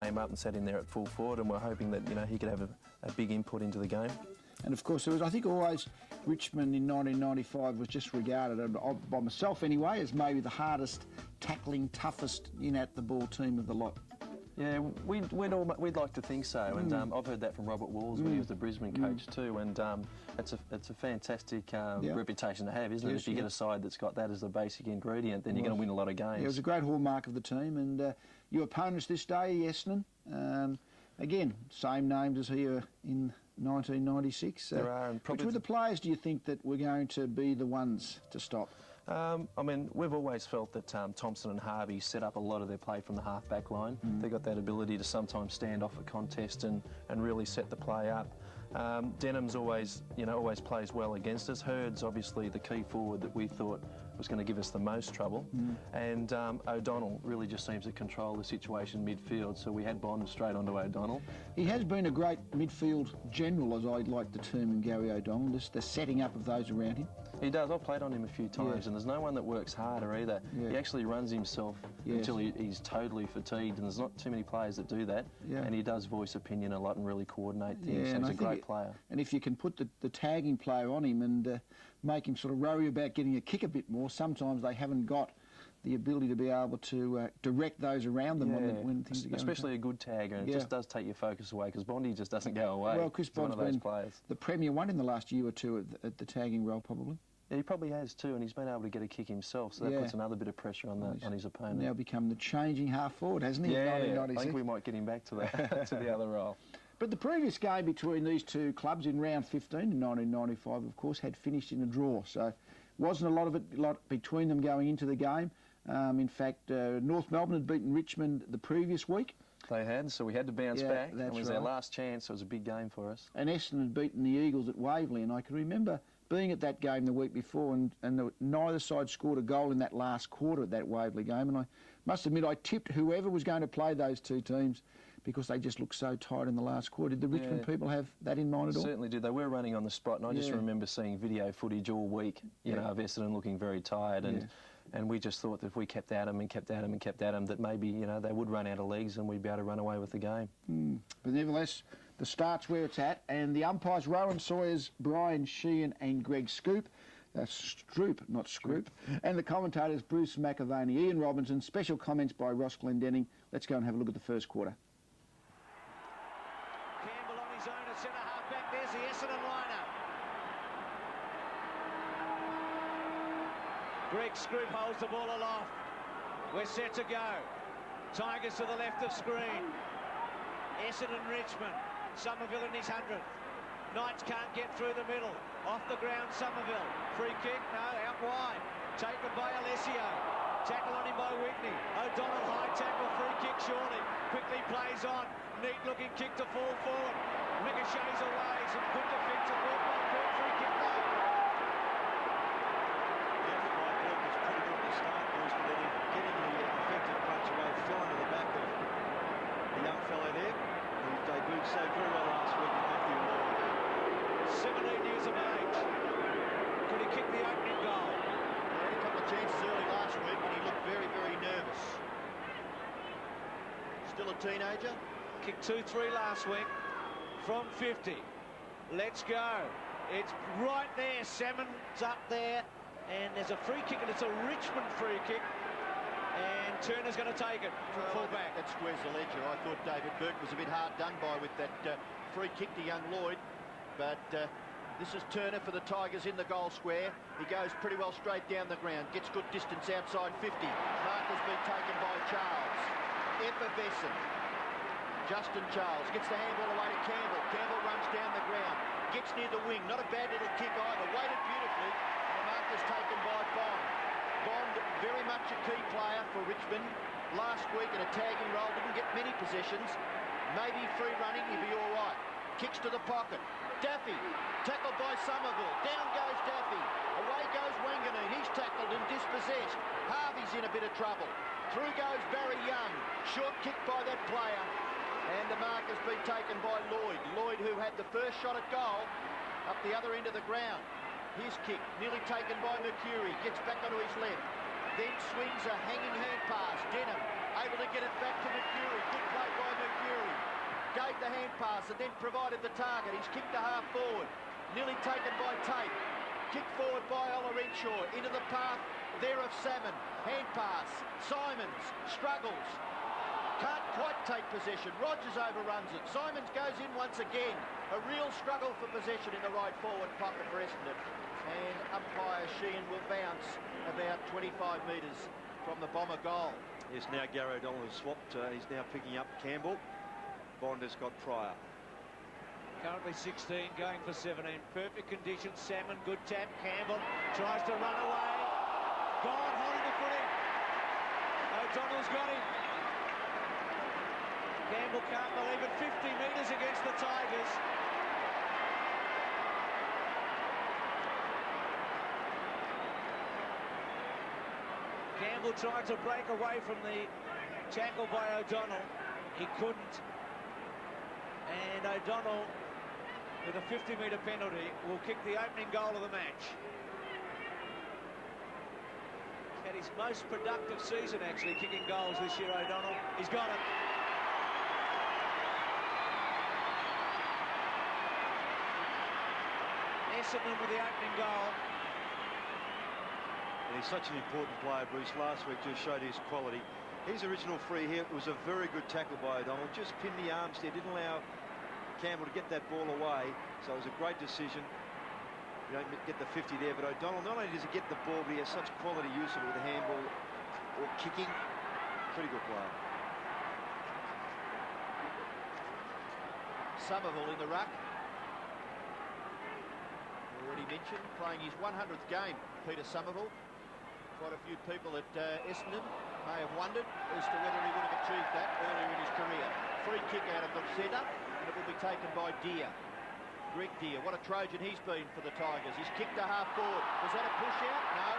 came up and sat in there at full forward, and we're hoping that he could have a big input into the game. And of course, there was, I think, always Richmond in 1995 was just regarded, by myself anyway, as maybe the hardest tackling, toughest in-at-the-ball team of the lot. Yeah, we'd like to think so, and I've heard that from Robert Walls when he was the Brisbane coach too, and it's a fantastic reputation to have, isn't it? If you get a side that's got that as the basic ingredient, then you're going to win a lot of games. Yeah, it was a great hallmark of the team, and your opponents this day, Essendon, again, same names as here in 1996. There are, and which of the players do you think that were going to be the ones to stop? I mean, we've always felt that Thompson and Harvey set up a lot of their play from the half-back line. They've got that ability to sometimes stand off a contest and really set the play up. Denham's always plays well against us. Hurd's obviously the key forward that we thought was going to give us the most trouble. And O'Donnell really just seems to control the situation midfield, so we had Bond straight onto O'Donnell. He has been a great midfield general, as I'd like to term him, Gary O'Donnell, just the setting up of those around him. He does. I've played on him a few times, and there's no one that works harder either. He actually runs himself until he's totally fatigued, and there's not too many players that do that. And he does voice opinion a lot and really coordinate things, so he's a great player. And if you can put the tagging player on him and make him sort of worry about getting a kick a bit more, sometimes they haven't got the ability to be able to direct those around them when things are going. Especially a good tagger, and it just does take your focus away, because Bondi just doesn't go away. Well, Chris Bond's been the Premier one in the last year or two at the tagging role, probably. Yeah, he probably has too, and he's been able to get a kick himself, so that puts another bit of pressure on his opponent. Now become the changing half forward, hasn't he? Yeah, I think we might get him back to that, to the other role. But the previous game between these two clubs in round 15 in 1995, of course, had finished in a draw, so wasn't a lot between them going into the game. In fact, North Melbourne had beaten Richmond the previous week. They had, so we had to bounce back. It was our last chance, so it was a big game for us. And Essendon had beaten the Eagles at Waverley, and I can remember being at that game the week before, and neither side scored a goal in that last quarter at that Waverley game, and I must admit I tipped whoever was going to play those two teams because they just looked so tight in the last quarter. Did the Richmond people have that in mind at all? Certainly did. They were running on the spot, and I just remember seeing video footage all week, of Essendon looking very tired, and we just thought that if we kept at them and kept at them and kept at them, that maybe, they would run out of legs and we'd be able to run away with the game. But nevertheless, the start's where it's at, and the umpires, Rowan Sawyers, Brian Sheehan and Greg Stroop, not Scroop, and the commentators, Bruce McAvaney, Ian Robinson, special comments by Ross Glendenning. Let's go and have a look at the first quarter. Campbell on his own at centre half-back. There's the Essendon lineup. Greg Stroop holds the ball aloft. We're set to go. Tigers to the left of screen. Essendon, Richmond. Somerville in his 100th. Knights can't get through the middle. Off the ground, Somerville. Free kick, no, out wide. Taken by Alessio. Tackle on him by Whitney. O'Donnell, high tackle, free kick shortly. Quickly plays on. Neat looking kick to fall forward. Ricochets away. Some good defensive work by Kirk. Free kick though. Getting the effective punch away, flying to the back of the young fellow there, who debuted so very well last week in Matthew Moore. 17 years of age. Could he kick the opening goal? He had a couple of chances early last week and he looked very, very nervous. Still a teenager. Kicked 2-3 last week from 50. Let's go. It's right there. Salmon's up there. And there's a free kick, and it's a Richmond free kick. And Turner's going to take it from full-back. That squares the ledger. I thought David Burke was a bit hard done by with that free kick to young Lloyd. But this is Turner for the Tigers in the goal square. He goes pretty well straight down the ground. Gets good distance outside 50. Mark has been taken by Charles. Effervescent. Justin Charles gets the handball away to Campbell. Campbell runs down the ground. Gets near the wing. Not a bad little kick either. Weighted beautifully. Is taken by Bond. Bond, very much a key player for Richmond. Last week in a tagging role, didn't get many possessions. Maybe free running, he'd be all right. Kicks to the pocket. Daffy, tackled by Somerville. Down goes Daffy. Away goes Wanganeen. He's tackled and dispossessed. Harvey's in a bit of trouble. Through goes Barry Young. Short kick by that player. And the mark has been taken by Lloyd. Lloyd, who had the first shot at goal, up the other end of the ground. His kick, nearly taken by Mercury, gets back onto his left, then swings a hanging hand pass. Denham able to get it back to Mercury. Good play by Mercury. gave the hand pass and then provided the target. He's kicked to half forward. Nearly taken by Tate. Kick forward by Olorenshaw. Into the path there of Salmon. Hand pass. Simons struggles. Can't quite take possession. Rogers overruns it. Simons goes in once again. A real struggle for possession in the right forward pocket for Essendon. And umpire Sheehan will bounce about 25 metres from the Bomber goal. Yes, now Gary O'Donnell has swapped. He's now picking up Campbell. Bond has got Pryor. Currently 16, going for 17. Perfect conditions. Salmon, good tap. Campbell tries to run away. Gone, holding the footing. O'Donnell's got him. Campbell can't believe it. 50 metres against the Tigers. Campbell tried to break away from the tackle by O'Donnell. He couldn't. And O'Donnell, with a 50-metre penalty, will kick the opening goal of the match. Had his most productive season, actually, kicking goals this year, O'Donnell. He's got it. Essendon with the opening goal. And he's such an important player, Bruce. Last week just showed his quality. His original free hit was a very good tackle by O'Donnell. Just pinned the arms there, didn't allow Campbell to get that ball away. So it was a great decision. You don't get the 50 there, but O'Donnell, not only does he get the ball, but he has such quality use of it with the handball or kicking. Pretty good player. Somerville in the ruck. Already mentioned, playing his 100th game, Peter Somerville. Quite a few people at Essendon may have wondered as to whether he would have achieved that earlier in his career. Free kick out of the centre, and it will be taken by Deere. Greg Deere, what a Trojan he's been for the Tigers. He's kicked to half forward. Was that a push out? No.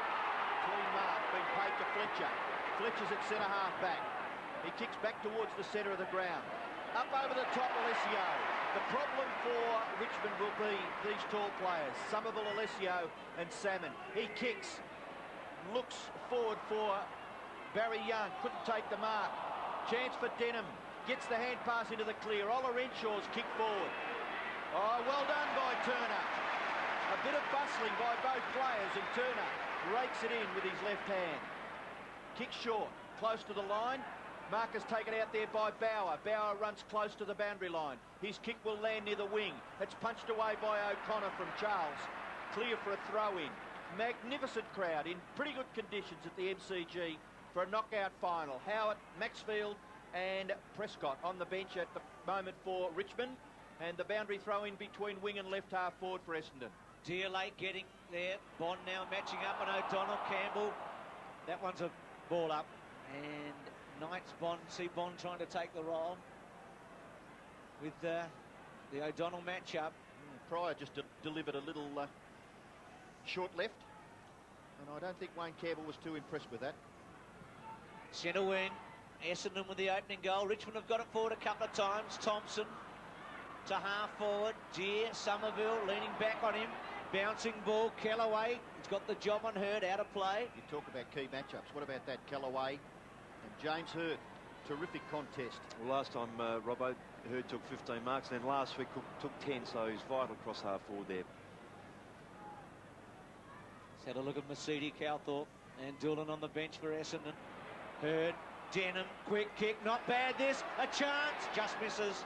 Clean mark, being paid to Fletcher. Fletcher's at centre half back. He kicks back towards the centre of the ground. Up over the top, Alessio. The problem for Richmond will be these tall players, Somerville, Alessio and Salmon. He kicks, looks forward for Barry Young, couldn't take the mark. Chance for Denham, gets the hand pass into the clear. Olarenshaw's kick forward. Oh, well done by Turner. A bit of bustling by both players, and Turner rakes it in with his left hand. Kick short, close to the line. Marcus taken out there by Bauer. Bauer runs close to the boundary line. His kick will land near the wing. It's punched away by O'Connor from Charles. Clear for a throw-in. Magnificent crowd in pretty good conditions at the MCG for a knockout final. Howard, Maxfield and Prescott on the bench at the moment for Richmond. And the boundary throw-in between wing and left half forward for Essendon. Deere late getting there. Bond now matching up on O'Donnell. Campbell. That one's a ball up. And Knights, Bond, see Bond trying to take the role with the O'Donnell matchup. Pryor just delivered a little short left, and I don't think Wayne Campbell was too impressed with that. Centre wing, Essendon with the opening goal. Richmond have got it forward a couple of times. Thompson to half forward. Deere, Somerville leaning back on him. Bouncing ball, Kellaway. He's got the job on Hurd, out of play. You talk about key matchups. What about that Kellaway and James Hurd? Terrific contest. Well, last time Robbo, Hurd took 15 marks, and then last week Cook took 10, so he's vital across half forward there. Let's have a look at Mercedes, Calthorpe and Doolan on the bench for Essendon. Hurd, Denham, quick kick, not bad this, a chance, just misses.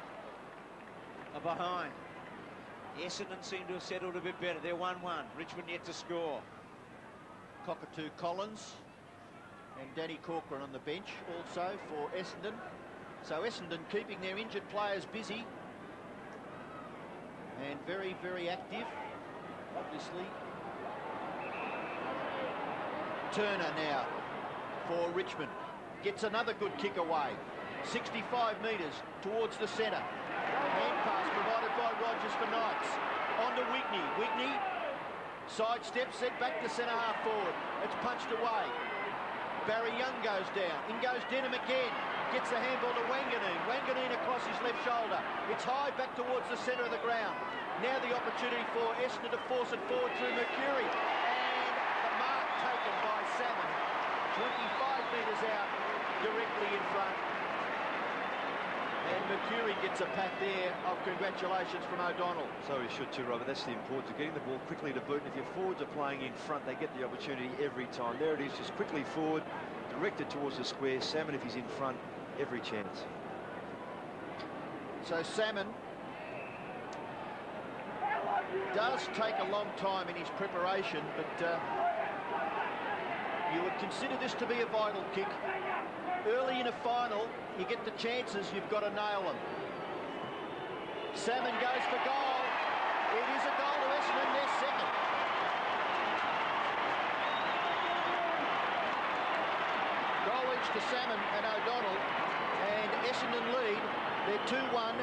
A behind. Essendon seem to have settled a bit better. They're 1-1. Richmond yet to score. Cockatoo Collins and Danny Corcoran on the bench also for Essendon. So Essendon keeping their injured players busy and very, very active, obviously. Turner now for Richmond. Gets another good kick away. 65 metres towards the centre. Hand pass provided by Rogers for Knights. On to Wigney. Wigney sidesteps, set back to centre half forward. It's punched away. Barry Young goes down. In goes Denham again. Gets the handball to Wanganeen. Wanganeen across his left shoulder. It's high back towards the centre of the ground. Now the opportunity for Essendon to force it forward through Mercury. And the mark taken by Salmon. 25 metres out, directly in front. And Mercury gets a pat there of congratulations from O'Donnell. So he should too, Robert. That's the importance of getting the ball quickly to boot. And if your forwards are playing in front, they get the opportunity every time. There it is, just quickly forward, directed towards the square. Salmon, if he's in front, every chance. So Salmon does take a long time in his preparation, but you would consider this to be a vital kick. Early in a final, you get the chances, you've got to nail them. Salmon goes for goal. It is a goal to Essendon, their second. Goal each to Salmon and O'Donnell, and Essendon lead. They're 2-1,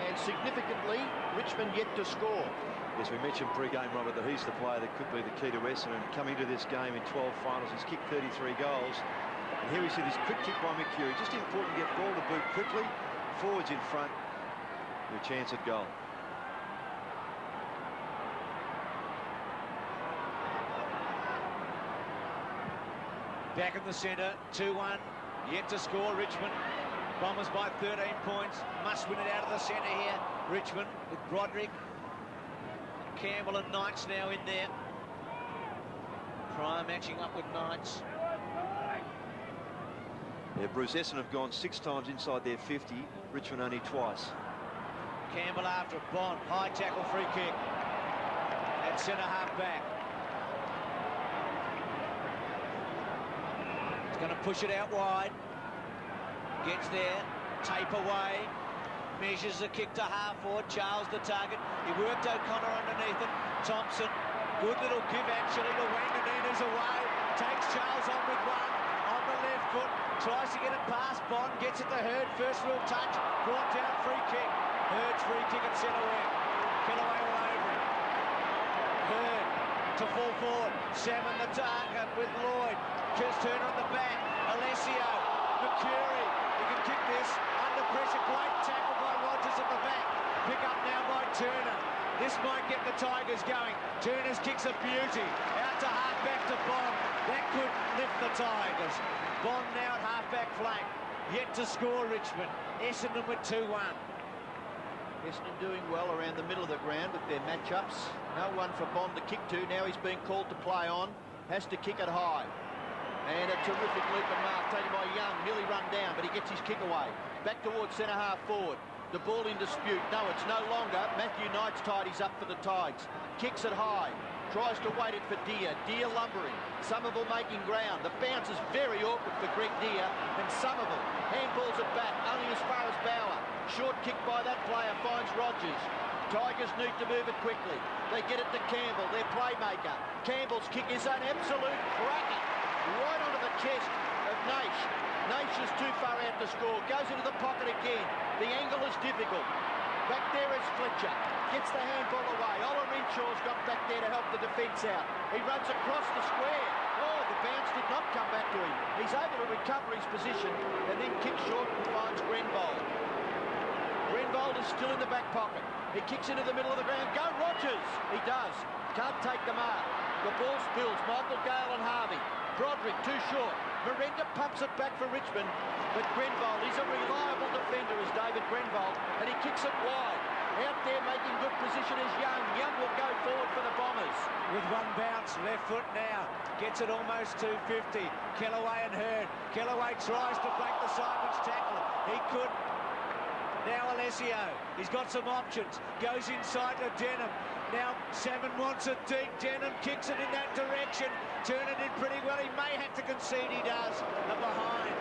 and significantly, Richmond yet to score. Yes, we mentioned pre-game, Robert, that he's the player that could be the key to Essendon. Coming to this game in 12 finals, he's kicked 33 goals. And here we see this quick kick by Mercury. Just important to get ball to boot quickly. Forwards in front. Your chance at goal. Back in the centre, 2-1. Yet to score, Richmond. Bombers by 13 points. Must win it out of the centre here. Richmond with Broderick, Campbell and Knights now in there. Pryor matching up with Knights. Yeah, Bruce, Essendon have gone 6 times inside their 50. Richmond only twice. Campbell after Bond. High tackle, free kick. At centre half back. He's going to push it out wide. Gets there. Tape away. Measures the kick to half forward. Charles the target. He worked O'Connor underneath it. Thompson. Good little give actually to Wanganina's away. Takes Charles on with one. On the left foot. Tries to get it past Bond. Gets it to Hurd. First real touch. Brought down, free kick. Hurd's free kick at centre wing. Kellaway all over it. Hurd to full forward. Salmon the target with Lloyd. Chris Turner on the back. Alessio. Mercury. He can kick this. Under pressure. Great tackle by Rogers at the back. Pick up now by Turner. This might get the Tigers going. Turner's kick's a beauty. Out to half-back to Bond. That could lift the Tigers. Bond now at half-back flank. Yet to score, Richmond. Essendon with 2-1. Essendon doing well around the middle of the ground with their matchups. No one for Bond to kick to. Now he's being called to play on. Has to kick it high. And a terrific leap and mark taken by Young. Nearly run down, but he gets his kick away. Back towards centre half forward. The ball in dispute. No, it's no longer. Matthew Knights tidies up for the Tigers. Kicks it high. Tries to wait it for Deer. Deer lumbering. Somerville making ground. The bounce is very awkward for Greg Deer. And Somerville handballs it back only as far as Bauer. Short kick by that player finds Rogers. Tigers need to move it quickly. They get it to Campbell, their playmaker. Campbell's kick is an absolute cracker. Right onto the chest of Naish. Naish is too far out to score. Goes into the pocket again. The angle is difficult. Back there is Fletcher. Gets the handball away. Ola Renshaw's got back there to help the defence out. He runs across the square. Oh, the bounce did not come back to him. He's able to recover his position and then kicks short and finds Grenbold. Grenbold is still in the back pocket. He kicks into the middle of the ground. Go Rogers! He does. Can't take the mark. The ball spills. Michael Gale and Harvey. Broderick too short. Merenda pumps it back for Richmond. But Grenbold, he's a reliable defender as David Grenbold, and he kicks it wide. Out there making good position is Young. Young will go forward for the Bombers. With one bounce, left foot now. Gets it almost 250. Kellaway and Hurd. Kellaway tries to break the Simons tackle. He could. Now Alessio. He's got some options. Goes inside to Denham. Now Salmon wants it deep. Denham kicks it in that direction. Turner did pretty well. He may have to concede. He does. And behind.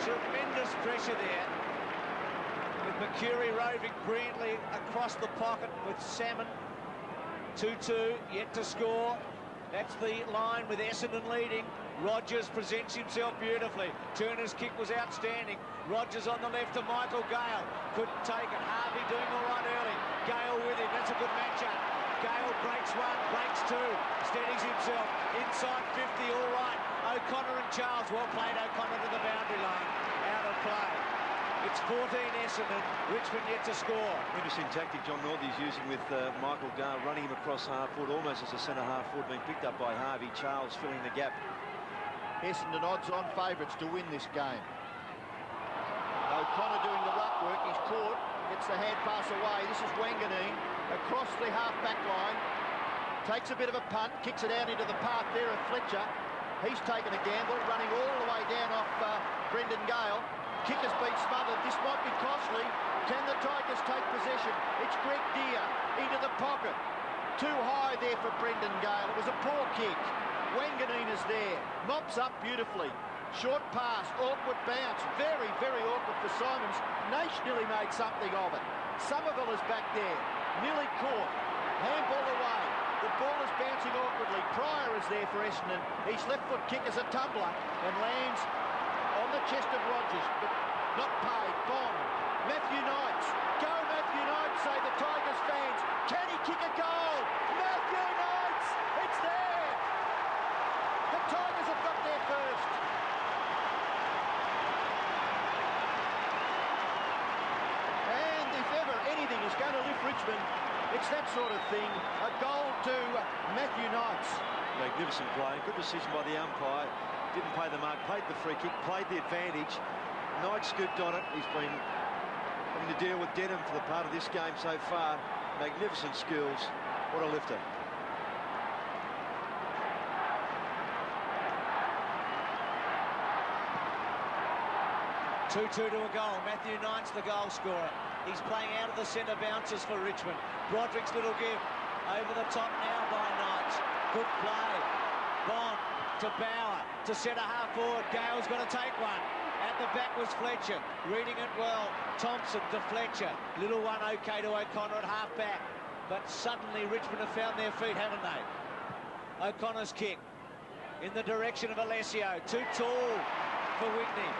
Tremendous pressure there. With Mercury roving brilliantly across the pocket with Salmon. 2-2, yet to score. That's the line with Essendon leading. Rogers presents himself beautifully. Turner's kick was outstanding. Rogers on the left to Michael Gale. Couldn't take it. Harvey doing all right early. Gale with him. That's a good matchup. Gale breaks one, breaks two. Steadies himself. Inside 50, all right. O'Connor and Charles. Well played, O'Connor to the boundary line. Out of play. It's 14 Essendon, Richmond yet to score. Interesting tactic John Northey's using with Michael Gale, running him across half forward, almost as a centre half forward, being picked up by Harvey. Charles filling the gap. Essendon odds-on favourites to win this game. O'Connor doing the ruck work. He's caught, gets the hand pass away. This is Wanganeen across the half-back line. Takes a bit of a punt, kicks it out into the path there of Fletcher. He's taken a gamble, running all the way down off Brendan Gale. Kick has been smothered. This might be costly. Can the Tigers take possession? It's Greg Deere into the pocket. Too high there for Brendan Gale. It was a poor kick. Wanganeen is there. Mops up beautifully. Short pass, awkward bounce. Very, very awkward for Simons. Naish nearly made something of it. Somerville is back there. Nearly caught. Handball away. The ball is bouncing awkwardly. Pryor is there for Essendon. His left foot kick is a tumbler and lands on the chest of Rogers, but not paid. Bond. Matthew Knights. Go Matthew Knights, say the Tigers fans. Can he kick a goal? Matthew Knights! It's there! The Tigers have got there first. And if ever anything is going to lift Richmond, it's that sort of thing. A goal to Matthew Knights. Magnificent play. Good decision by the umpire. Didn't play the mark, played the free kick, played the advantage. Knight scooped on it. He's been having to deal with Denham for the part of this game so far. Magnificent skills. What a lifter. Two to a goal. Matthew Knights, the goal scorer. He's playing out of the centre bounces for Richmond. Broderick's little give. Over the top now by Knights. Good play. Bond to Bauer. To centre half forward. Gale's got to take one. At the back was Fletcher. Reading it well. Thompson to Fletcher. Little one okay to O'Connor at half back. But suddenly Richmond have found their feet, haven't they? O'Connor's kick. In the direction of Alessio. Too tall for Whitney.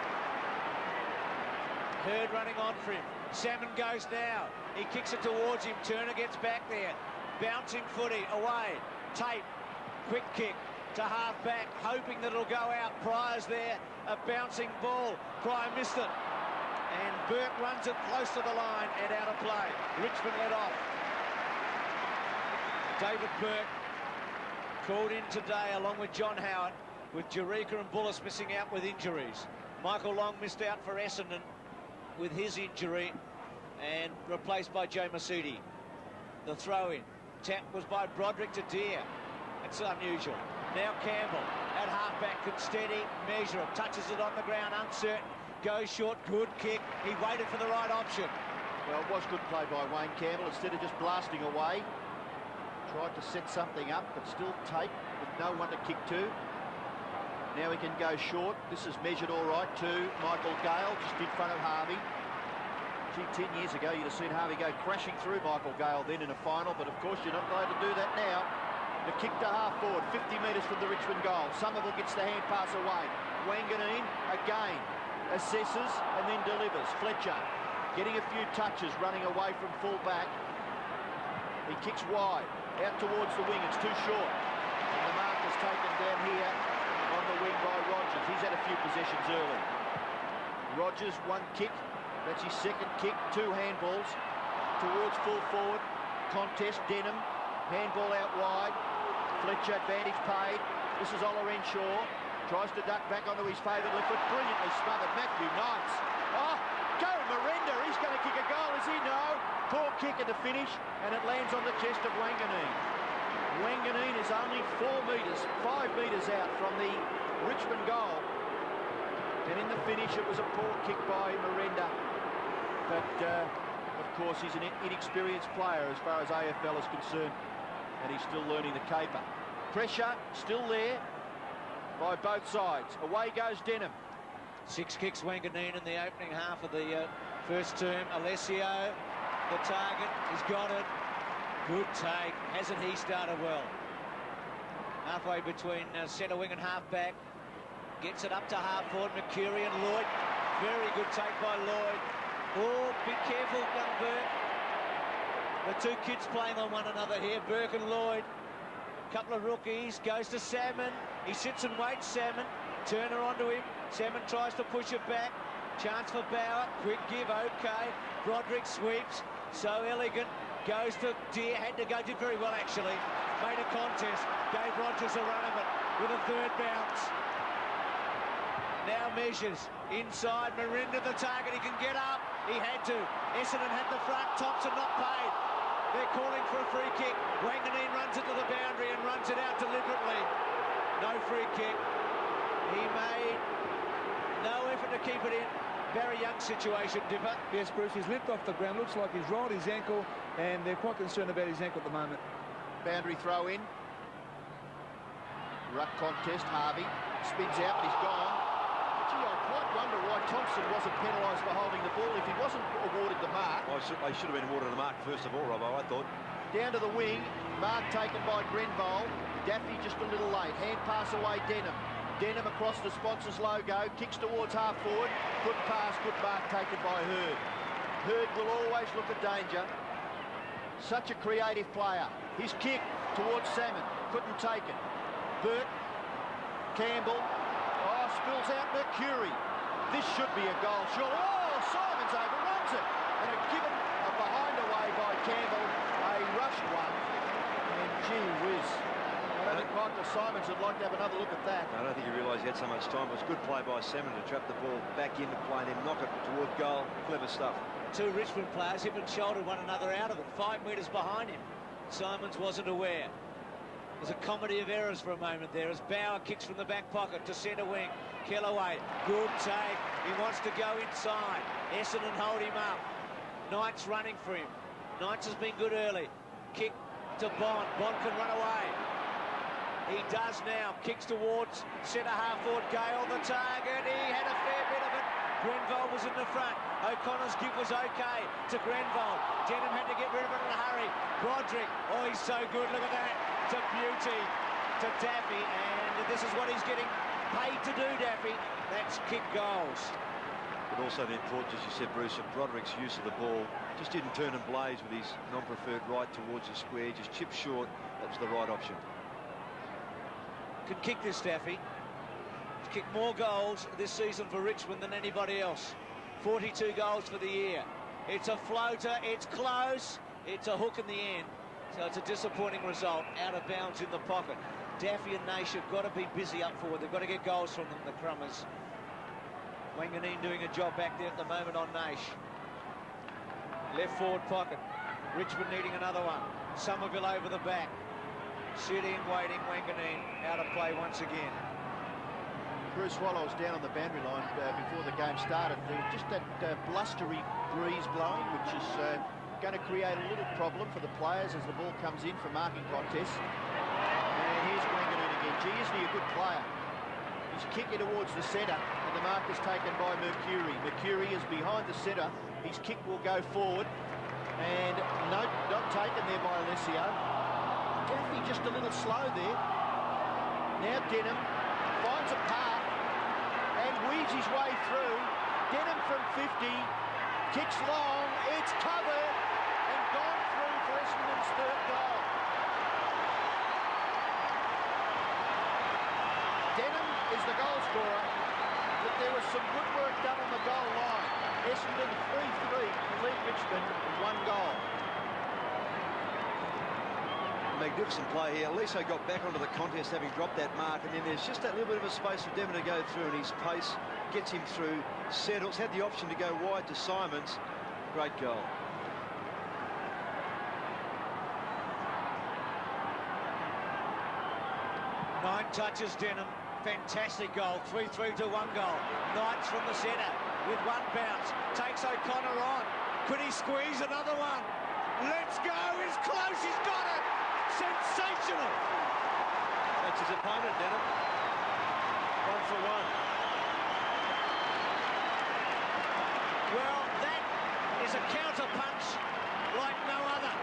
Hurd running on for him. Salmon goes now. He kicks it towards him. Turner gets back there. Bouncing footy away. Tate. Quick kick to half back. Hoping that it'll go out. Pryor's there. A bouncing ball. Pryor missed it. And Burke runs it close to the line and out of play. Richmond led off. David Burke called in today along with John Howard, with Jerica and Bullis missing out with injuries. Michael Long missed out for Essendon with his injury and replaced by Joe Masudi. The throw-in. Tap was by Broderick to Deere. It's unusual. Now Campbell at half-back can steady, measure it, touches it on the ground, uncertain, goes short, good kick. He waited for the right option. Well, it was good play by Wayne Campbell. Instead of just blasting away, tried to set something up, but still Tate with no one to kick to. Now he can go short. This is measured all right to Michael Gale, just in front of Harvey. Gee, 10 years ago, you'd have seen Harvey go crashing through Michael Gale then in a final, but of course you're not allowed to do that now. The kick to half forward, 50 metres from the Richmond goal. Somerville gets the hand pass away. Wanganeen again assesses and then delivers. Fletcher getting a few touches, running away from full back. He kicks wide, out towards the wing. It's too short. And the mark is taken down here on the wing by Rogers. He's had a few possessions early. Rogers, one kick. That's his second kick. Two handballs towards full forward. Contest, Denham. Handball out wide. Fletcher, advantage paid. This is Ola Renshaw. Tries to duck back onto his favourite left foot. Brilliantly smothered. Matthew Knights. Oh, go Miranda. He's going to kick a goal, is he? No. Poor kick at the finish, and it lands on the chest of Wanganeen. Wanganeen is only 4 metres, 5 metres out from the Richmond goal. And in the finish, it was a poor kick by Miranda. But, of course, he's an inexperienced player as far as AFL is concerned. And he's still learning the caper. Pressure still there by both sides. Away goes Denham. 6 kicks Wanganeen in the opening half of the first term. Alessio, the target, he's got it. Good take. Hasn't he started well? Halfway between centre wing and half back. Gets it up to half forward. Mercury and Lloyd. Very good take by Lloyd. Oh, be careful, young Burke. The two kids playing on one another here, Burke and Lloyd. Couple of rookies. Goes to Salmon. He sits and waits, Salmon. Turner onto him. Salmon tries to push it back. Chance for Bauer. Quick give, okay. Broderick sweeps. So elegant. Goes to Deere. Had to go. Did very well, actually. Made a contest. Gave Rogers a run of it with a third bounce. Now measures inside. Marin to the target. He can get up. He had to. Essendon had the front. Thompson not paid. They're calling for a free kick. Wanganeen runs it to the boundary and runs it out deliberately. No free kick. He made no effort to keep it in. Very young situation, Dipper. Yes, Bruce, he's limped off the ground. Looks like he's rolled his ankle, and they're quite concerned about his ankle at the moment. Boundary throw in. Ruck contest. Harvey spins out, but he's gone. Gee, I quite wonder why Thompson wasn't penalised for holding the ball if he wasn't awarded the mark. They should have been awarded the mark first of all, Robbo, I thought. Down to the wing. Mark taken by Grenville. Daffy just a little late. Hand pass away, Denham. Denham across the sponsor's logo, kicks towards half forward. Good pass, good mark taken by Hurd. Hurd will always look at danger. Such a creative player. His kick towards Salmon, couldn't take it. Burt, Campbell, spills out Mercury. This should be a goal, surely. Oh, Simons overruns it. And a given a behind away by Campbell, a rushed one. And gee whiz. I don't think Michael Simons would like to have another look at that. I don't think he realised he had so much time. It was good play by Salmon to trap the ball back into play and then knock it toward goal. Clever stuff. Two Richmond players hip and shouldered one another out of it. 5 metres behind him. Simons wasn't aware. There's a comedy of errors for a moment there as Bauer kicks from the back pocket to centre wing. Kellaway, good take. He wants to go inside. Essendon hold him up. Knight's running for him. Knights has been good early. Kick to Bond. Bond can run away. He does now. Kicks towards centre half forward. Gale the target. He had a fair bit of it. Grenville was in the front. O'Connor's kick was okay to Grenville. Denham had to get rid of it in a hurry. Broderick. Oh, he's so good. Look at that. It's a beauty to Daffy. And this is what he's getting paid to do, Daffy. That's kick goals. But also the importance, as you said, Bruce, of Broderick's use of the ball. Just didn't turn and blaze with his non-preferred right towards the square. Just chipped short. That was the right option. Could kick this, Daffy. He's kicked more goals this season for Richmond than anybody else. 42 goals for the year. It's a floater. It's close. It's a hook in the end. So it's a disappointing result. Out of bounds in the pocket. Daffy and Naish have got to be busy up forward. They've got to get goals from them, the Crummers. Wanganeen doing a job back there at the moment on Naish. Left forward pocket. Richmond needing another one. Somerville over the back. Sitting, waiting, Wanganeen out of play once again. Bruce, while I was down on the boundary line before the game started, there was just that blustery breeze blowing, which is going to create a little problem for the players as the ball comes in for marking contests. And here's Wanganeen again. Gee, isn't he a good player? He's kicking towards the centre, and the mark is taken by Mercury. Mercury is behind the centre. His kick will go forward. And no, not taken there by Alessio. Daffy just a little slow there. Now Denham finds a path and weaves his way through. Denham from 50, kicks long, it's covered and gone through for Essendon's third goal. Denham is the goal scorer, but there was some good work done on the goal line. Essendon 3-3 lead Richmond 1 goal. Magnificent play here. Liso got back onto the contest having dropped that mark, and then there's just that little bit of a space for Devon to go through, and his pace gets him through, settles, had the option to go wide to Simons. Great goal. Nine touches, Denham. Fantastic goal. 3-3 to 1 goal. Knights from the centre with 1 bounce. Takes O'Connor on. Could he squeeze another one? Let's go. He's close. He's got it. Sensational. That's his opponent, Denham. 1 for 1. Well, that is a counter punch like no other.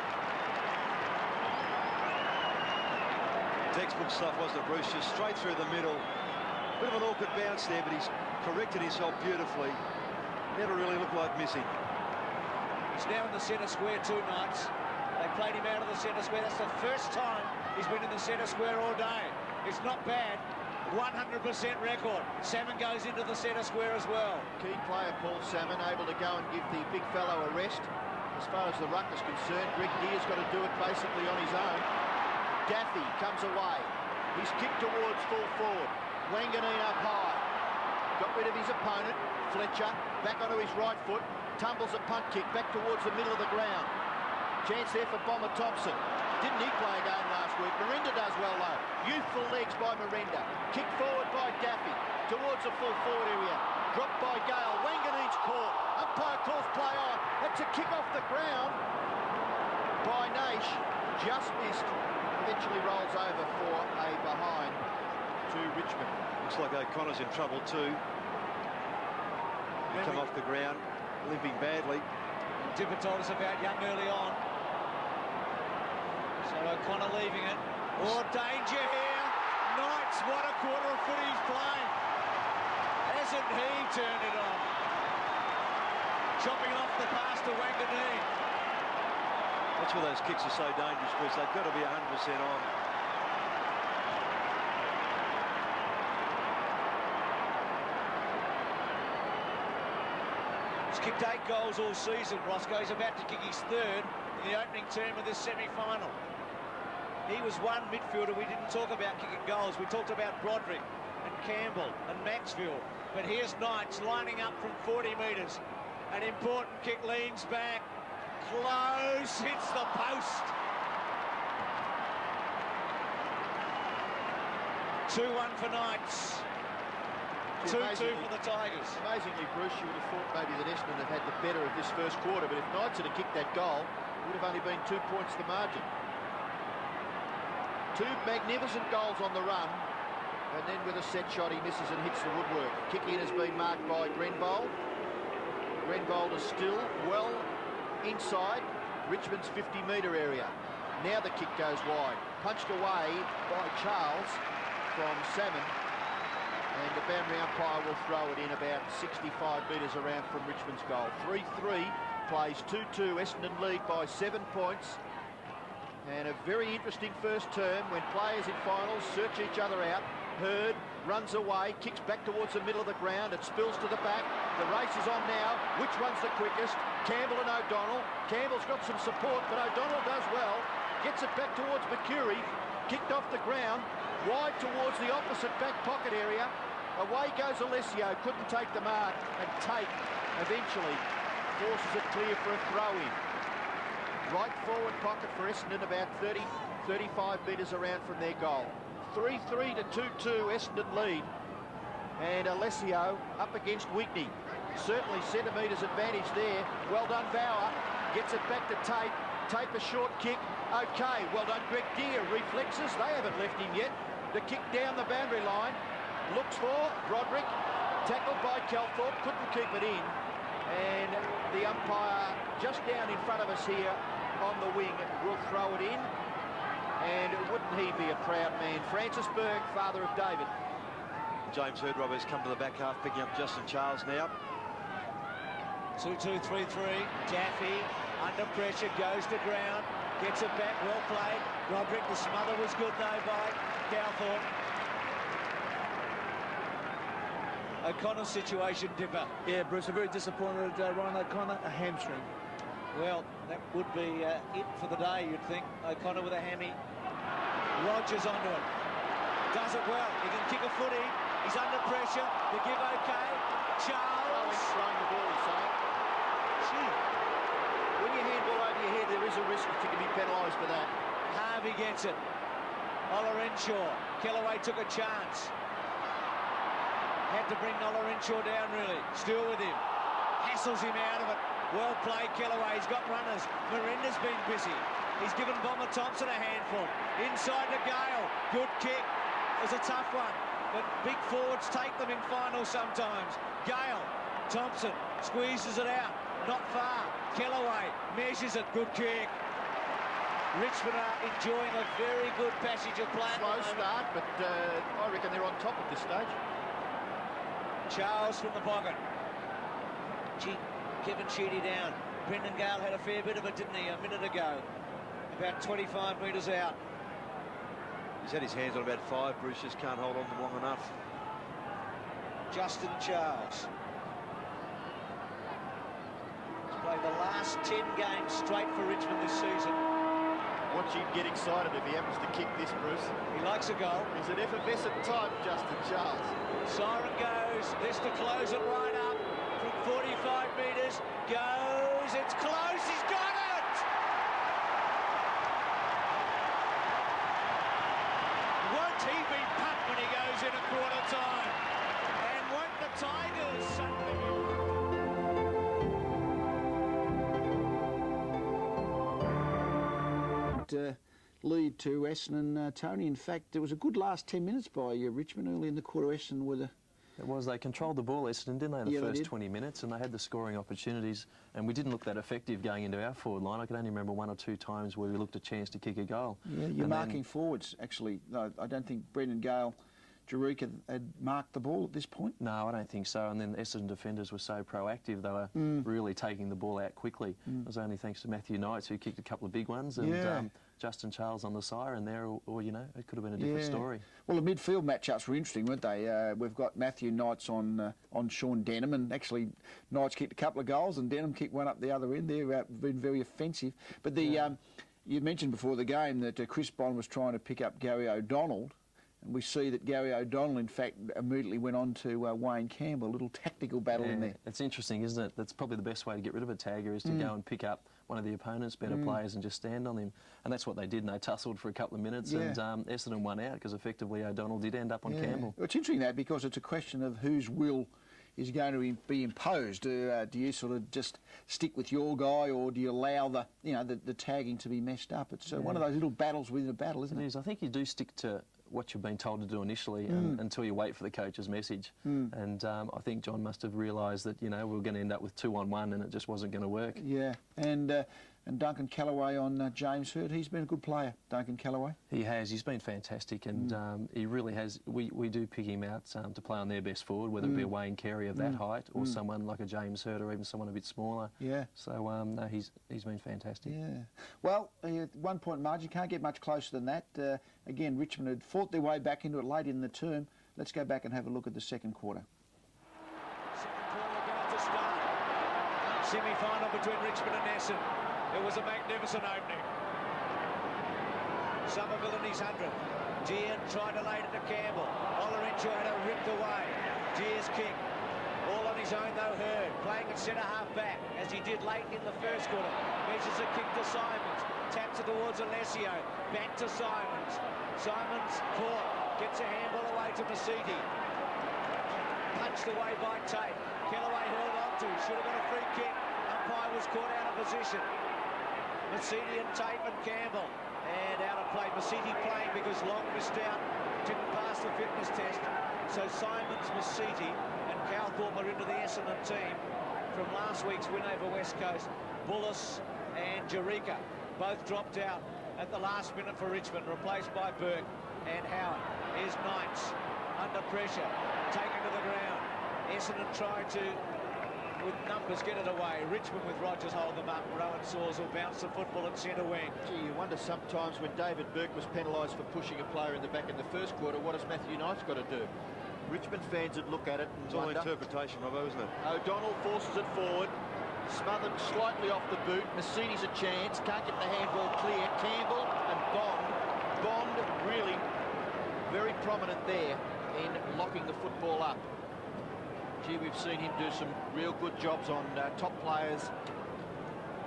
Textbook stuff, wasn't it, Bruce? Just straight through the middle. Bit of an awkward bounce there, but he's corrected himself beautifully. Never really looked like missing. He's now in the centre square, 2 Knights. They played him out of the centre square. That's the first time he's been in the centre square all day. It's not bad. 100% record. Salmon goes into the centre square as well. Key player Paul Salmon able to go and give the big fellow a rest. As far as the ruck is concerned, Greg Deer's got to do it basically on his own. Daffy comes away. He's kicked towards full forward. Wanganeen up high. got rid of his opponent. Fletcher back onto his right foot, tumbles a punt kick back towards the middle of the ground. Chance there for Bomber Thompson. Didn't he play a game last week? Miranda does well though. Youthful legs by Miranda. Kick forward by Daffy towards the full forward area. Dropped by Gale. Wanganeen's caught. Umpire calls play on. That's a kick off the ground by Naish. Just missed. Eventually rolls over for a behind to Richmond. Looks like O'Connor's in trouble too. He come off the ground, limping badly. Dipper told us about Young early on. So O'Connor leaving it. Oh, danger here. Knights, what a quarter of foot he's playing. Hasn't he turned it on? Chopping off the pass to Wanganeen. That's why those kicks are so dangerous, Bruce. They've got to be 100% on. He's kicked 8 goals all season. Roscoe's about to kick his 3rd in the opening term of this semi-final. He was one midfielder we didn't talk about kicking goals. We talked about Broderick and Campbell and Maxfield. But here's Knights lining up from 40 metres. An important kick, leans back. Close, hits the post. 2-1 for Knights. 2-2 for the Tigers. Amazingly, Bruce, you would have thought maybe that Essendon had had the better of this first quarter, but if Knights had kicked that goal, it would have only been 2 points the margin. 2 magnificent goals on the run, and then with a set shot he misses and hits the woodwork. Kick in has been marked by Grenvold. Grenvold is still well inside Richmond's 50-metre area. Now the kick goes wide. Punched away by Charles from Salmon. And the boundary umpire will throw it in about 65 metres around from Richmond's goal. 3-3, plays 2-2. Essendon lead by 7 points. And a very interesting first term when players in finals search each other out. Hurd runs away, kicks back towards the middle of the ground. It spills to the back. The race is on now. Which one's the quickest? Campbell and O'Donnell. Campbell's got some support, but O'Donnell does well. Gets it back towards Mercury. Kicked off the ground. Wide towards the opposite back pocket area. Away goes Alessio. Couldn't take the mark. And Tate eventually forces it clear for a throw-in. Right forward pocket for Essendon, about 30, 35 metres around from their goal. 3-3 to 2-2, Essendon lead. And Alessio up against Wigney. Certainly centimetres advantage there. Well done, Bauer. Gets it back to Tate. Tate a short kick. Okay, well done, Greg Deere. Reflexes, they haven't left him yet. The kick down the boundary line. Looks for Broderick. Tackled by Calthorpe. Couldn't keep it in. And the umpire just down in front of us here on the wing will throw it in. And wouldn't he be a proud man? Francis Berg, father of David. James Hurdrob has come to the back half, picking up Justin Charles now. 2-2, 3-3. Daffy under pressure, goes to ground, gets it back, well played. Broderick, the smother was good though by Calthorpe. O'Connor's situation, Dipper. Yeah, Bruce, a very disappointed Ryan O'Connor, a hamstring. Well, that would be it for the day, you'd think. O'Connor with a hammy. Rogers onto it. Does it well. He can kick a footy. He's under pressure. The give okay. Charles. Throwing the ball, he's saying. Gee. When you handball over your head, there is a risk that you can be penalised for that. Harvey gets it. Olorenshaw. Kellaway took a chance. Had to bring Olorenshaw down, really. Still with him. Hassles him out of it. Well played, Kellaway. He's got runners. Miranda's been busy. He's given Bomber Thompson a handful. Inside to Gale. Good kick. It was a tough one. But big forwards take them in finals sometimes. Gale. Thompson squeezes it out. Not far. Kellaway measures it. Good kick. Richmond are enjoying a very good passage of play. Slow start, but I reckon they're on top at this stage. Charles from the pocket. Kevin Sheedy down. Brendan Gale had a fair bit of it, didn't he, a minute ago? About 25 metres out. He's had his hands on about 5. Bruce just can't hold on them long enough. Justin Charles. He's played the last 10 games straight for Richmond this season. Watch him get excited if he happens to kick this, Bruce. He likes a goal. He's an effervescent type, Justin Charles. Siren goes. This to close it right up from 45 metres. Goes. It's close. He's got it! Won't he be pumped when he goes in at quarter time? And won't the Tigers suddenly... Lead to Essendon, Tony. In fact, it was a good last 10 minutes by Richmond early in the quarter. Essendon with a... It was. They controlled the ball, Essendon, didn't they, in the first 20 minutes, and they had the scoring opportunities, and we didn't look that effective going into our forward line. I can only remember 1 or 2 times where we looked a chance to kick a goal. Yeah, you're marking forwards, actually. No, I don't think Brendan Gale, Jerica had marked the ball at this point. No, I don't think so. And then the Essendon defenders were so proactive. They were really taking the ball out quickly. It was only thanks to Matthew Knights, who kicked a couple of big ones, and Justin Charles on the siren there, or you know, it could have been a different story. Well, the midfield matchups were interesting, weren't they? We've got Matthew Knights on Sean Denham, and actually Knights kicked a couple of goals, and Denham kicked one up the other end. They've been very offensive. But the you mentioned before the game that Chris Bond was trying to pick up Gary O'Donnell. And we see that Gary O'Donnell, in fact, immediately went on to Wayne Campbell, a little tactical battle in there. It's interesting, isn't it? That's probably the best way to get rid of a tagger, is to go and pick up one of the opponent's better players and just stand on him. And that's what they did, and they tussled for a couple of minutes, and Essendon won out because effectively O'Donnell did end up on Campbell. Well, it's interesting that, because it's a question of whose will is going to be imposed. Do you sort of just stick with your guy, or do you allow the tagging to be messed up? It's one of those little battles within a battle, isn't it? It is. I think you do stick to what you've been told to do initially until you wait for the coach's message. And I think John must have realised that, you know, we were going to end up with 2-on-1 and it just wasn't going to work. Yeah, and Duncan Callaway on James Hird. He's been a good player, Duncan Callaway. He has. He's been fantastic, and he really has. We do pick him out to play on their best forward, whether it be a Wayne Carey of that height or someone like a James Hird, or even someone a bit smaller. Yeah. So no, he's been fantastic. Yeah. Well, 1 point margin, can't get much closer than that. Again, Richmond had fought their way back into it late in the term. Let's go back and have a look at the second quarter. Second quarter about to start. Semi-final between Richmond and Essendon. It was a magnificent opening. Somerville in his 100th. Gian tried to lay it to Campbell. Olarencio had it ripped away. Gia's kick. All on his own though, Hird. Playing at centre-half back, as he did late in the first quarter. Measures a kick to Simons. Taps it towards Alessio. Back to Simons. Simons caught. Gets a handball away to Masiti. Punched away by Tate. Kellaway held on to. Should have got a free kick. Umpire was caught out of position. Masiti and Tate and Campbell. And out of play. Masiti playing because Long missed out. Didn't pass the fitness test. So Simons, Masiti and Calthorpe are into the Essendon team from last week's win over West Coast. Bullis and Jerica both dropped out at the last minute for Richmond, replaced by Burke and Howard. Here's Knights under pressure, taken to the ground. Essendon tried to, with numbers, get it away. Richmond with Rogers hold them up. Rowan Saws will bounce the football at centre wing. Gee, you wonder sometimes when David Burke was penalised for pushing a player in the back in the first quarter, what has Matthew Knights got to do? Richmond fans would look at it and it's all wonder. interpretation, Robbo, isn't it? O'Donnell forces it forward, smothered slightly off the boot. Masiti's a chance, can't get the handball clear. Campbell and Bond really very prominent there in locking the football up. Gee, we've seen him do some real good jobs on top players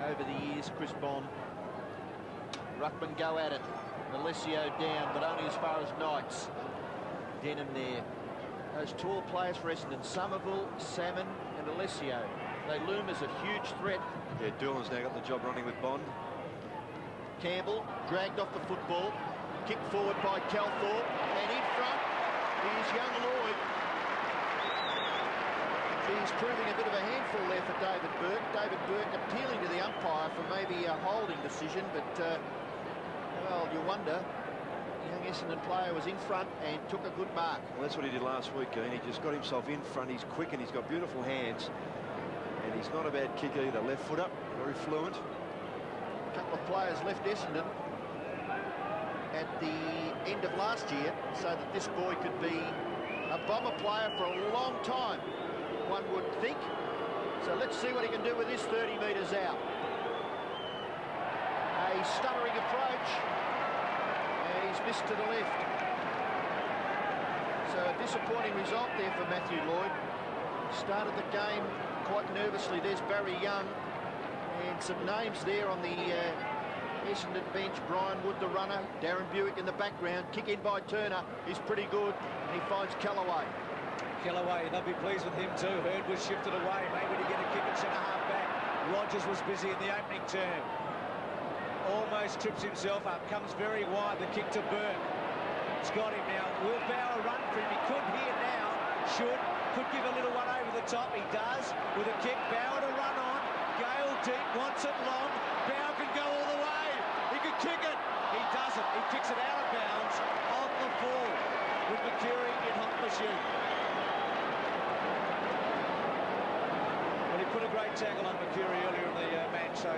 over the years. Chris Bond. Ruckman go at it. Alessio down, but only as far as Knights. Denham there. Those tall players for Essendon, Somerville, Salmon and Alessio. They loom as a huge threat. Yeah, Doolan's now got the job running with Bond. Campbell dragged off the football. Kicked forward by Calthorpe. And in front is young Lloyd. He's proving a bit of a handful there for David Burke. David Burke appealing to the umpire for maybe a holding decision, but, well, you wonder. Young Essendon player was in front and took a good mark. Well, that's what he did last week, Keane. He just got himself in front. He's quick and he's got beautiful hands. And he's not a bad kick either. Left foot up, very fluent. A couple of players left Essendon at the end of last year, so that this boy could be a bomber player for a long time, one would think. So let's see what he can do with this 30 metres out. A stuttering approach. And he's missed to the left. So a disappointing result there for Matthew Lloyd. Started the game quite nervously. There's Barry Young. And some names there on the Essendon bench. Brian Wood, the runner. Darren Buick in the background. Kick in by Turner is pretty good. And he finds Callaway. Callaway, they'll be pleased with him too. Hurd was shifted away. Maybe to get a kick at centre-half back. Rogers was busy in the opening term. Almost trips himself up. Comes very wide. The kick to Burke. It's got him now. Will Bauer run for him? He could here now. Should. Could give a little one over the top. He does. With a kick. Bauer to run on. Gale deep. Wants it long. Bauer can go all the way. He can kick it. He doesn't. He kicks it out of bounds on the ball with Mercury in hot pursuit. Well, he put a great tackle on Mercury earlier in the match, so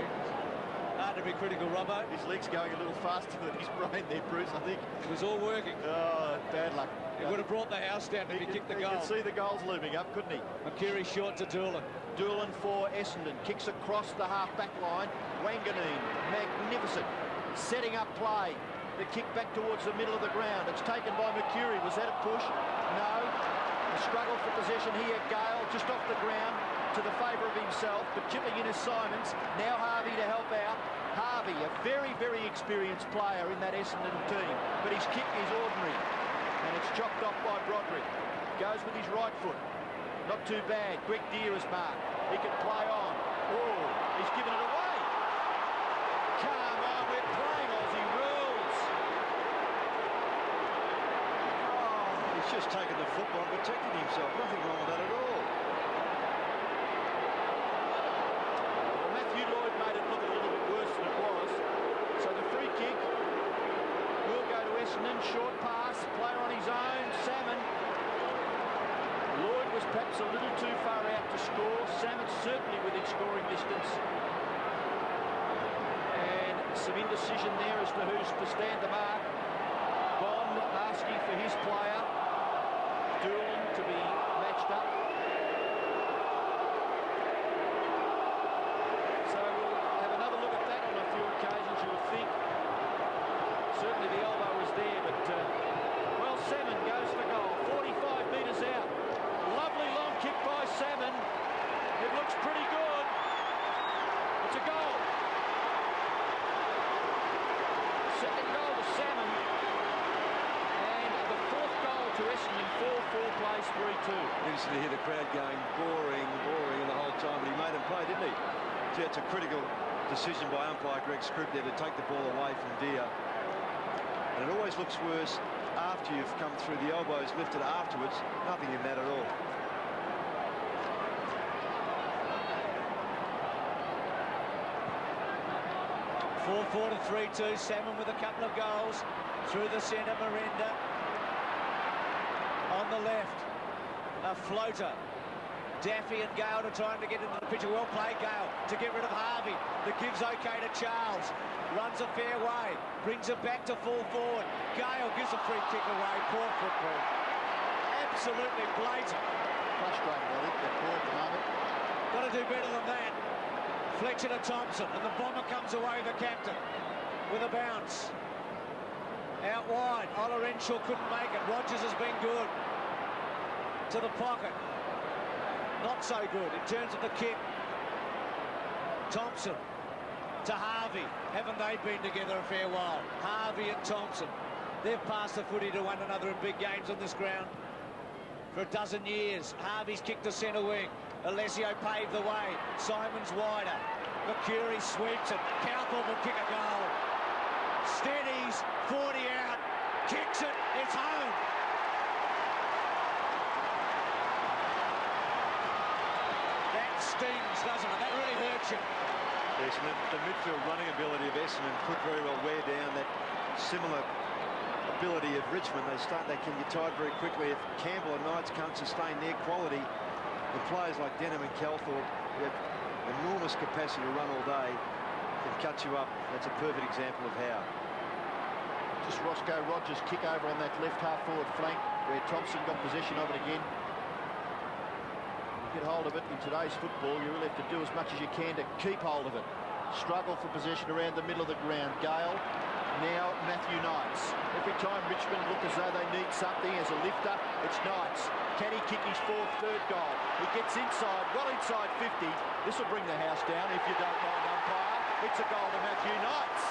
hard to be critical, Robbo. His leg's going a little faster than his brain there, Bruce, I think. It was all working. Oh, bad luck. He would have brought the house down if he kicked the goal. You can see the goals looming up, couldn't he? Mercury short to Doolan. Doolan for Essendon. Kicks across the half-back line. Wanganeen, magnificent. Setting up play. The kick back towards the middle of the ground. It's taken by Mercury. Was that a push? No. The struggle for possession here. Gale just off the ground to the favour of himself, but chipping in is Simons. Now Harvey to help out. Harvey, a very, very experienced player in that Essendon team, but his kick is ordinary, and it's chopped off by Broderick. Goes with his right foot. Not too bad. Greg Deere is marked. He can play on. Oh, he's given it away. Come on, we're playing Aussie rules. Oh, he's just taken the football and protected himself. Nothing wrong with that at all. Matthew Lloyd made it look a little bit worse than it was. So the free kick will go to Essendon. Short pass, player on his own. Salmon. Lloyd was perhaps a little too far out to score. Salmon certainly within scoring distance. And some indecision there as to who's to stand the mark. Bond asking for his player, Doolan, to be matched up. So we'll have another look at that on a few occasions, you would think. Certainly the elbow was there, but well, Salmon goes for goal. 45 metres out. Lovely long kick by Salmon. It looks pretty good. It's a goal. Second goal to Salmon. And the fourth goal to Essendon. 4-4 plays 3-2. Interesting to hear the crowd going boring, boring the whole time, but he made them play, didn't he? Gee, it's a critical decision by umpire Greg Scribb there to take the ball away from Deere. And it always looks worse after you've come through. The elbows lifted afterwards. Nothing in that at all. Four to 3-2. Salmon with a couple of goals through the centre. Miranda on the left. A floater. Daffy and Gale to trying to get into the picture. Well played, Gale, to get rid of Harvey. The give's okay to Charles. Runs a fair way. Brings it back to full forward. Gale gives a free kick away. Poor football. Absolutely blatant. Frustrating, I think, that ball at the moment. Got to do better than that. Fletcher to Thompson, and the bomber comes away, the captain, with a bounce. Out wide, Ola Renshaw couldn't make it. Rogers has been good. To the pocket. Not so good in terms of the kick. Thompson to Harvey. Haven't they been together a fair while? Harvey and Thompson. They've passed the footy to one another in big games on this ground for a dozen years. Harvey's kicked to centre wing. Alessio paved the way. Simon's wider. Mercury sweeps it. Cowthorpe will kick a goal. Steadies. 40 out. Kicks it. It's home. That stings, doesn't it? That really hurts you. Yes, and the midfield running ability of Essendon could very well wear down that similar ability of Richmond. They can get tired very quickly. If Campbell and Knights can't sustain their quality, the players like Denham and Calthorpe, who have enormous capacity to run all day, can cut you up. That's a perfect example of how. Just Roscoe Rogers kick over on that left half forward flank where Thompson got possession of it again. You get hold of it in today's football, you really have to do as much as you can to keep hold of it. struggle for possession around the middle of the ground. Gale, now Matthew Knights. Every time Richmond look as though they need something as a lifter, it's Knights. Can he kick his third goal? He gets inside, well inside 50. This will bring the house down if you don't mind, umpire. It's a goal to Matthew Knights.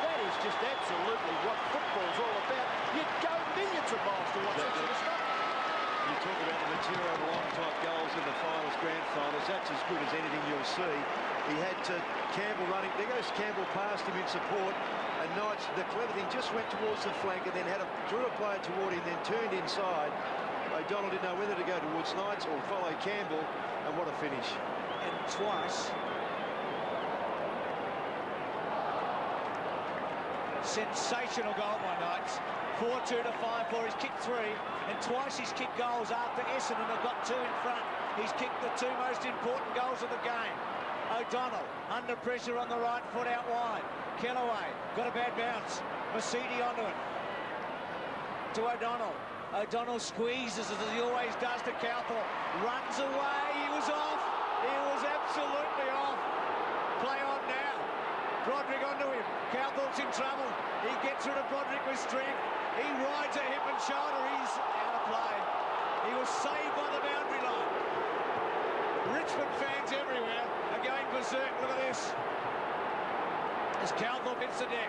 That is just absolutely what football's all about. You'd go millions of miles to watch that sort of stuff. You talk about the material of long-type goals in the finals, grand finals. That's as good as anything you'll see. He had Campbell running. There goes Campbell past him in support. And Knights, the clever thing, just went towards the flank and then drew a player toward him, then turned inside. O'Donnell didn't know whether to go towards Knights or follow Campbell. And what a finish. And twice. Sensational goal by Knights. 4-2 to 5-4. He's kicked 3, and twice he's kicked goals after Essendon have got 2 in front. He's kicked the 2 most important goals of the game. O'Donnell under pressure on the right foot out wide. Kellaway got a bad bounce. Masidi onto it. To O'Donnell. O'Donnell squeezes as he always does to Calthorpe. Runs away. He was off. He was absolutely off. Play on now. Broderick onto him. Calthorpe's in trouble. He gets rid of Broderick with strength. He rides a hip and shoulder. He's out of play. He was saved by the boundary line. Richmond fans everywhere are going berserk. Look at this. As Calthorpe hits the deck.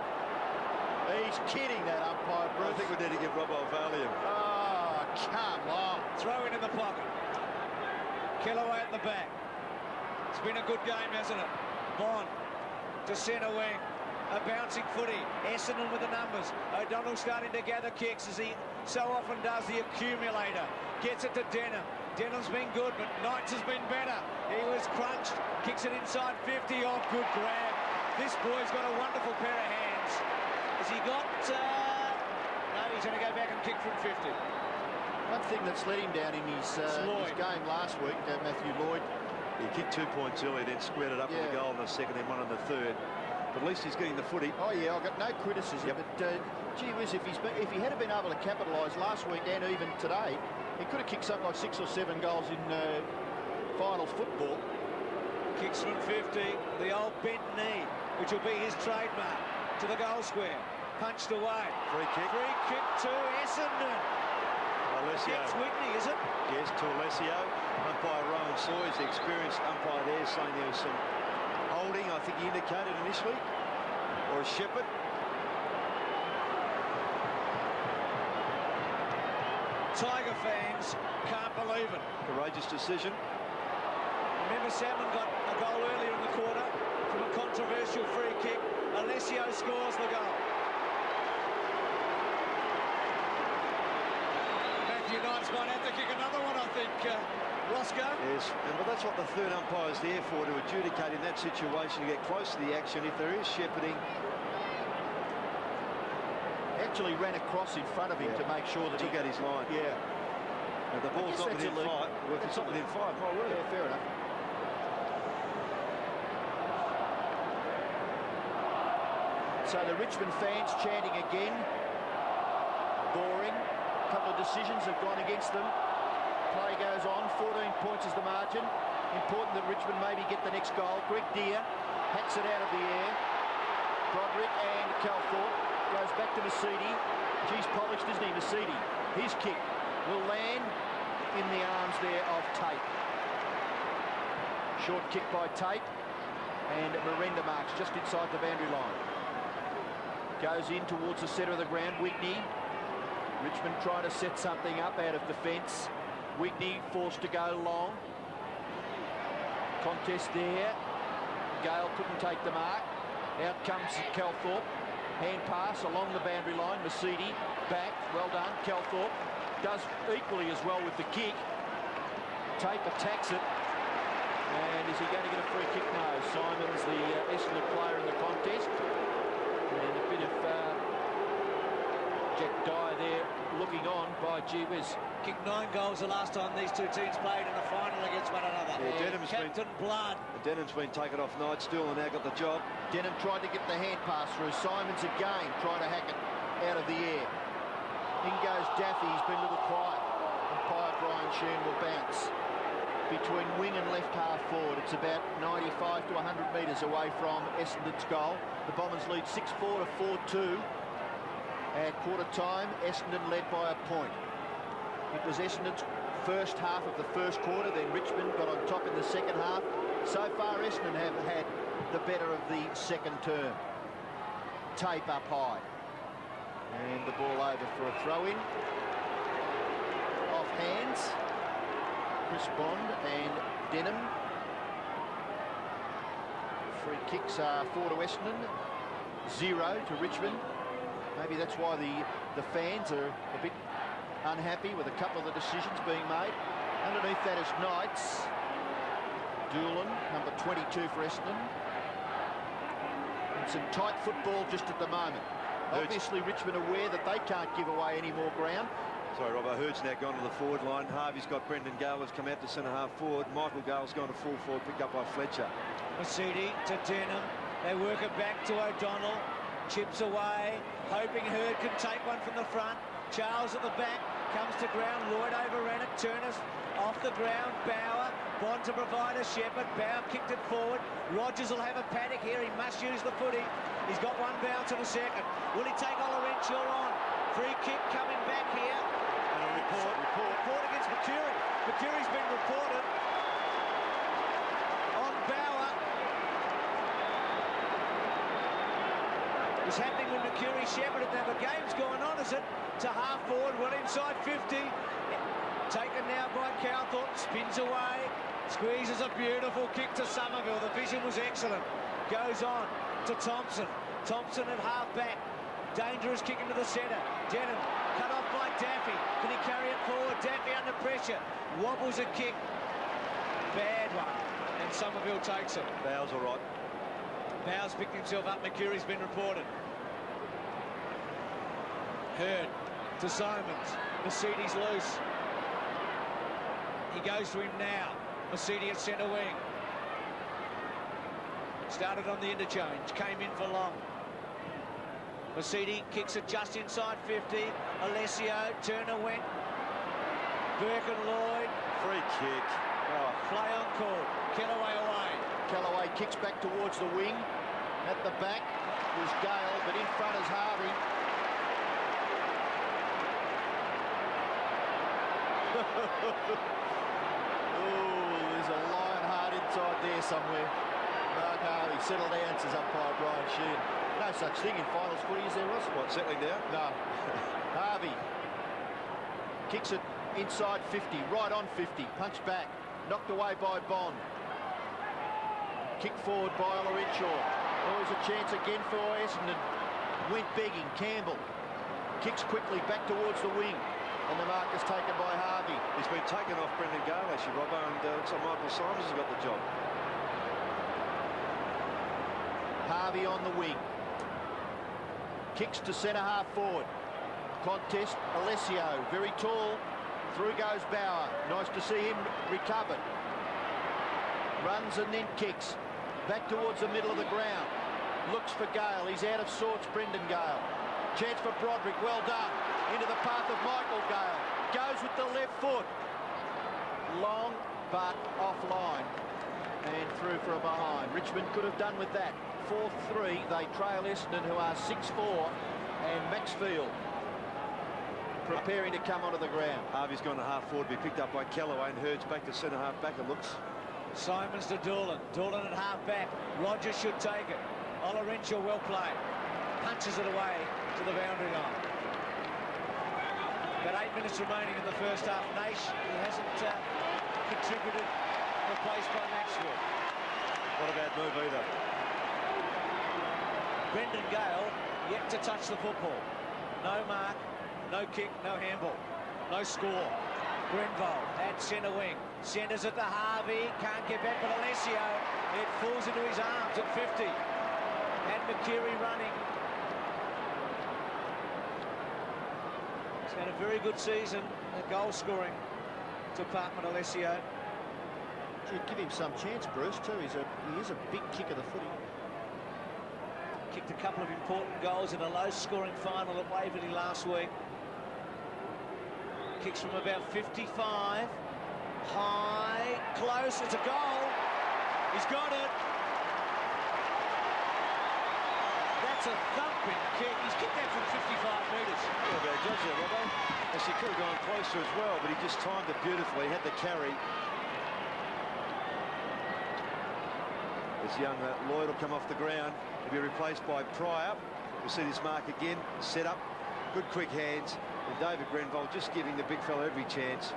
He's kidding, that umpire, Bruce. I think we need to give Robbo Valium. Oh, come on. Throw in the pocket. Kellaway at the back. It's been a good game, hasn't it? Bond to centre wing. A bouncing footy. Essendon with the numbers. O'Donnell starting to gather kicks as he so often does, the accumulator. Gets it to Denham. Denham's been good, but Knights has been better. He was crunched. Kicks it inside 50. Oh, good grab. This boy's got a wonderful pair of hands. Has he got... No, he's going to go back and kick from 50. One thing that's let him down in his game last week, Matthew Lloyd. He kicked 2 points early, then squared it up with a goal in the second, then one in the third. But at least he's getting the footy. Oh yeah, I've got no criticism. But gee whiz, if he had been able to capitalise last week and even today, he could have kicked something like 6 or 7 goals in final football. Kicks from 50, the old bent knee, which will be his trademark, to the goal square. Punched away. Free kick. Free kick to Essendon. Alessio. It's Whitney, is it? Yes, to Alessio. Umpire Rowan Sawyers, the experienced umpire there, saying there was some holding, I think he indicated initially, or a Shepherd. Tiger fans can't believe it. Courageous decision. Remember, Salmon got a goal earlier in the quarter from a controversial free kick. Alessio scores the goal. Matthew Knights might have to kick another one, I think, Roscoe. Yes, but that's what the third umpire's there for, to adjudicate in that situation, to get close to the action. If there is shepherding. Actually ran across in front of him to make sure that he took out his line. Yeah. If the ball's not within 5, well, if it's not within 5, my word. Yeah, fair enough. So the Richmond fans chanting again. Boring. A couple of decisions have gone against them. Play goes on. 14 points is the margin. Important that Richmond maybe get the next goal. Greg Deere hacks it out of the air. Broderick and Calthorpe goes back to Masidi. He's polished, isn't he, Masidi? His kick will land in the arms there of Tate. Short kick by Tate. And Miranda marks just inside the boundary line. Goes in towards the centre of the ground. Whitney. Richmond trying to set something up out of defence. Whitney forced to go long. Contest there. Gale couldn't take the mark. Out comes Calthorpe. Hand pass along the boundary line. Masidi back. Well done. Calthorpe does equally as well with the kick. Tape attacks it. And is he going to get a free kick? No. Simon's the Essendon player in the contest. And a bit of Jack Dyer there looking on by gee whiz. Kicked 9 goals the last time these two teams played in a final against one another. Yeah, Captain Blood. Denham's been taken off Knight still and now got the job. Denham tried to get the hand pass through. Simons again trying to hack it out of the air. In goes Daffy. He's been a little quiet. Umpire Brian Sheehan will bounce. between wing and left half forward. It's about 95 to 100 metres away from Essendon's goal. The Bombers lead 6-4 to 4-2. At quarter time, Essendon led by a point. It was Essendon's first half of the first quarter, then Richmond got on top in the second half. So far, Essendon have had the better of the second term. Tape up high. And the ball over for a throw-in. Off hands. Chris Bond and Denham. Free kicks are 4 to Essendon, 0 to Richmond. Maybe that's why the fans are a bit unhappy with a couple of the decisions being made. Underneath that is Knights. Doolan, number 22 for Essendon. And some tight football just at the moment. Obviously, Richmond aware that they can't give away any more ground. Sorry, Robbo. Hurd's now gone to the forward line. Harvey's got Brendan Gale has come out to centre-half forward. Michael Gale's gone to full forward, picked up by Fletcher. Masidi to Denham. They work it back to O'Donnell. Chips away, hoping Hurd can take one from the front. Charles at the back, comes to ground. Lloyd overran it. Turner's off the ground. Bauer. Bond to provide a Shepherd. Bauer kicked it forward. Rogers will have a paddock here. He must use the footy. He's got one bounce and a second. Will he take Olorenshaw on? Free kick coming back here. And a report against Mercury. Mercury's been reported on Bauer. It's happening with Mercury Shepherd. Now the game's going on, is it? To half forward, well inside 50. Taken now by Cowthorpe. Spins away. Squeezes a beautiful kick to Somerville. The vision was excellent. Goes on to Thompson. Thompson at half back. Dangerous kick into the centre. Denham cut off by Daffy. Can he carry it forward? Daffy under pressure. Wobbles a kick. Bad one. And Somerville takes it. Bowes all right. Bowes picked himself up. Mercury's been reported. Hurd to Simons. Mercedes loose. He goes to him now. Masidi at centre wing. Started on the interchange. Came in for long. Masidi kicks it just inside 50. Alessio. Turner went. Burke and Lloyd. Free kick. Oh, play on call. Kellaway away. Kellaway kicks back towards the wing. At the back was Gale, but in front is Harvey. Oh, there's a lion heart inside there somewhere. Mark Harvey, settle down, says umpire Brian Sheehan. No such thing in finals footy as there was. What, settling down? No. Harvey kicks it inside 50, right on 50, punch back, knocked away by Bond. Kick forward by Olorenshaw. Always a chance again for Essendon. Went begging, Campbell. Kicks quickly back towards the wing. And the mark is taken by Harvey. He's been taken off Brendan Gale, actually, Robbo, and looks like Michael Simons has got the job. Harvey on the wing. Kicks to centre-half forward. Contest, Alessio, very tall. Through goes Bauer. Nice to see him recover. Runs and then kicks. Back towards the middle of the ground. Looks for Gale. He's out of sorts, Brendan Gale. Chance for Broderick. Well done. Into the path of Michael Gale. Goes with the left foot. Long, but offline. And through for a behind. Richmond could have done with that. 4-3. They trail Essendon, who are 6-4. And Maxfield preparing to come onto the ground. Harvey's gone to half forward, be picked up by Kellaway, and Hurd's back to centre-half back, it looks. Simons to Doolan. Doolan at half back. Rogers should take it. Olorenshaw well played. Punches it away to the boundary line. About 8 minutes remaining in the first half. Naish, who hasn't contributed, replaced by Maxwell. Not a bad move either. Brendan Gale yet to touch the football. No mark, no kick, no handball, no score. Grenville at centre wing. Centres it to Harvey. Can't get back, but Alessio. It falls into his arms at 50. And Mercury running. He's had a very good season. The goal scoring department, Alessio. Should give him some chance, Bruce, too. He is a big kicker of the footy. Kicked a couple of important goals in a low-scoring final at Waverley last week. Kicks from about 55. High, close, it's a goal. He's got it. That's a thumping kick. He's kicked that from 55 metres. Well, about judge there, Robbo. As he could have gone closer as well, but he just timed it beautifully, had the carry. This young Lloyd will come off the ground. He'll be replaced by Pryor. We'll see this mark again, set up, good quick hands, and David Grenville just giving the big fella every chance.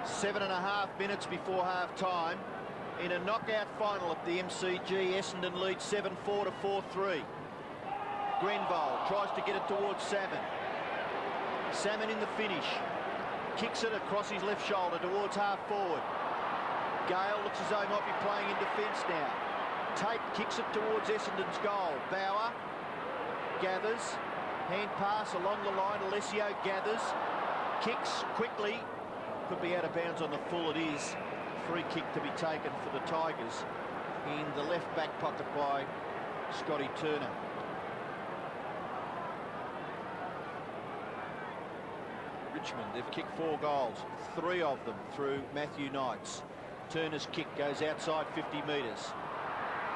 Seven and a half minutes before half-time. In a knockout final at the MCG, Essendon leads 7-4 to 4-3. Grenville tries to get it towards Salmon. Salmon in the finish. Kicks it across his left shoulder towards half-forward. Gale looks as though he might be playing in defence now. Tate kicks it towards Essendon's goal. Bauer gathers. Hand pass along the line. Alessio gathers. Kicks quickly. Could be out of bounds on the full. It is. Free kick to be taken for the Tigers in the left back pocket by Scotty Turner. Richmond, they've kicked 4 goals, 3 of them through Matthew Knights. Turner's kick goes outside 50 metres.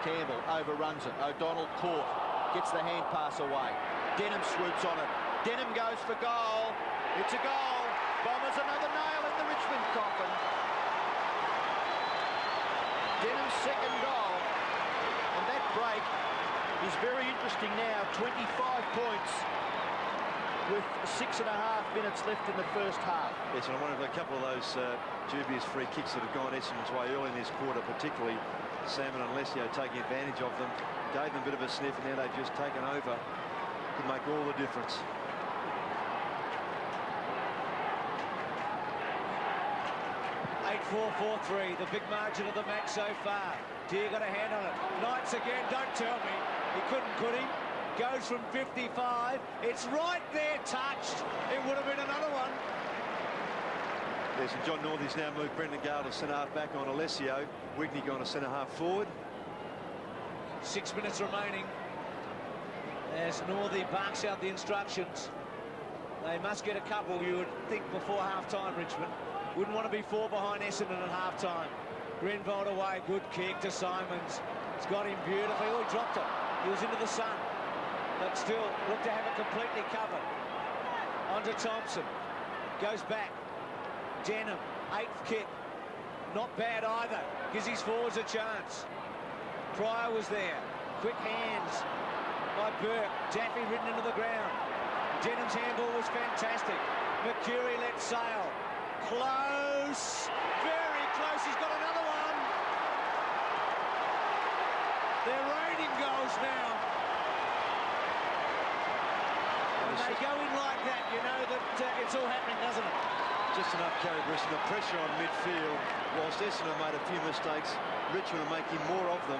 Campbell overruns it. O'Donnell caught, gets the hand pass away. Denham swoops on it. Denham goes for goal. It's a goal. Bombers another nail in the Richmond coffin. Denham's second goal, and that break is very interesting now. 25 points with 6.5 minutes left in the first half. Yes, and I wonder if a couple of those dubious free kicks that have gone Essendon's way early in this quarter, particularly Salmon and Alessio taking advantage of them, gave them a bit of a sniff, and now they've just taken over. Could make all the difference. Four, 4-3, the big margin of the match so far. Deere got a hand on it. Knights again, don't tell me. He couldn't, could he? Goes from 55. It's right there, touched. It would have been another one. Yes, and John Northey's now moved Brendan Gale to centre-half back on Alessio. Wigney gone to centre-half forward. 6 minutes remaining as Northey barks out the instructions. They must get a couple, you would think, before half-time, Richmond. Wouldn't want to be 4 behind Essendon at half-time. Grenville away, good kick to Simons. It's got him beautifully. Oh, he dropped it. He was into the sun. But still, looked to have it completely covered. On to Thompson. Goes back. Denham, 8th kick. Not bad either. Gives his forwards a chance. Pryor was there. Quick hands by Burke. Daffy ridden into the ground. Denham's handball was fantastic. Mercury let sail. Close, very close. He's got another one. They're raining goals now. When they go in like that, you know that it's all happening, doesn't it? Just enough carry, Briston. The pressure on midfield. Whilst Essendon made a few mistakes, Richmond are making more of them.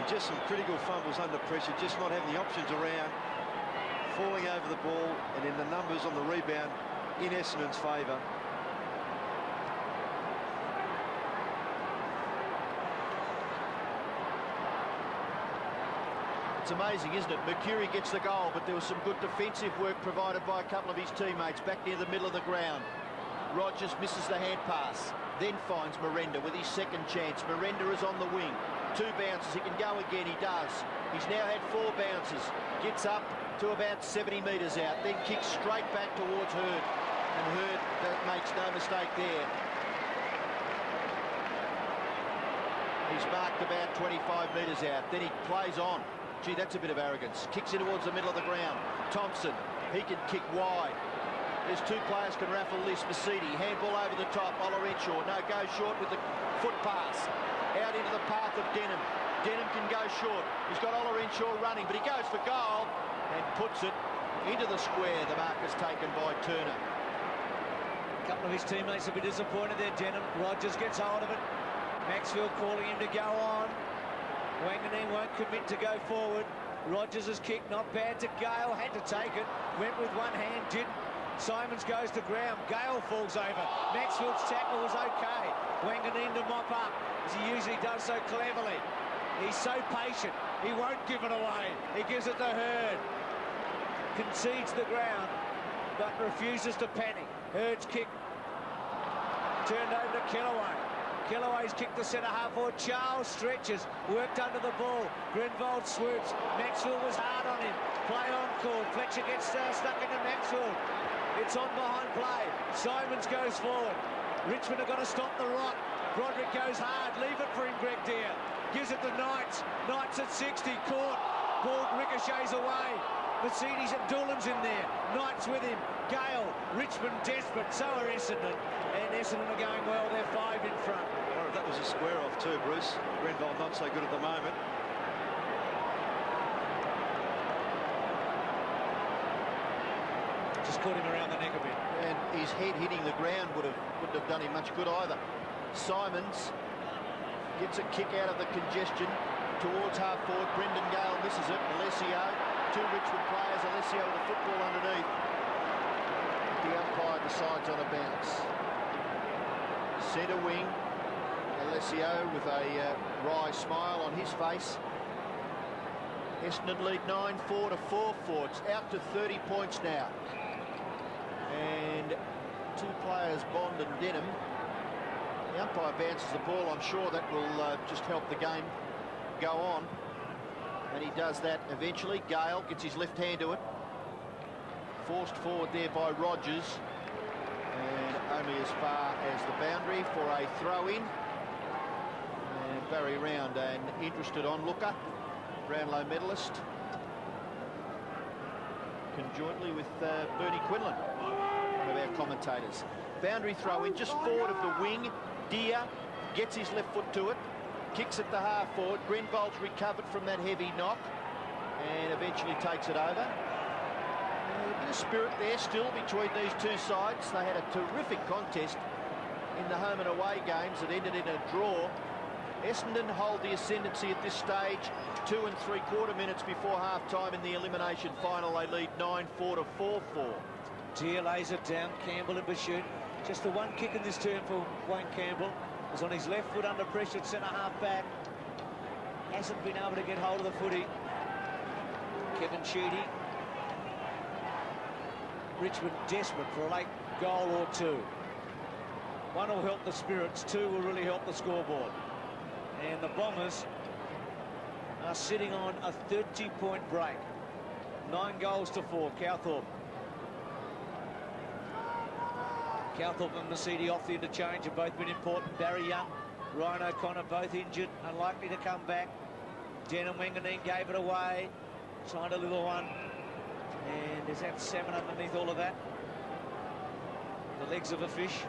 And just some critical fumbles under pressure, just not having the options around. Falling over the ball, and in the numbers on the rebound in Essendon's favour. It's amazing, isn't it? Mercury gets the goal, but there was some good defensive work provided by a couple of his teammates back near the middle of the ground. Rogers misses the hand pass, then finds Miranda with his second chance. Miranda is on the wing. 2 bounces, he can go again, he does. He's now had 4 bounces. Gets up to about 70 metres out, then kicks straight back towards Hurd. And Hurd makes no mistake there. He's marked about 25 metres out, then he plays on. Gee, that's a bit of arrogance. Kicks it towards the middle of the ground. Thompson, he can kick wide. There's 2 players can raffle this. Mercedes, handball over the top. Olorenshaw, no, goes short with the foot pass. Out into the path of Denham. Denham can go short. He's got Olorenshaw running, but he goes for goal and puts it into the square. The mark is taken by Turner. A couple of his teammates will be disappointed there, Denham. Rogers gets hold of it. Maxfield calling him to go on. Wanganeen won't commit to go forward. Rogers' kick, not bad to Gale, had to take it. Went with one hand, didn't. Simons goes to ground. Gale falls over. Maxfield's tackle was okay. Wanganeen to mop up, as he usually does so cleverly. He's so patient. He won't give it away. He gives it to Hurd. Concedes the ground, but refuses to panic. Hurd's kick turned over to Kellaway. Kellaway's kicked the centre half forward. Charles stretches, worked under the ball. Grenvold swoops. Maxwell was hard on him. Play on call. Fletcher gets stuck into Maxwell. It's on behind play. Simons goes forward. Richmond have got to stop the rot. Broderick goes hard. Leave it for him, Greg Deere. Gives it to Knights. Knights at 60. Caught. Ball ricochets away. Mercedes and Doolan's in there. Knights with him. Gale. Richmond desperate. So are Essendon. And Essendon are going well. They're 5 in front. Well, that was a square off too, Bruce. Grenville not so good at the moment. Just caught him around the neck a bit. And his head hitting the ground wouldn't have done him much good either. Simons gets a kick out of the congestion towards half forward. Brendan Gale misses it. Alessio, 2 Richmond players. Alessio with the football underneath. The umpire decides on a bounce. Centre wing. Alessio with a wry smile on his face. Essendon lead 9-4 to 4-4. It's out to 30 points now. And 2 players, Bond and Denham. The umpire bounces the ball. I'm sure that will just help the game go on. And he does that eventually. Gale gets his left hand to it. Forced forward there by Rogers. And only as far as the boundary for a throw-in. And Barry Round, an interested onlooker. Brownlow medalist. Conjointly with Bernie Quinlan, one of our commentators. Boundary throw-in just forward of the wing. Deere gets his left foot to it. Kicks at the half forward. Grenvold's recovered from that heavy knock. And eventually takes it over. A bit of spirit there still between these 2 sides. They had a terrific contest in the home and away games that ended in a draw. Essendon hold the ascendancy at this stage. 2 3/4 minutes before half-time in the elimination final. They lead 9-4 to 4-4. Deere lays it down. Campbell and Bashut. Just the one kick in this turn for Wayne Campbell. Was on his left foot under pressure at centre half back. Hasn't been able to get hold of the footy. Kevin Sheedy. Richmond desperate for a late goal or 2. 1 will help the spirits. 2 will really help the scoreboard. And the Bombers are sitting on a 30-point break. 9 goals to 4. Cowthorpe. Cowthorpe and Mercedes off the interchange have both been important. Barry Young, Ryan O'Connor both injured, unlikely to come back. Denham Wanganeen gave it away. Signed a little one. And is that salmon underneath all of that? The legs of a fish.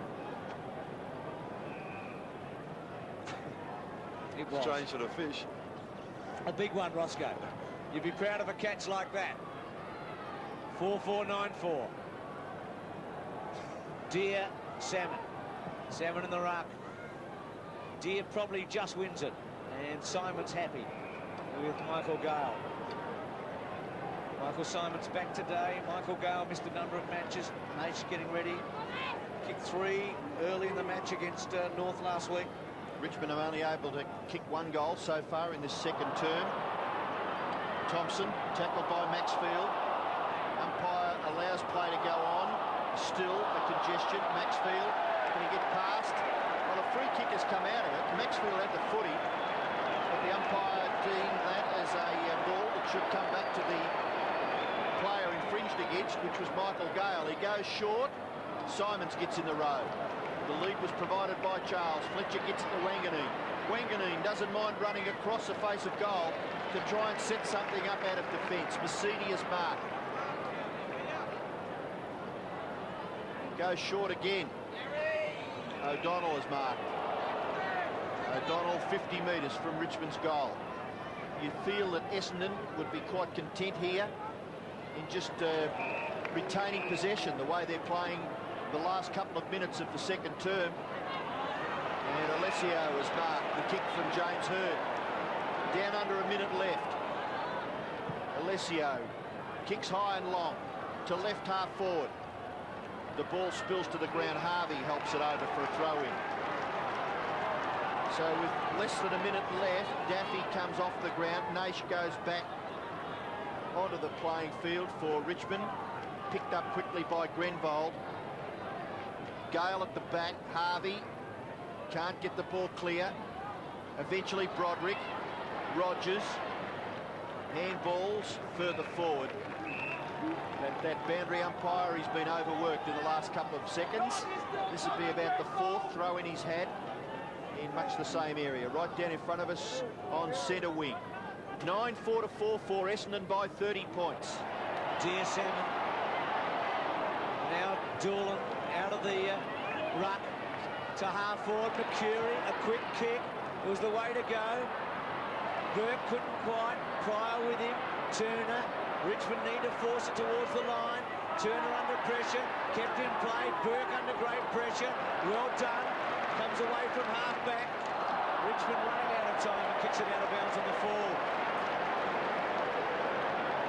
It was. Strange sort of fish. A big one, Roscoe. You'd be proud of a catch like that. 4-4-9-4. Deere, salmon. Salmon in the ruck. Deere probably just wins it. And Simon's happy with Michael Gale. Michael Simon's back today. Michael Gale missed a number of matches. Nash getting ready. Kicked 3 early in the match against North last week. Richmond are only able to kick 1 goal so far in this second term. Thompson tackled by Maxfield. Umpire allows play to go on. Still a congestion. Maxfield, can he get past? Well, a free kick has come out of it. Maxfield had the footy, but the umpire deemed that as a ball that should come back to the player infringed against, which was Michael Gale. He goes short. Simons gets in the road. The lead was provided by Charles. Fletcher gets it to Wanganeen. Wanganeen doesn't mind running across the face of goal to try and set something up out of defence. Mercedes marked. Goes short again. O'Donnell is marked. O'Donnell 50 metres from Richmond's goal. You feel that Essendon would be quite content here in just retaining possession the way they're playing the last couple of minutes of the second term. And Alessio has marked the kick from James Hurd. Down under a minute left. Alessio kicks high and long to left half forward. The ball spills to the ground. Harvey helps it over for a throw-in. So with less than a minute left, Daffy comes off the ground. Naish goes back onto the playing field for Richmond. Picked up quickly by Grenvold. Gale at the back. Harvey can't get the ball clear. Eventually Broderick. Rogers. Handballs further forward. That boundary umpire, he's been overworked in the last couple of seconds. This would be about the 4th throw in he's had in much the same area, right down in front of us on centre wing. 9-4 to 4-4, Essendon by 30 points. Dear Salmon. Now Doolan out of the ruck to half forward. Mercury, a quick kick. It was the way to go. Burke couldn't quite. Pryor with him. Turner. Richmond need to force it towards the line. Turner under pressure. Kept in play. Burke under great pressure. Well done. Comes away from half-back. Richmond running out of time and kicks it out of bounds on the fall.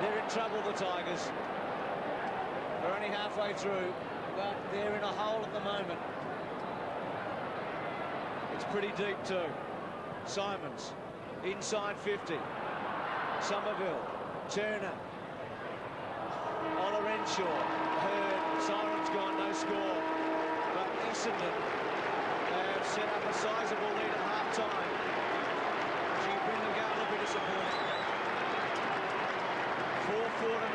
They're in trouble, the Tigers. They're only halfway through, but they're in a hole at the moment. It's pretty deep too. Simons, inside 50. Somerville, Turner. Ola Renshaw, Hurd, Siren's gone, no score. But Essendon have set up a sizable lead at half-time. Gee, Brendan Gale will be disappointed. 4-4 to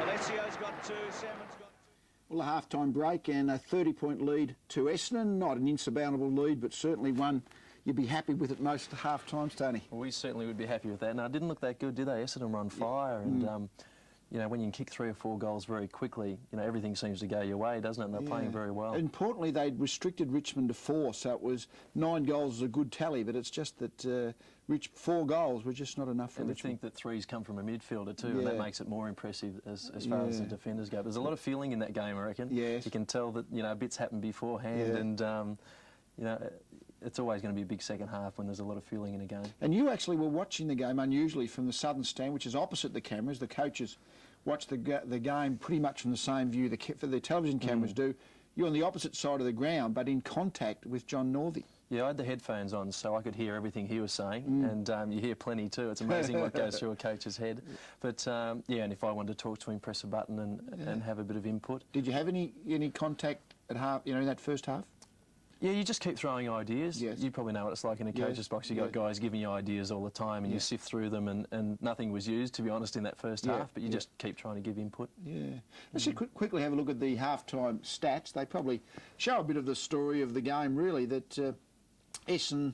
9-4. Alessio's got 2, Salmon's got 2. Well, a half-time break and a 30-point lead to Essendon. Not an insurmountable lead, but certainly one you'd be happy with at most half-times, Tony. Well, we certainly would be happy with that. No, it didn't look that good, did they? Essendon were on fire, and you know, when you can kick 3 or 4 goals very quickly, you know, everything seems to go your way, doesn't it? And they're playing very well. Importantly, they'd restricted Richmond to 4, so it was 9 goals is a good tally, but it's just that 4 goals were just not enough for and Richmond. And to think that 3's come from a midfielder too, and that makes it more impressive as far as the defenders go. There's a lot of feeling in that game, I reckon. Yes. You can tell that, you know, bits happen beforehand, and you know, it's always going to be a big second half when there's a lot of feeling in a game. And you actually were watching the game unusually from the southern stand, which is opposite the cameras. The coaches watch the game pretty much from the same view the television cameras do. You're on the opposite side of the ground, but in contact with John Northey. Yeah, I had the headphones on, so I could hear everything he was saying, and you hear plenty too. It's amazing what goes through a coach's head. But yeah, and if I wanted to talk to him, press a button and have a bit of input. Did you have any contact at half? You know, in that first half? Yeah, you just keep throwing ideas. Yes. You probably know what it's like in a coach's box. You've got guys giving you ideas all the time, and you sift through them, and nothing was used, to be honest, in that first half, but you just keep trying to give input. Yeah. Let's just quickly have a look at the half-time stats. They probably show a bit of the story of the game, really, that Essendon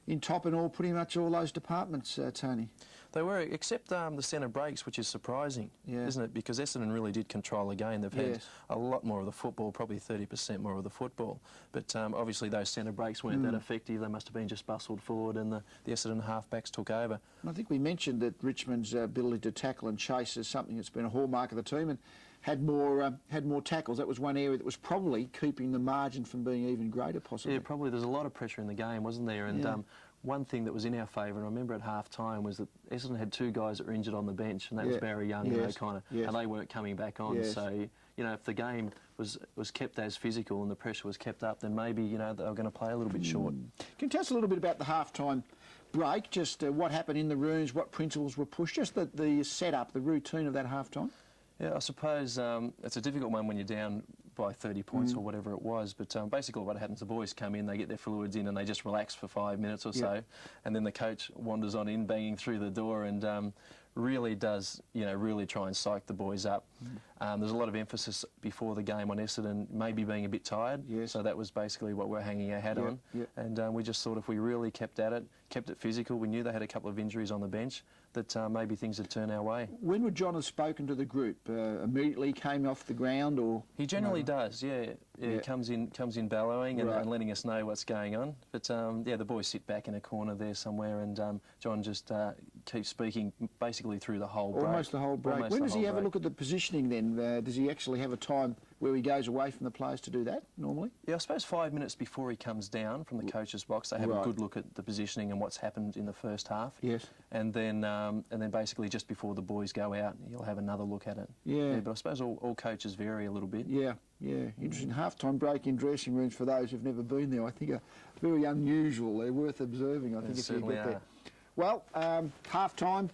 in top in all, pretty much all those departments, Tony. They were, except the centre breaks, which is surprising, isn't it? Because Essendon really did control the game. They've had a lot more of the football, probably 30% more of the football. But obviously those centre breaks weren't that effective. They must have been just bustled forward, and the Essendon halfbacks took over. And I think we mentioned that Richmond's ability to tackle and chase is something that's been a hallmark of the team, and had more tackles. That was one area that was probably keeping the margin from being even greater, possibly. Yeah, probably. There's a lot of pressure in the game, wasn't there? And one thing that was in our favour, and I remember at half-time, was that Essendon had 2 guys that were injured on the bench, and that was Barry Young and O'Connor, and they weren't coming back on. So, you know, if the game was kept as physical and the pressure was kept up, then maybe, you know, they were going to play a little bit short. Can you tell us a little bit about the half-time break, just what happened in the rooms, what principles were pushed, just the setup, the routine of that half-time? Yeah, I suppose it's a difficult one when you're down by 30 points or whatever it was, but basically what happens, the boys come in, they get their fluids in and they just relax for 5 minutes or so, and then the coach wanders on in, banging through the door, and really does, you know, really try and psych the boys up. There's a lot of emphasis before the game on Essendon maybe being a bit tired, so that was basically what we're hanging our hat on, and we just thought if we really kept at it, kept it physical, we knew they had a couple of injuries on the bench, that maybe things would turn our way. When would John have spoken to the group? Immediately came off the ground, or...? He generally does, He comes in bellowing and letting us know what's going on. But, yeah, the boys sit back in a corner there somewhere, and John just keep speaking basically through the whole break. Almost the whole break. Almost When the does he whole have a break. look at the positioning then? Does he actually have a time where he goes away from the players to do that normally? Yeah, I suppose 5 minutes before he comes down from the coach's box, they have a good look at the positioning and what's happened in the first half. Yes. And then basically just before the boys go out, he'll have another look at it. Yeah. But I suppose all coaches vary a little bit. Yeah, yeah. Interesting. Half-time break in dressing rooms for those who've never been there, I think are very unusual. They're worth observing, I think, if you get there. Well, half-time.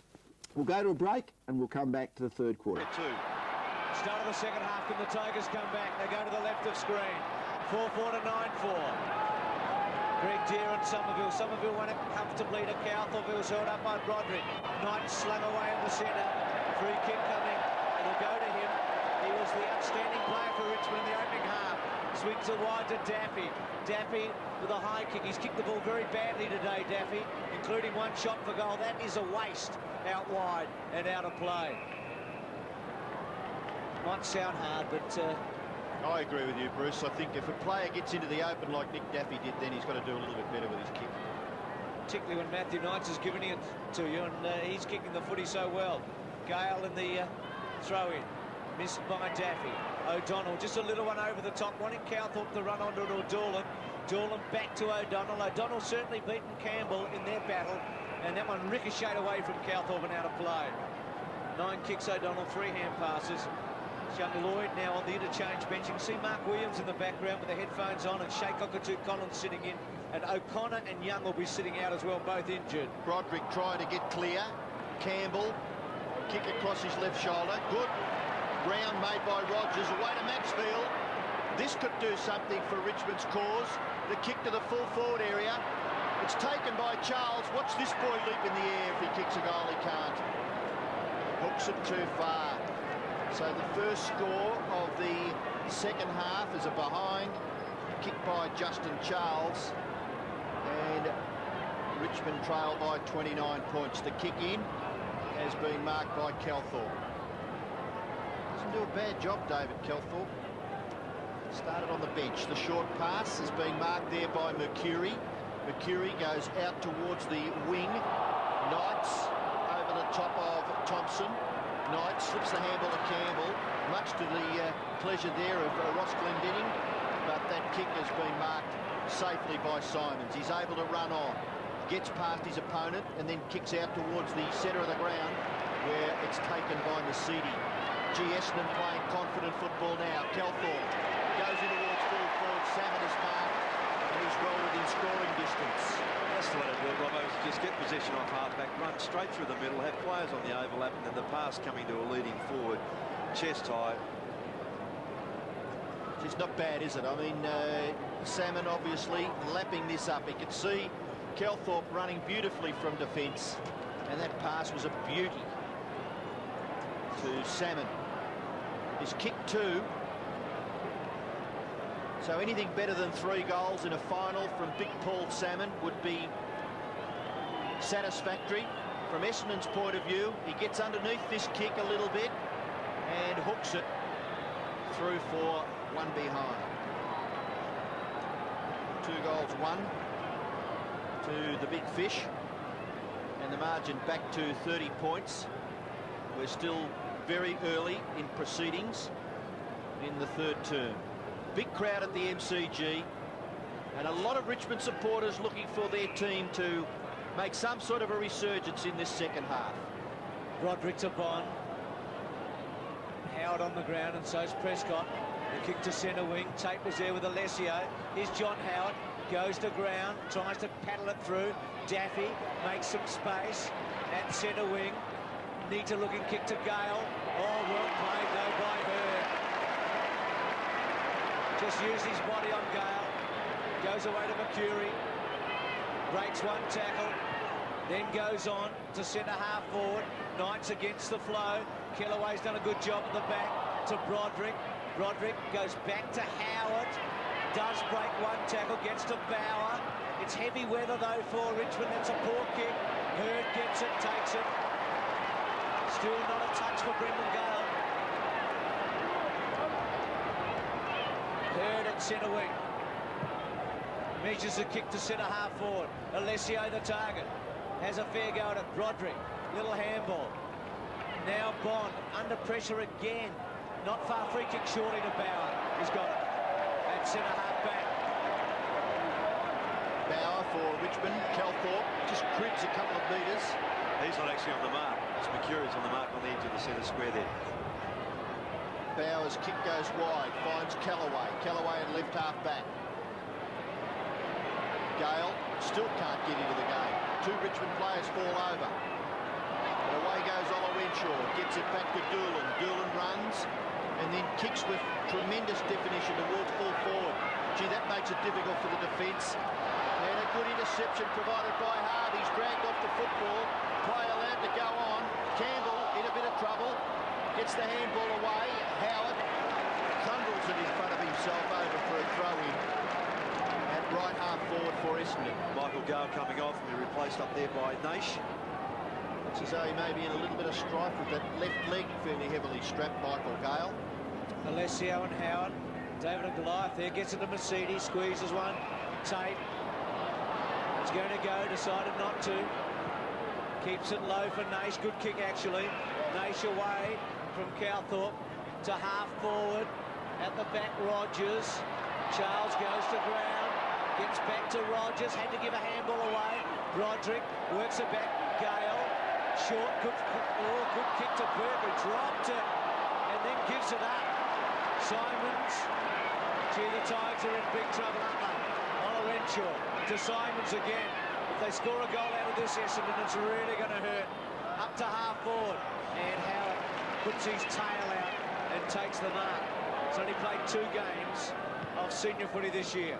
We'll go to a break and we'll come back to the third quarter. Start of the second half, can the Tigers come back? They go to the left of screen. 4-4 to 9-4. Greg Deere and Somerville. Somerville won it comfortably to Cowthorpe, who was held up by Broderick. Knight slung away in the centre. Free kick coming. It'll go to him. He was the outstanding player for Richmond in the opening half. Swings it wide to Daffy. Daffy with a high kick. He's kicked the ball very badly today, Daffy, including one shot for goal. That is a waste out wide and out of play. Might sound hard, but... I agree with you, Bruce. I think if a player gets into the open like Nick Daffy did, then he's got to do a little bit better with his kick. Particularly when Matthew Knights is giving it to you, and he's kicking the footy so well. Gale in the throw-in. Missed by Daffy. O'Donnell, just a little one over the top, wanting Cowthorpe to run onto Doolan. Doolan back to O'Donnell. O'Donnell certainly beaten Campbell in their battle, and that one ricocheted away from Cowthorpe and out of play. 9 kicks O'Donnell, 3 hand passes. Young Lloyd now on the interchange bench. You can see Mark Williams in the background with the headphones on, and Shea Cockatoo-Collins sitting in, and O'Connor and Young will be sitting out as well, both injured. Broderick trying to get clear. Campbell, kick across his left shoulder. Good ground made by Rogers, away to Maxfield. This could do something for Richmond's cause. The kick to the full forward area. It's taken by Charles. Watch this boy leap in the air. If he kicks a goal, he can't. Hooks it too far. So the first score of the second half is a behind kick by Justin Charles, and Richmond trail by 29 points. The kick in has been marked by Calthorpe. Doesn't do a bad job, David Calthorpe. Started on the bench. The short pass has been marked there by Mercury. Mercury goes out towards the wing. Knights over the top of Thompson. Knight slips the handball to Campbell, much to the pleasure there of Ross Glendinning, but that kick has been marked safely by Simons. He's able to run on, gets past his opponent, and then kicks out towards the centre of the ground, where it's taken by Mercedes. Essendon playing confident football now. Calthorpe goes in towards full forward. Salmon is marked, and he's well within scoring distance. That's the way to do it, Robbo. Just get possession off half-back, run straight through the middle, have players on the overlap, and then the pass coming to a leading forward, chest high. It's not bad, is it? I mean, Salmon obviously lapping this up. He could see Calthorpe running beautifully from defence, and that pass was a beauty to Salmon. His kick 2. So anything better than 3 goals in a final from Big Paul Salmon would be satisfactory. From Essendon's point of view, he gets underneath this kick a little bit and hooks it through for 1 behind. 2 goals, 1 to the Big Fish, and the margin back to 30 points. We're still very early in proceedings in the third term. Big crowd at the MCG, and a lot of Richmond supporters looking for their team to make some sort of a resurgence in this second half. Broderick's a bond. Howard on the ground, and so's Prescott. The kick to centre wing. Tate was there with Alessio. Here's John Howard. Goes to ground, tries to paddle it through. Daffy makes some space at centre wing. Needs a looking kick to Gale. Oh, well played though by Hurd. Just used his body on Gale. Goes away to Mercury. Breaks 1 tackle. Then goes on to centre half forward. Knights against the flow. Kellaway's done a good job at the back to Broderick. Broderick goes back to Howard. Does break 1 tackle, gets to Bauer. It's heavy weather though for Richmond. That's a poor kick. Hurd gets it, takes it. Still not a touch for Brendan Gale. Hurd at centre wing. Measures a kick to centre half forward. Alessio the target. Has a fair go at it. Broderick Little handball. Now Bond under pressure again. Not far, free kick shortly to Bauer. He's got it. At centre half back. Bauer for Richmond. Calthorpe just cribs a couple of metres. He's not actually on the mark. It's Mercurius on the mark on the edge of the centre square there. Bauer's kick goes wide, finds Callaway. Callaway at left half back. Gale still can't get into the game. Two Richmond players fall over. And away goes Ola Renshaw. Gets it back to Doolan. Doolan runs and then kicks with tremendous definition towards full forward. Gee, that makes it difficult for the defence. And a good interception provided by Harvey's dragged off the football. Play allowed to go on. Campbell in a bit of trouble. Gets the handball away. Howard thunders it in front of himself over for a throw-in. At right half forward for Essendon. Michael Gale coming off and be replaced up there by Naish. Looks as though he may be in a little bit of strife with that left leg, fairly heavily strapped Michael Gale. Alessio and Howard. David and Goliath there, gets into Mercedes, squeezes one. Tate. He's going to go, decided not to. Keeps it low for Naish, good kick actually. Naish away from Calthorpe to half forward. At the back, Rogers. Charles goes to ground, gets back to Rogers, had to give a handball away. Broderick works it back, Gale. Short, good kick to Burke, who dropped it and then gives it up. Simons. Gee, the Tigers are in big trouble, aren't they? Ola Renshaw to Simons again. If they score a goal out of this Essendon, it's really going to hurt. Up to half forward, and Howard puts his tail out and takes the mark. He's only played 2 games of senior footy this year.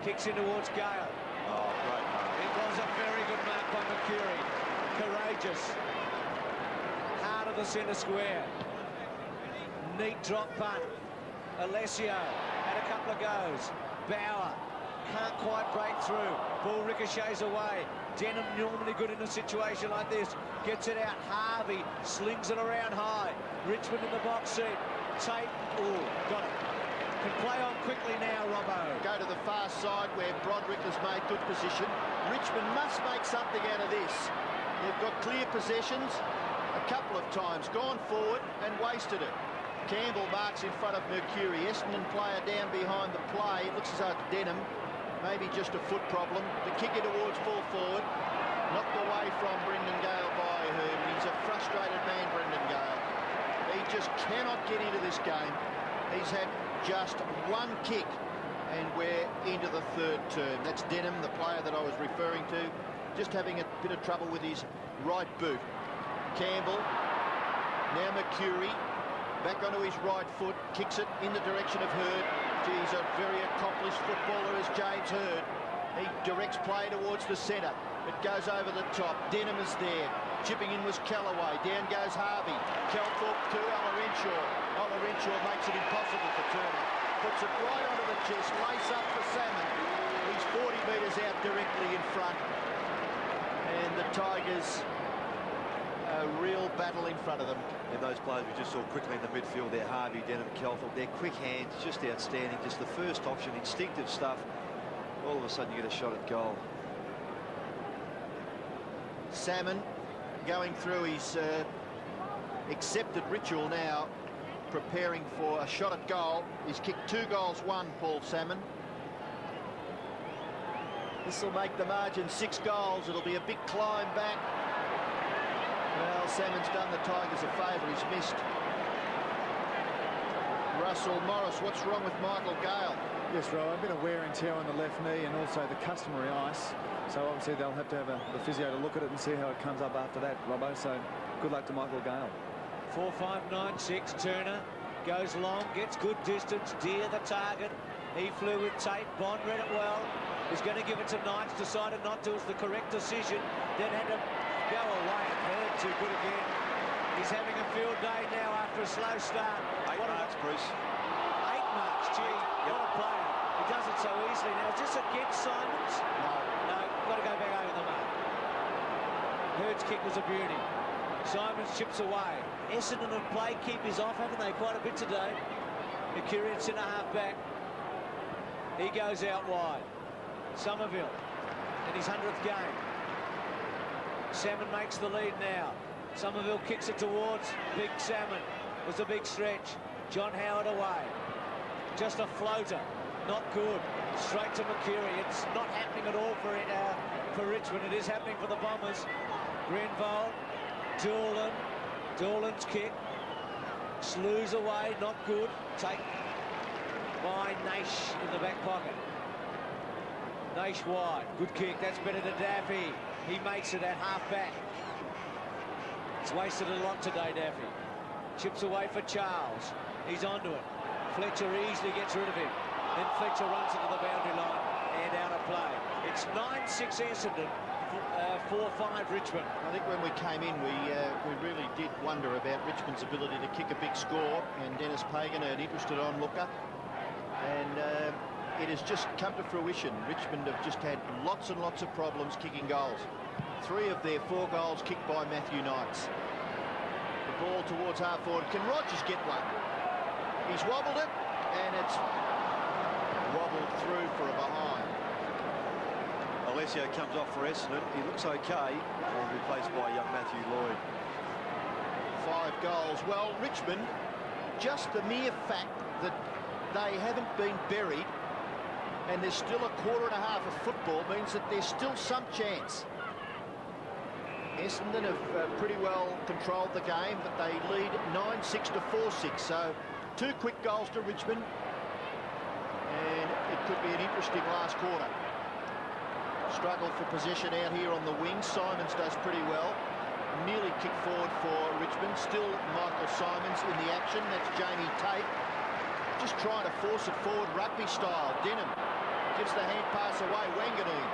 Kicks in towards Gale. Oh, great mark. It was a very good mark by Mercury. Courageous. Heart of the centre square. Neat drop punt. Alessio had a couple of goes. Bauer can't quite break through. Ball ricochets away. Denham normally good in a situation like this. Gets it out. Harvey slings it around high. Richmond in the box seat. Tate. Oh, got it. Can play on quickly now, Robbo. Go to the far side where Broderick has made good position. Richmond must make something out of this. They've got clear possessions a couple of times, gone forward and wasted it. Campbell marks in front of Mercury. Essendon player down behind the play. It looks as though it's Denham. Maybe just a foot problem. The kick it towards full forward. Knocked away from Brendan Gale by Herb. He's a frustrated man, Brendan Gale. He just cannot get into this game. He's had just one kick and we're into the 3rd term. That's Denham, the player that I was referring to, just having a bit of trouble with his right boot. Campbell, now Mercury, back onto his right foot, kicks it in the direction of Hurd. He's a very accomplished footballer, as James Hurd. He directs play towards the centre. It goes over the top. Denham is there. Chipping in was Callaway. Down goes Harvey. Calthorpe to Ola Renshaw. Ola Renshaw makes it impossible for Turner. Puts it right onto the chest. Lace up for Salmon. He's 40 metres out directly in front. And the Tigers, a real battle in front of them. And those players we just saw quickly in the midfield there, Harvey, Denham, Calthorpe, their quick hands, just outstanding. Just the first option, instinctive stuff. All of a sudden you get a shot at goal. Salmon going through his accepted ritual now, preparing for a shot at goal. He's kicked 2 goals, 1, Paul Salmon. This will make the margin 6 goals. It'll be a big climb back. Well, Salmon's done the Tigers a favour. He's missed. Russell Morris, what's wrong with Michael Gale? Yes, Rob, a bit of wear and tear on the left knee and also the customary ice. So obviously they'll have to have the physio to look at it and see how it comes up after that, Robbo. So good luck to Michael Gale. 4-5-9-6. Turner goes long, gets good distance. Deer the target. He flew with Tate. Bond read it well. He's going to give it to Knights. Decided not to. It was the correct decision. Then had to go away. Heard too good again. He's having a field day now after a slow start. 8 marks, Bruce. 8 marks. Gee, what a player. He does it so easily. Now, is this against Simons? No, got to go back over the mark. Hurd's kick was a beauty. Simons chips away. Essendon have played keepers off, haven't they? Quite a bit today. Mercurian centre half back. He goes out wide. Somerville in his 100th game. Salmon makes the lead now. Somerville kicks it towards Big Salmon. It was a big stretch. John Howard away. Just a floater. Not good. Straight to Mercury. It's not happening at all for Richmond. It is happening for the Bombers. Grenville. Doolan. Doolan's kick. Slews away. Not good. Take by Naish in the back pocket. Naish wide. Good kick. That's better than Daffy. He makes it at half-back. He's wasted a lot today, Daffy. Chips away for Charles. He's onto it. Fletcher easily gets rid of him. Then Fletcher runs into the boundary line and out of play. It's 9-6 Essendon, 4-5 Richmond. I think when we came in, we really did wonder about Richmond's ability to kick a big score, and Dennis Pagan, an interested onlooker. And it has just come to fruition. Richmond have just had lots and lots of problems kicking goals. 3 of their 4 goals kicked by Matthew Knights. The ball towards half-forward. Can Rogers get one? He's wobbled it, and it's wobbled through for a behind. Alessio comes off for Essendon. He looks okay. Replaced by young Matthew Lloyd. 5 goals. Well, Richmond, just the mere fact that they haven't been buried and there's still a quarter and a half of football means that there's still some chance. Essendon have pretty well controlled the game, but they lead 9-6 to 4-6. So 2 quick goals to Richmond, and it could be an interesting last quarter. Struggle for possession out here on the wing. Simons does pretty well. Nearly kicked forward for Richmond. Still Michael Simons in the action. That's Jamie Tate. Just trying to force it forward rugby style. Denham gives the hand pass away. Wanganeen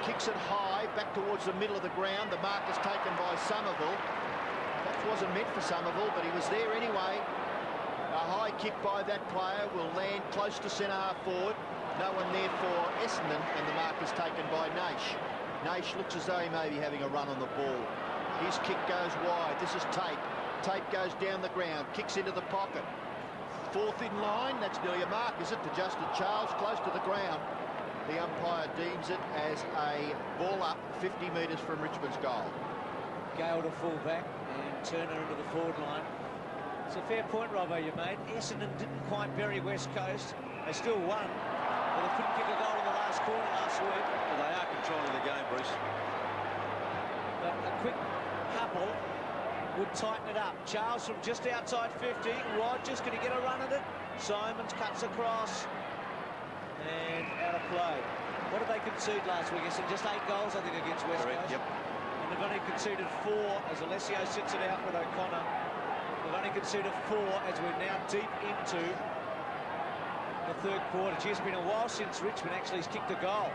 kicks it high back towards the middle of the ground. The mark is taken by Somerville. That wasn't meant for Somerville, but he was there anyway. A high kick by that player will land close to centre half forward. No one there for Essendon, and the mark is taken by Naish. Naish looks as though he may be having a run on the ball. His kick goes wide. This is Tate. Tate goes down the ground, kicks into the pocket. 4th in line. That's nearly a mark, is it, to Justin Charles, close to the ground. The umpire deems it as a ball up 50 metres from Richmond's goal. Gale to full back and Turner into the forward line. It's a fair point, Robbo, you made. Essendon didn't quite bury West Coast. They still won, but they couldn't kick a goal in the last quarter last week. Well, they are controlling the game, Bruce. But a quick couple would tighten it up. Charles from just outside 50. Rogers, can he get a run at it? Simons cuts across and out of play. What did they concede last week? It's just 8 goals, I think, against West Correct, Coast. yep. And they've only conceded 4 as Alessio sits it out with O'Connor. They've only conceded 4 as we're now deep into the 3rd quarter. Gee, it's been a while since Richmond actually has kicked a goal.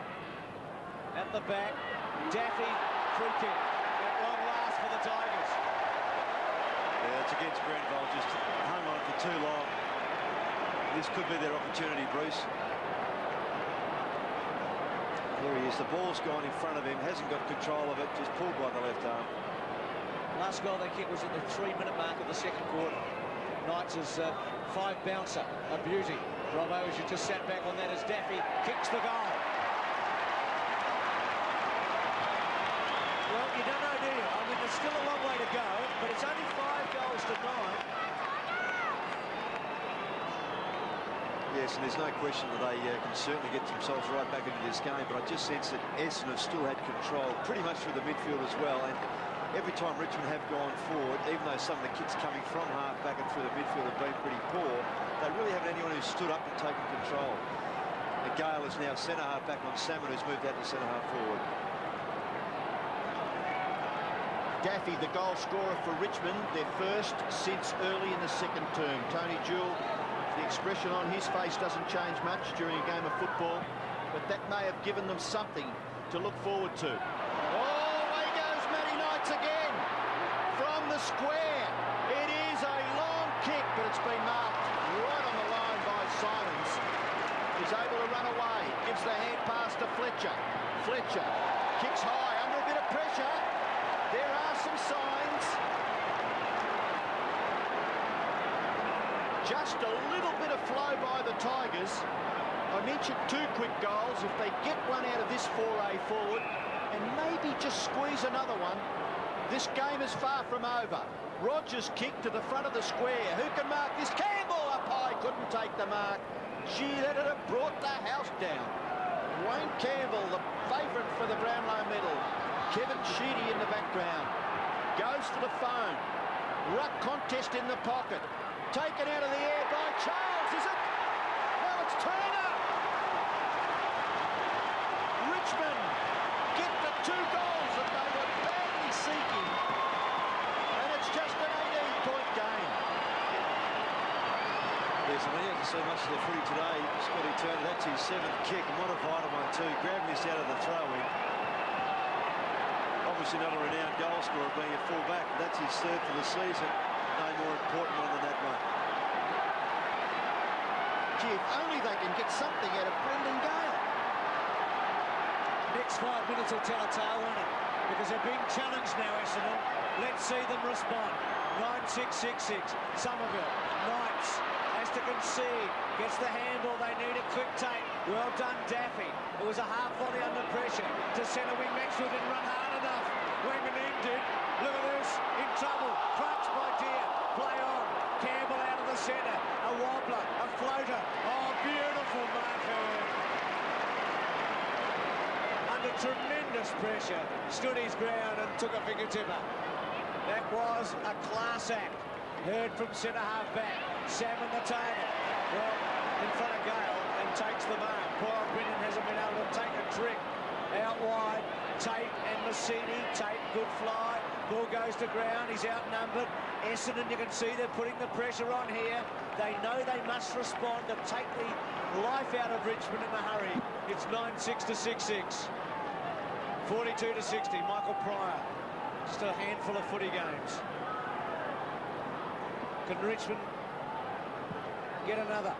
At the back, Daffy, free kick. At long last for the Tigers. Yeah, it's against Grenville. Just hung on for too long. This could be their opportunity, Bruce. Here he is. The ball's gone in front of him. Hasn't got control of it. Just pulled by the left arm. Last goal they kicked was at the 3-minute mark of the 2nd quarter. Knights' 5-bouncer, a beauty. Robbo, as you just sat back on that, as Daffy kicks the goal. Well, you don't know, do you? I mean, there's still a long way to go, but it's only 5 goals to 9. Yes, and there's no question that they can certainly get themselves right back into this game, but I just sense that Essendon have still had control pretty much through the midfield as well, and every time Richmond have gone forward, even though some of the kicks coming from half-back and through the midfield have been pretty poor, they really haven't anyone who's stood up and taken control. And Gale is now centre half-back on Salmon, who's moved out to centre half-forward. Daffy, the goal scorer for Richmond, their first since early in the 2nd term. Tony Jewell, the expression on his face doesn't change much during a game of football, but that may have given them something to look forward to. Oh, away goes Matty Knights again from the square. It is a long kick, but it's been marked right on the line by Simons. He's able to run away, gives the hand pass to Fletcher. Fletcher kicks high under a bit of pressure. There are some signs. Just a little bit of flow by the Tigers. I mentioned 2 quick goals. If they get one out of this foray forward and maybe just squeeze another one, This game is far from over. Rogers kick to the front of the square. Who can mark this? Campbell up high, couldn't take the mark. Gee, that would have brought the house down. Wayne Campbell, the favourite for the Brownlow medal. Kevin Sheedy in the background. Goes for the phone. Ruck contest in the pocket. Taken out of the air by Charles, is it? No, it's Turner. Richmond get the 2 goals that they were badly seeking. And it's just an 18-point game. Yes, I mean, he hasn't seen much of the footy today. Scotty Turner, that's his 7th kick, and what a vital one too. Grabbing this out of the throw-in. Obviously not a renowned goal scorer being a full-back. That's his 3rd for the season. No more important one than that one. Gee, if only they can get something out of Brendan Gale. Next 5 minutes will tell a tale, won't it? Because they're being challenged now, Essendon. Let's see them respond. 9-6-6-6. Somerville. Knights has to concede. Gets the handball. They need a quick take. Well done, Daffy. It was a half volley under pressure. To centre wing. Maxwell didn't run hard enough. Wanganeen did. Look at this. In trouble. Crouched by Deer. Play on. Campbell out of the centre. A wobbler. A floater. Oh, beautiful marker. Under tremendous pressure, stood his ground and took a finger tipper. That was a class act. Heard from centre half back. Salmon the target. Well, in front of Gale and takes the mark. Paul Brennan hasn't been able to take a trick. Out wide, Tate and Massini. Tate, good fly. Ball goes to ground. He's outnumbered. Essendon, you can see they're putting the pressure on here. They know they must respond to take the life out of Richmond in a hurry. It's 9-6-6-6. 42-60, Michael Pryor. Just a handful of footy games. Can Richmond get another?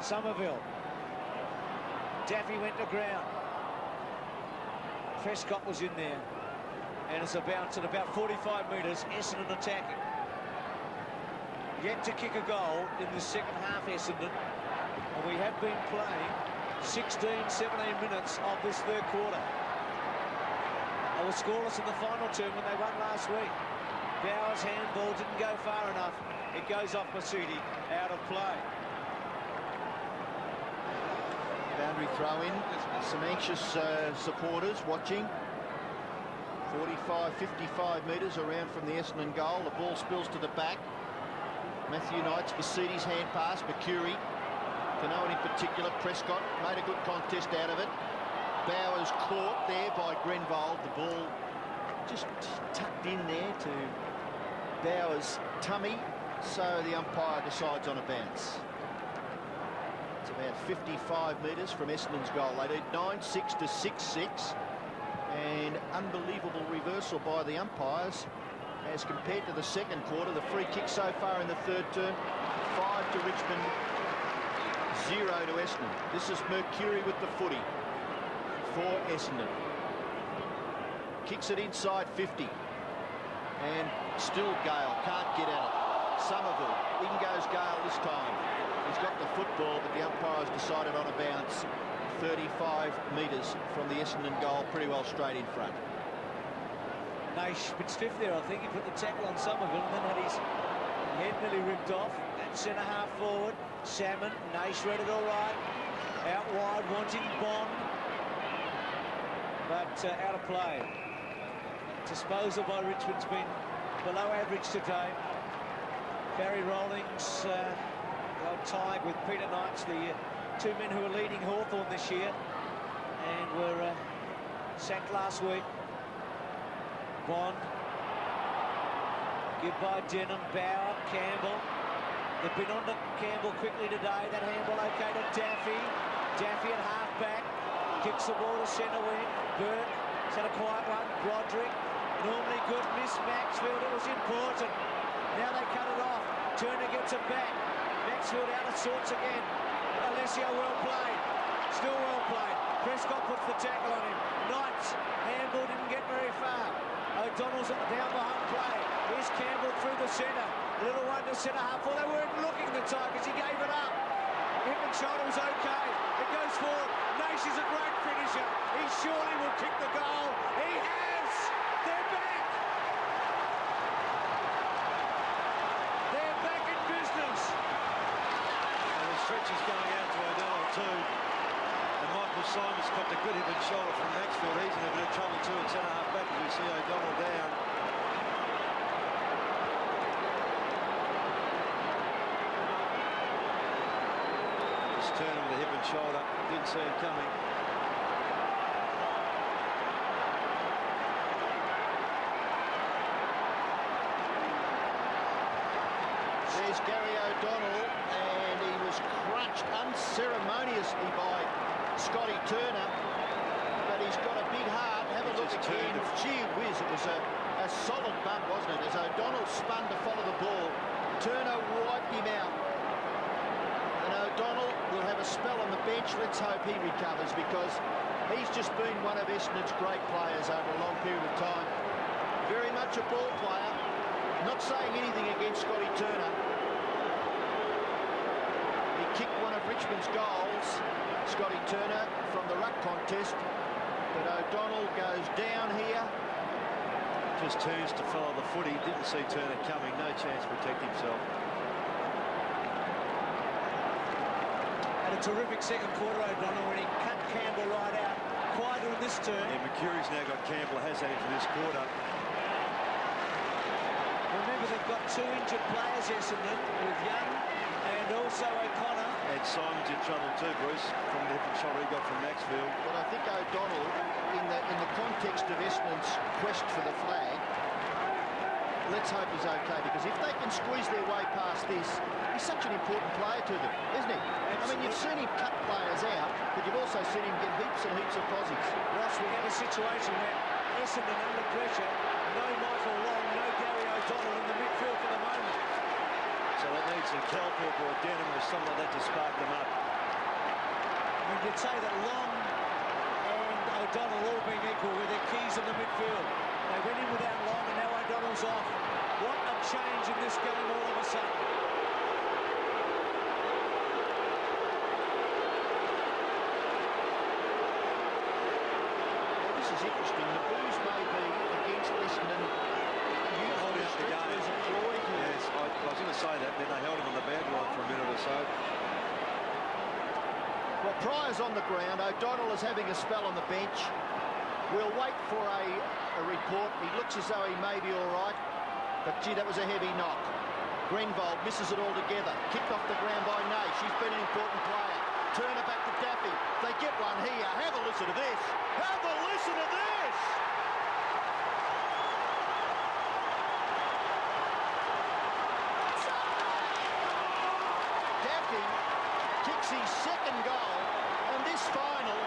Somerville. Daffy went to ground. Prescott was in there. And it's about at about 45 metres, Essendon attacking. Yet to kick a goal in the second half, Essendon. And we have been playing 16, 17 minutes of this 3rd quarter. They were scoreless in the final term when they won last week. Bowers' handball didn't go far enough. It goes off Masudi, out of play. Boundary throw in. Some anxious supporters watching. 45, 55 metres around from the Essendon goal. The ball spills to the back. Matthew Knights, Mercedes hand pass. Mercury. For no one in particular. Prescott made a good contest out of it. Bowers caught there by Grenvold. The ball just tucked in there to Bowers' tummy. So the umpire decides on a bounce. It's about 55 metres from Essendon's goal. They lead 9-6 to 6-6. And unbelievable reversal by the umpires as compared to the second quarter. The free kick so far in the 3rd term, 5 to Richmond, 0 to Essendon. This is Mercury with the footy for Essendon. Kicks it inside 50. And still Gale can't get at it. Somerville, in goes Gale this time. He's got the football, but the umpire's decided on a bounce. 35 metres from the Essendon goal, pretty well straight in front. Naish a bit stiff there, I think. He put the tackle on Somerville and then had his head nearly ripped off. At centre half forward, Salmon. Naish read it all right. Out wide, wanting Bond. But out of play. Disposal by Richmond's been below average today. Barry Rawlings, the old tie with Peter Knights, the 2 men who are leading Hawthorn this year and were sacked last week. Bond. Give by Denham, Bauer, Campbell. They've been on to Campbell quickly today. That handball okay to Daffy. Daffy at half-back. Kicks the ball to centre wing. Burke. It's had a quiet one. Broderick. Normally good. Miss Maxfield. It was important. Now they cut it off. Turner gets it back. Maxfield out of sorts again. Alessio well played. Still well played. Prescott puts the tackle on him. Knights. Handball didn't get very far. O'Donnell's down behind play. Here's Campbell through the centre. Little one to centre half. Well, they weren't looking, the Tigers. He gave it up. Hip and shoulder was okay. It goes forward. Naish is a great finisher. He surely will kick the goal. He has. They're back. watch is going out to O'Donnell too. And Michael Simon's got a good hip and shoulder from Maxfield. He's in a bit of trouble too at centre half back as we see O'Donnell down. Just turn him with a hip and shoulder. Didn't see him coming. There's Gary O'Donnell, and he was crunched unceremoniously by Scotty Turner, but he's got a big heart. Have a look again. Gee whiz, it was a solid bump, wasn't it? As O'Donnell spun to follow the ball, Turner wiped him out. And O'Donnell will have a spell on the bench. Let's hope he recovers, because he's just been one of Essendon's great players over a long period of time. Very much a ball player. Not saying anything against Scotty Turner. He kicked one of Richmond's goals, Scotty Turner, from the ruck contest. But O'Donnell goes down here. Just turns to follow the footy. Didn't see Turner coming. No chance to protect himself. Had a terrific second quarter, O'Donnell, when he cut Campbell right out. Quieter in this turn. Yeah, McCurry's now got Campbell, has had him for this quarter. Remember, they've got two injured players, Essendon, with Young and also O'Connor. And Simon's in trouble too, Bruce, from the hip and shoulder he got from Maxfield. But I think O'Donnell, in the context of Essendon's quest for the flag, let's hope he's okay, because if they can squeeze their way past this, he's such an important player to them, isn't he? Absolutely. I mean, you've seen him cut players out, but you've also seen him get heaps and heaps of posies. Ross, we have a situation where Essendon under pressure, no Michael Long, no Gary O'Donnell in the midfield for the moment. So they need some Calthorpe or Denham or something like that to spark them up. I mean, you'd say that Long and O'Donnell all being equal with their keys in the midfield. They went in without Long and now O'Donnell's off. What a change in this game all of a sudden. Well, this is interesting. The boos may be against Essendon. Holding up the game. Yes, I was going to say that, then they held him on the bad line for a minute or so. Well, Pryor's on the ground. O'Donnell is having a spell on the bench. We'll wait for a report. He looks as though he may be all right. But, gee, that was a heavy knock. Grenvold misses it altogether. Kicked off the ground by Nay. She's been an important player. Turner back to Daffy. They get one here. Have a listen to this. Have a listen to this! Daffy kicks his second goal, and this final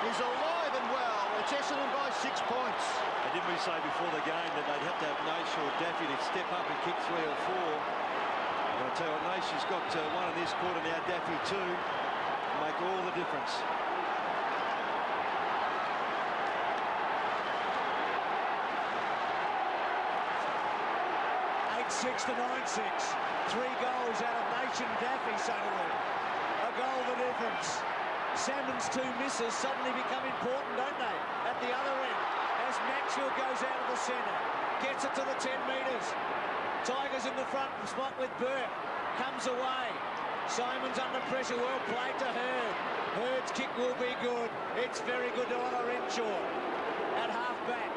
is alive and well. It's Essendon by 6 points. And didn't we say before the game that they'd have to have Naish or Daffy to step up and kick 3 or 4? And I'll tell you what, Naish has got one in this quarter, now Daffy 2. Make all the difference. 8-6 to 9-6. 3 goals out of Nation Daffy suddenly. A goal the difference. Salmon's 2 misses suddenly become important, don't they? At the other end, as Maxfield goes out of the centre, gets it to the 10 metres. Tigers in the front spot with Burke. Comes away. Simon's under pressure. Well played to Hurd. Hurd's kick will be good. It's very good to Honor Renshaw at half-back.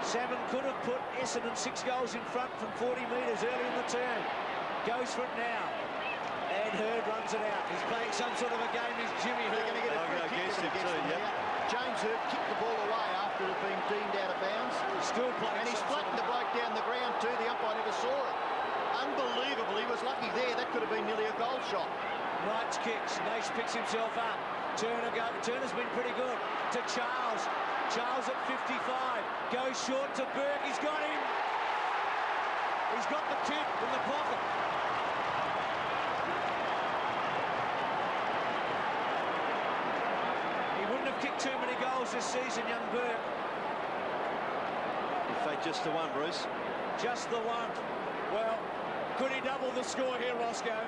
Salmon could have put Essendon 6 goals in front from 40 metres early in the turn. Goes for it now. And Hurd runs it out. He's playing some sort of a game. Is Jimmy Hurd going to get a free kick against him? Yep. James Hurd kicked the ball away after it had been deemed out of bounds. Still playing. And he's flattened the bloke down the ground too. The umpire never saw it. Unbelievable. He was lucky there. That could have been nearly a goal shot. Knight's kicks. Nash picks himself up. Turner's been pretty good. To Charles. Charles at 55. Goes short to Burke. He's got him. He's got the kid in the pocket. He wouldn't have kicked too many goals this season, young Burke. In fact, just the one, Bruce. Just the one. Well, could he double the score here, Roscoe,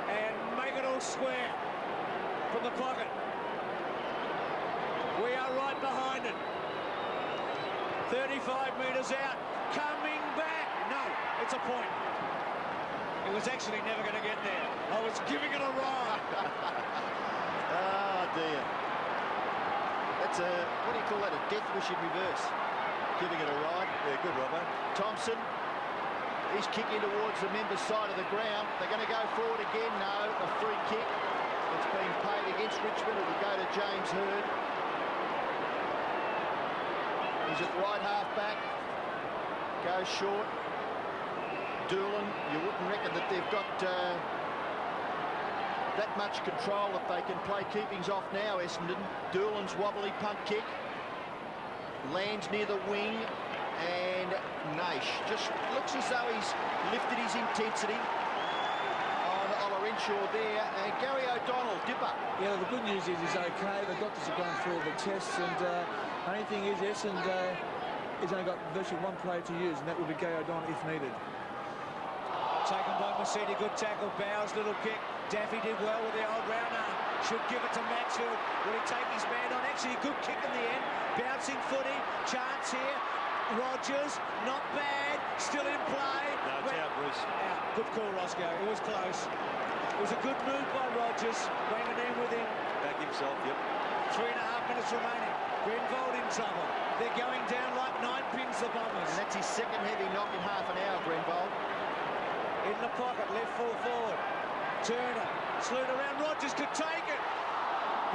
and make it all square from the pocket? We are right behind it. 35 metres out. Coming back. No, it's a point. It was actually never going to get there. I was giving it a ride. Oh, dear. That's a, what do you call that, a death wish in reverse? Giving it a ride. Yeah, good, Robbo. Thompson, he's kicking towards the members' side of the ground. They're going to go forward again. No, a free kick. It's been paid against Richmond. It will go to James Hurd. He's at right half back. Goes short. Doolan, you wouldn't reckon that they've got that much control that they can play keepings off now, Essendon. Doolan's wobbly punt kick. Lands near the wing. And Naish just looks as though he's lifted his intensity on Olorenshaw there. And Gary O'Donnell, dipper. Yeah, the good news is he's okay. The doctors are going through all the tests, and only thing is Essendon has only got virtually one player to use, and that will be Gary O'Donnell if needed. Taken by Mercedes, good tackle. Bowers, little kick. Daffy did well with the old round arm. Should give it to Maxfield. Will he take his man on? Actually, a good kick in the end. Bouncing footy. Chance here. Rogers, not bad. Still in play. No, it's out, Bruce. Out. Good call, Roscoe. It was close. It was a good move by Rogers. Wanganeen with him. Back himself, yep. 3.5 minutes remaining. Grenvold in trouble. They're going down like 9 pins, the Bombers. And that's his second heavy knock in half an hour, Grenvold. In the pocket, left full forward. Turner, slewed around, Rogers could take it.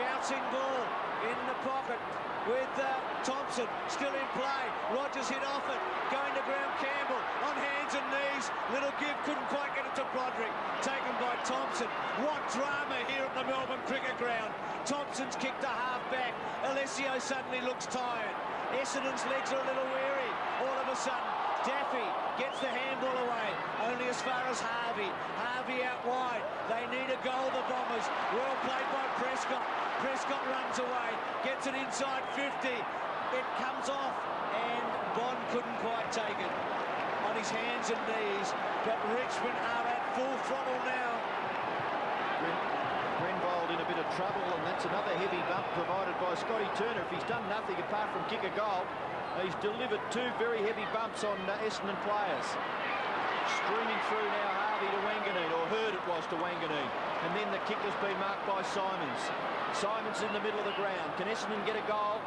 Bouncing ball in the pocket with Thompson, still in play. Rogers hit off it, going to ground. Campbell on hands and knees. Little give, couldn't quite get it to Broderick. Taken by Thompson. What drama here at the Melbourne Cricket Ground. Thompson's kicked a half back. Alessio suddenly looks tired. Essendon's legs are a little weary. All of a sudden, Daffy gets the handball away, only as far as Harvey. Harvey out wide. They need a goal, the Bombers. Well played by Prescott. Prescott runs away, gets it inside 50. It comes off, and Bond couldn't quite take it. On his hands and knees, but Richmond are at full throttle now. Grenvold in a bit of trouble, and that's another heavy bump provided by Scotty Turner. If he's done nothing apart from kick a goal, he's delivered 2 very heavy bumps on Essendon players. Streaming through now, Harvey to Wanganeen, or Hurd it was to Wanganeen. And then the kick has been marked by Simons. Simons in the middle of the ground. Can Essendon get a goal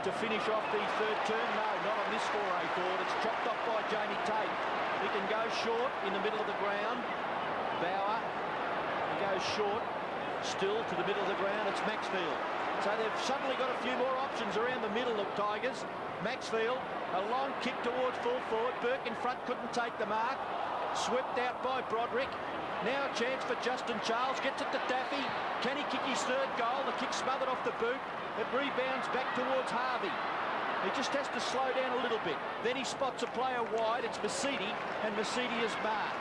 to finish off the third term? No, not on this foray forward. It's chopped off by Jamie Tate. He can go short in the middle of the ground. Bauer, he goes short, still to the middle of the ground. It's Maxfield. So they've suddenly got a few more options around the middle of Tigers. Maxfield, a long kick towards full forward. Burke in front couldn't take the mark. Swept out by Broderick. Now a chance for Justin Charles. Gets it to Daffy. Can he kick his third goal? The kick smothered off the boot. It rebounds back towards Harvey. He just has to slow down a little bit. Then he spots a player wide. It's Mercedes, and Mercedes is marked.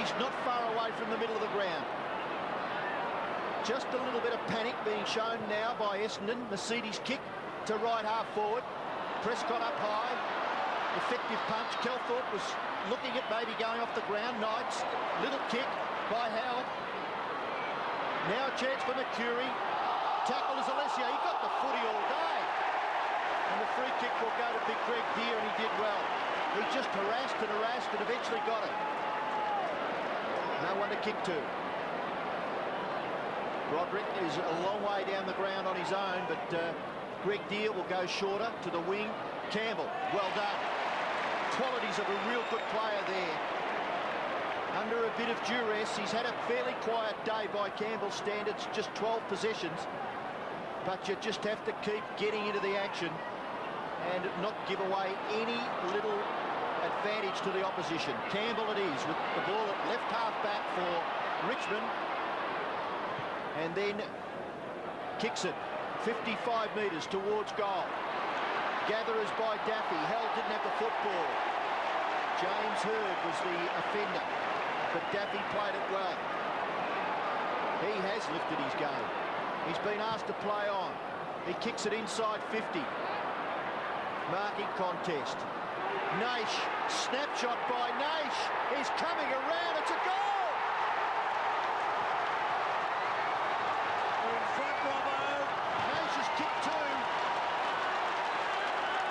He's not far away from the middle of the ground. Just a little bit of panic being shown now by Essendon. Mercedes kick to right half forward. Prescott up high. Effective punch. Kelthorpe was looking at maybe going off the ground. Knights. Little kick by Howard. Now a chance for Mercury. Tackle is Alessio. He got the footy all day. And the free kick will go to Big Greg Deere, and he did well. He just harassed and eventually got it. No one to kick to. Broderick is a long way down the ground on his own, but Greg Deere will go shorter to the wing. Campbell, well done. Qualities of a real good player there. Under a bit of duress, he's had a fairly quiet day by Campbell's standards, just 12 possessions. But you just have to keep getting into the action and not give away any little advantage to the opposition. Campbell it is with the ball at left half back for Richmond. And then kicks it 55 metres towards goal. Gatherers by Daffy. Hell didn't have the football. James Hurd was the offender, but Daffy played it well. He has lifted his game. He's been asked to play on. He kicks it inside 50. Marking contest. Naish, snapshot by Naish. He's coming around. It's a goal! They're in front, Robbo. Naish has kicked 2.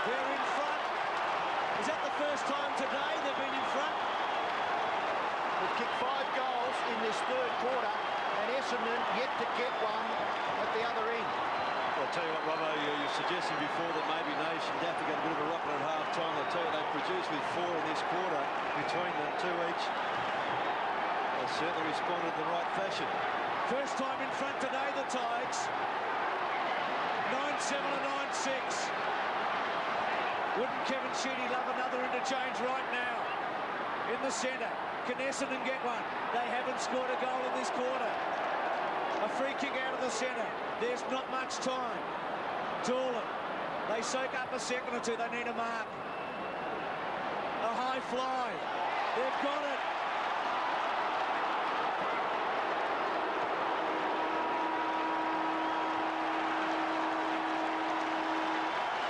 They're in front. Is that the first time today they've been in front? this third quarter, and Essendon yet to get one at the other end. I'll tell you what, Robbo, you're suggesting before that maybe Nation Daffy got a bit of a rocket at half-time. I'll tell you, they produced with 4 in this quarter between them, 2 each. They certainly responded in the right fashion. First time in front today, the Tigers. 9-7 and 9-6. Wouldn't Kevin Sheedy love another interchange right now? In the centre. Can Essendon get one? They haven't scored a goal in this quarter. A free kick out of the centre. There's not much time. Doolin. They soak up a second or two. They need a mark. A high fly. They've got it.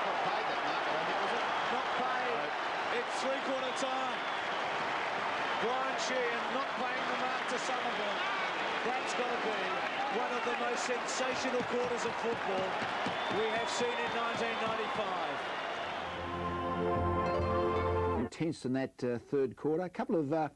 Not paid that mark, I don't think, was it? Not paid. It's three-quarter time. Brian Sheehan not paying the mark to Somerville. That's got to be one of the most sensational quarters of football we have seen in 1995. Intense in that third quarter. A couple of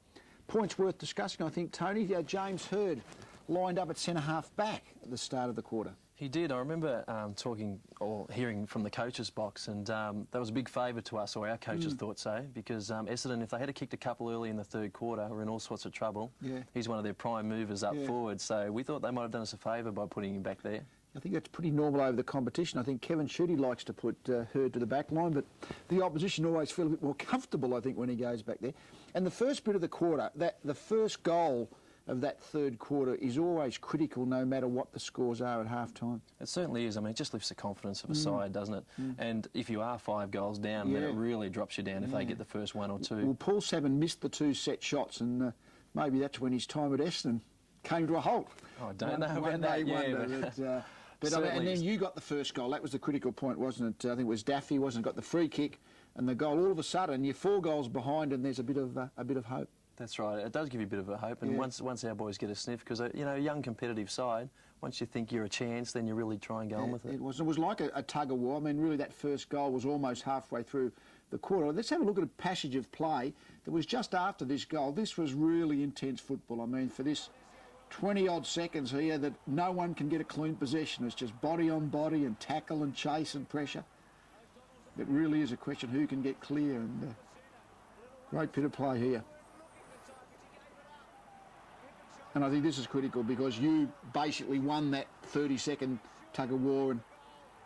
points worth discussing, I think, Tony. James Hird lined up at centre-half back at the start of the quarter. He did. I remember talking or hearing from the coach's box, and that was a big favour to us, or our coaches thought so, because Essendon, if they had kicked a couple early in the third quarter, were in all sorts of trouble. Yeah. He's one of their prime movers up forward, so we thought they might have done us a favour by putting him back there. I think that's pretty normal over the competition. I think Kevin Sheedy likes to put Hird to the back line, but the opposition always feel a bit more comfortable, I think, when he goes back there. And the first bit of the quarter, the first goal of that third quarter is always critical, no matter what the scores are at half-time. It certainly is. I mean, it just lifts the confidence of a side, doesn't it? And if you are 5 goals down, then it really drops you down if they get the first 1 or 2. Well, Paul Savin missed the 2 set shots, and maybe that's when his time at Essendon came to a halt. Oh, I don't know about that, But I mean, and then you got the first goal. That was the critical point, wasn't it? I think it was Daffy, got the free kick and the goal. All of a sudden, you're 4 goals behind, and there's a bit of hope. That's right. It does give you a bit of a hope, and once our boys get a sniff, because a young competitive side, once you think you're a chance, then you really try and go on with it. It was like a tug of war. I mean, really, that first goal was almost halfway through the quarter. Let's have a look at a passage of play that was just after this goal. This was really intense football. I mean, for this 20-odd seconds here, that no one can get a clean possession. It's just body on body and tackle and chase and pressure. It really is a question who can get clear, and great bit of play here. And I think this is critical because you basically won that 30-second tug of war, and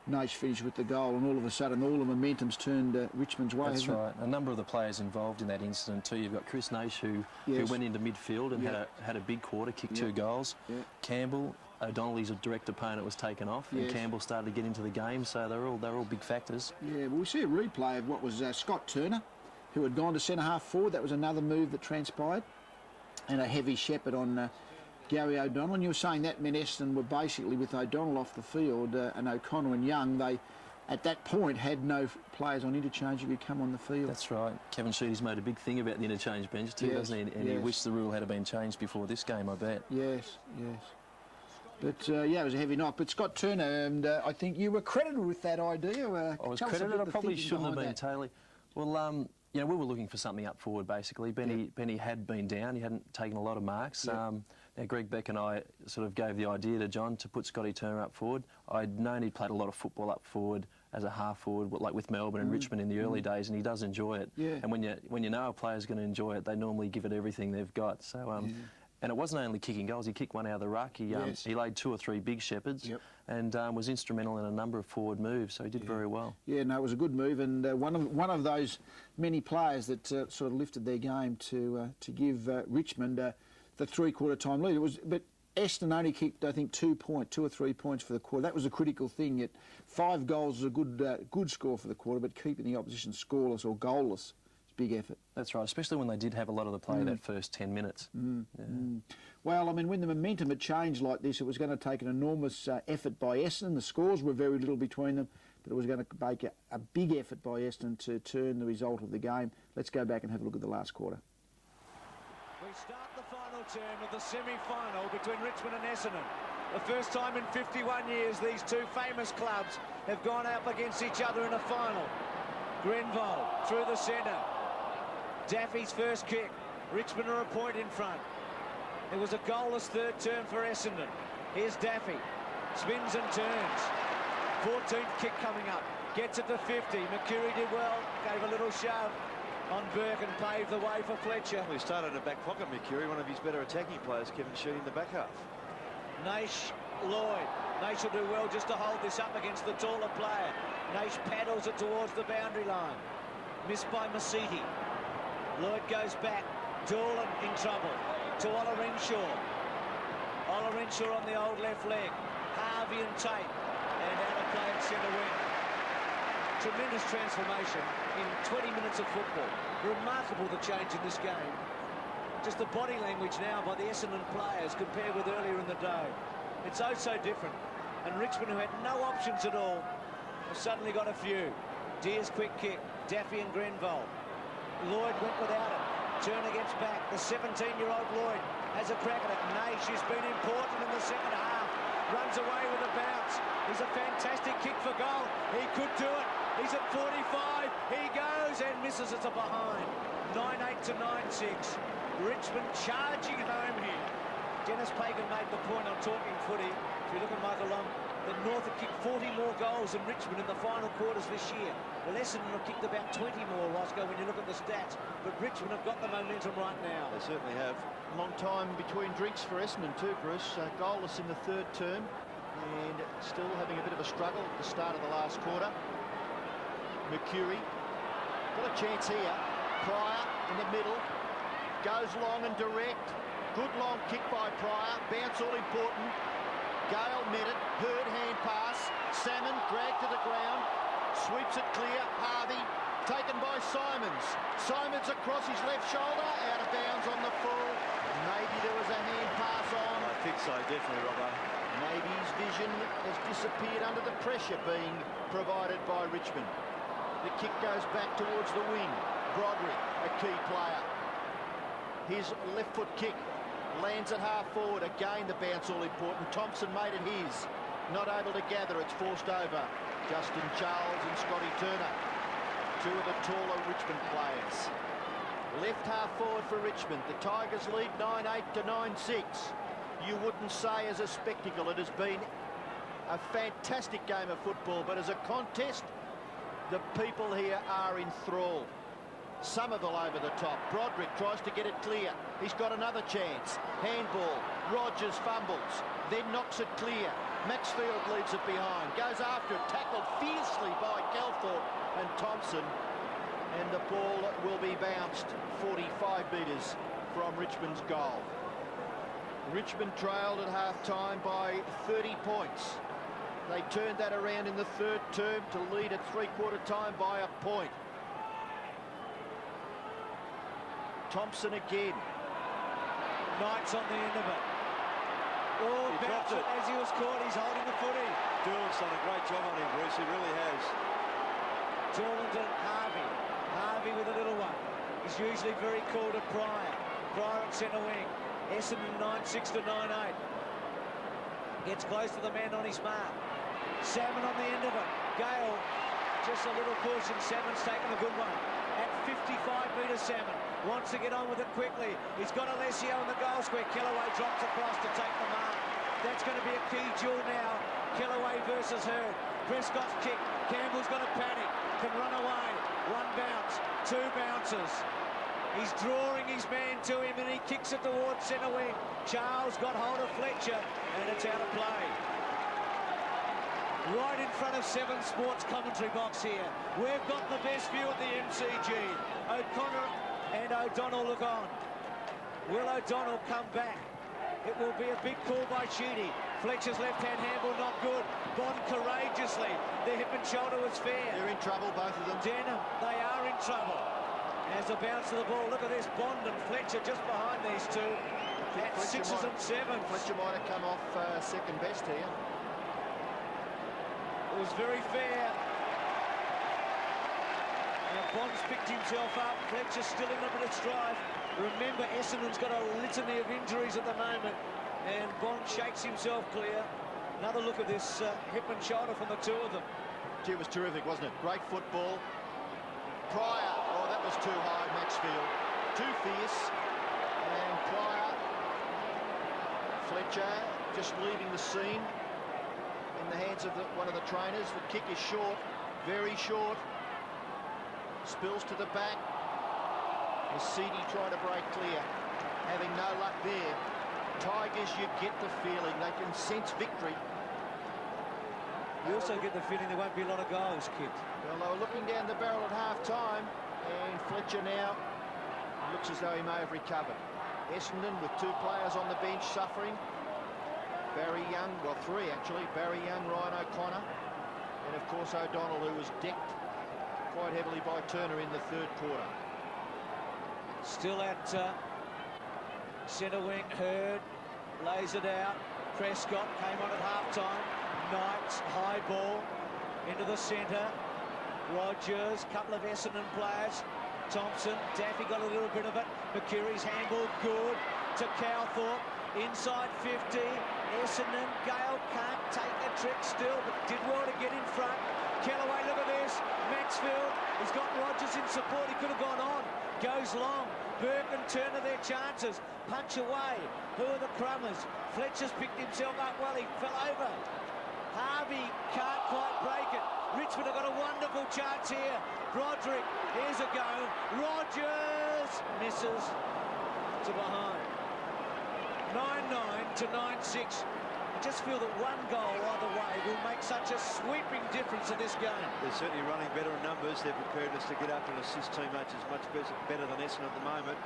Nash finished with the goal, and all of a sudden all the momentum's turned Richmond's way. That's right. A number of the players involved in that incident too. You've got Chris Nash, who went into midfield and had a big quarter, kicked 2 goals. Campbell, O'Donnell's direct opponent, was taken off, and Campbell started to get into the game, so they're all big factors. Yeah, well, we see a replay of what was Scott Turner, who had gone to centre-half forward. That was another move that transpired, and a heavy shepherd on Gary O'Donnell. And you were saying that meant Essendon were basically, with O'Donnell off the field and O'Connor and Young, they at that point had no players on interchange who could come on the field. That's right. Kevin Sheedy's made a big thing about the interchange bench too, doesn't he? And he wished the rule had been changed before this game, I bet. Yes. But it was a heavy night. But Scott Turner, and I think you were credited with that idea. I was credited. I probably shouldn't have been, Taylor. Well, we were looking for something up forward, basically. Benny had been down. He hadn't taken a lot of marks. Now, Greg Beck and I sort of gave the idea to John to put Scotty Turner up forward. I'd known he'd played a lot of football up forward as a half forward, like with Melbourne and Richmond in the early days, and he does enjoy it. And when you know a player's going to enjoy it, they normally give it everything they've got. So, and it wasn't only kicking goals. He kicked one out of the ruck. He laid 2 or 3 big shepherds, and was instrumental in a number of forward moves. So he did very well. Yeah, no, it was a good move, and one of those many players that sort of lifted their game to give Richmond the 3-quarter time lead. But Essendon only kicked, I think, 2 or 3 points for the quarter. That was a critical thing. Yet 5 goals is a good score for the quarter, but keeping the opposition scoreless or goalless is a big effort. That's right, especially when they did have a lot of the play that first 10 minutes. Well, I mean, when the momentum had changed like this, it was going to take an enormous effort by Essendon. The scores were very little between them, but it was going to make a big effort by Essendon to turn the result of the game. Let's go back and have a look at the last quarter. We start the final term of the semi-final between Richmond and Essendon. The first time in 51 years these 2 famous clubs have gone up against each other in a final. Grenville through the centre. Daffy's first kick. Richmond are a point in front. It was a goalless third term for Essendon. Here's Daffy. Spins and turns. 14th kick coming up. Gets it to 50. McCurry did well. Gave a little shove on Burke and paved the way for Fletcher. Well, he started in the back pocket, McCurry, one of his better attacking players, Kevin, shooting the back half. Naish, Lloyd. Naish will do well just to hold this up against the taller player. Naish paddles it towards the boundary line. Missed by Masiti. Lloyd goes back. Dolan in trouble. To Ola Renshaw. Ola Renshaw on the old left leg. Harvey and Tate. And out of play at centre wing. Tremendous transformation in 20 minutes of football. Remarkable the change in this game. Just the body language now by the Essendon players compared with earlier in the day. It's oh so different. And Richmond, who had no options at all, have suddenly got a few. Deer's quick kick. Daffy and Grenville. Lloyd went without it. Turner gets back. The 17-year-old Lloyd has a crack at it. Naish has been important in the second half. Runs away with a bounce. He's a fantastic kick for goal. He could do it. He's at 45. He goes and misses it to behind. 9-8 to 9-6. Richmond charging home here. Dennis Pagan made the point on Talking Footy, if you look at Michael Long, that North have kicked 40 more goals than Richmond in the final quarters this year. Well, Essendon have kicked about 20 more, Roscoe, when you look at the stats. But Richmond have got the momentum right now. They certainly have. Long time between drinks for Essendon too, Bruce. Goalless in the third term and still having a bit of a struggle at the start of the last quarter. Mercury got a chance here. Pryor in the middle. Goes long and direct. Good long kick by Pryor. Bounce all important. Gale met it. Hurd hand pass. Salmon dragged to the ground. Sweeps it clear. Harvey taken by Simons. Simons across his left shoulder. Out of bounds on the full. Maybe there was a hand pass on. I think so, definitely, Robbo. Maybe his vision has disappeared under the pressure being provided by Richmond. The kick goes back towards the wing. Broderick, a key player. His left foot kick lands at half forward. Again, the bounce all important. Thompson made it his. Not able to gather. It's forced over. Justin Charles and Scotty Turner, two of the taller Richmond players. Left half forward for Richmond. The Tigers lead 9-8 to 9-6. You wouldn't say as a spectacle it has been a fantastic game of football, but as a contest, the people here are enthralled. Somerville over the top. Broderick tries to get it clear. He's got another chance. Handball. Rogers fumbles. Then knocks it clear. Maxfield leaves it behind. Goes after it. Tackled fiercely by Gelthorpe and Thompson. And the ball will be bounced 45 metres from Richmond's goal. Richmond trailed at half-time by 30 points. They turned that around in the third term to lead at three-quarter time by a point. Thompson again. Knight's on the end of it. Oh, He dropped bounced it it. as he was caught. He's holding the footy. Doolan's done a great job on him, Bruce. He really has. Jordan to Harvey. Harvey with a little one. He's usually very cool to Pryor. Pryor at centre wing. Essendon 9-6 to 9-8. Gets close to the man on his mark. Salmon on the end of it. Gale, just a little push, and Salmon's taken a good one. At 55 metres, Salmon wants to get on with it quickly. He's got Alessio in the goal square. Kellaway drops across to take the mark. That's going to be a key duel now. Kellaway versus Hurd. Prescott's kick. Campbell's got to panic. Can run away. One bounce. Two bounces. He's drawing his man to him and he kicks it towards centre wing. Charles got hold of Fletcher and it's out of play. Right in front of Seven Sports commentary box here. We've got the best view at the MCG. O'Connor and O'Donnell look on. Will O'Donnell come back? It will be a big call by Sheedy. Fletcher's left-hand handball not good. Bond courageously. The hip and shoulder was fair. They're in trouble, both of them. Denham, they are in trouble. As a bounce of the ball, look at this, Bond and Fletcher just behind these two. At Fletcher 6s and 7s. Fletcher might have come off second best here. It was very fair. Now Bond's picked himself up. Fletcher's still in a bit of strife. Remember, Essendon's got a litany of injuries at the moment. And Bond shakes himself clear. Another look at this hip and shoulder from the two of them. Gee, it was terrific, wasn't it? Great football. Pryor, oh, that was too high, Maxfield. Too fierce. And Pryor Fletcher just leaving the scene in the hands of one of the trainers. The kick is short, very short. Spills to the back. Seedy trying to break clear, having no luck there. Tigers, you get the feeling they can sense victory. You also get the feeling there won't be a lot of goals kicked. Well, they were looking down the barrel at half-time, and Fletcher now looks as though he may have recovered. Essendon with 2 players on the bench suffering. Barry Young, well, 3 actually. Barry Young, Ryan O'Connor, and of course O'Donnell, who was decked quite heavily by Turner in the 3rd quarter. Still at centre wing, Hurd lays it out. Prescott came on at half-time. Knights, high ball into the centre. Rogers, couple of Essendon players. Thompson, Daffy got a little bit of it. McKirry's handball good to Cowthorpe. Inside 50. Essendon, Gale can't take a trick still, but did well to get in front. Kellaway, look at this. Maxfield, he's got Rogers in support. He could have gone on. Goes long. Burke and Turner their chances. Punch away. Who are the crummers? Fletcher's picked himself up well. He fell over. Harvey can't quite break it. Richmond have got a wonderful chance here. Broderick, here's a go. Rogers misses to behind. 9-9 to 9-6. I just feel that one goal either way will make such a sweeping difference in this game. They're certainly running better in numbers. Their preparedness to get up and assist too much is much better than Essendon at the moment.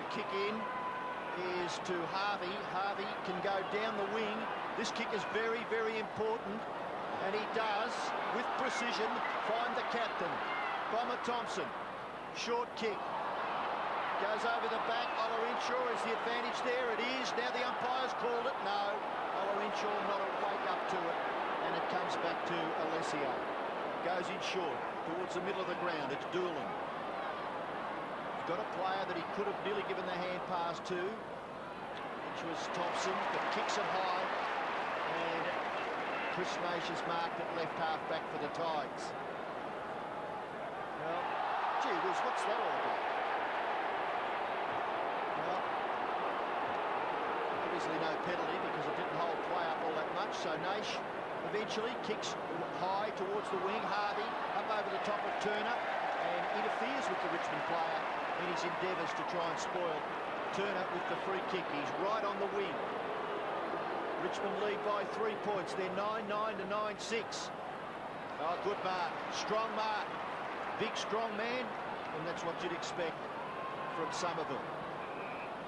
The kick in is to Harvey. Harvey can go down the wing. This kick is very, very important, and he does, with precision, find the captain. Bomber Thompson, short kick. Goes over the back. Ola Inshaw is the advantage there. It is. Now the umpire's called it. No. Ola Inshaw not awake up to it. And it comes back to Alessio. Goes in short towards the middle of the ground. It's Doolan. Got a player that he could have nearly given the hand pass to, which was Thompson, but kicks it high. And Chris Nash has marked it left half back for the Tigers. Well, gee whiz, what's that all about? Obviously no penalty because it didn't hold play up all that much, so Nash eventually kicks high towards the wing. Harvey up over the top of Turner and interferes with the Richmond player in his endeavours to try and spoil Turner with the free kick. He's right on the wing. Richmond lead by 3 points. They're 9-9 to 9-6. Oh, good mark, strong mark, big strong man, and that's what you'd expect from Somerville.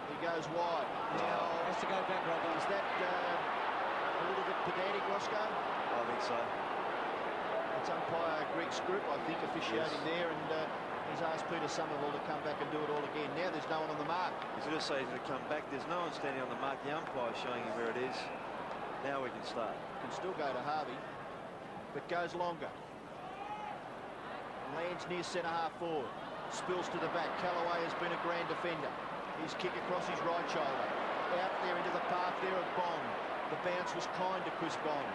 He goes wide. Now, Has to go back, Robert. is that a little bit pedantic, Roscoe? I think so. It's umpire Greg Scroop, I think, officiating there, and he's asked Peter Somerville to come back and do it all again. Now there's no one on the mark. He's going to say he's going to come back. There's no one standing on the mark. The umpire showing him where it is. Now we can start. Can still go to Harvey, but goes longer. Lands near centre half forward. Spills to the back. Callaway has been a grand defender. His kick across his right shoulder. Out there into the path there of Bond. The bounce was kind to Chris Bond.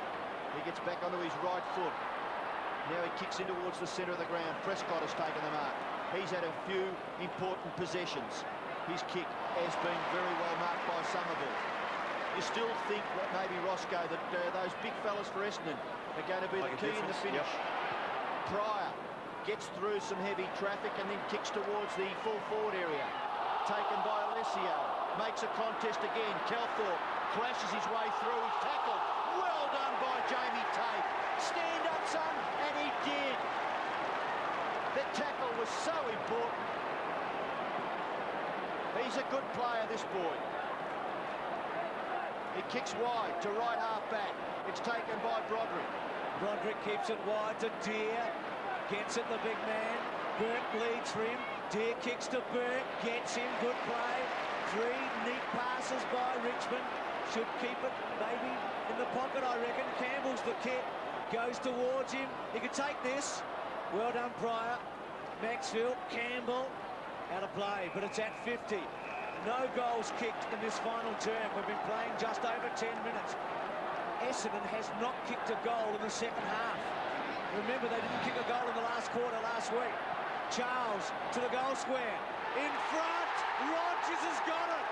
He gets back onto his right foot. Now he kicks in towards the centre of the ground. Prescott has taken the mark. He's had a few important possessions. His kick has been very well marked by Somerville. You still think, maybe Roscoe, that those big fellas for Essendon are going to be the key in the finish. Yep. Pryor gets through some heavy traffic and then kicks towards the full forward area. Taken by Alessio. Makes a contest again. Cowthorpe crashes his way through. He's tackled. Well done by Jamie Tate. Stand up, son, and he did. The tackle was so important. He's a good player, this boy. He kicks wide to right half back. It's taken by Broderick. Broderick keeps it wide to Deere. Gets it, the big man. Burke leads for him. Deere kicks to Burke. Gets him. Good play. 3 neat passes by Richmond. Should keep it maybe in the pocket, I reckon. Campbell's the kick. Goes towards him. He could take this. Well done, Pryor. Maxfield. Campbell. Out of play, but it's at 50. No goals kicked in this final term. We've been playing just over 10 minutes. Essendon has not kicked a goal in the second half. Remember, they didn't kick a goal in the last quarter last week. Charles to the goal square. In front. Rogers has got it.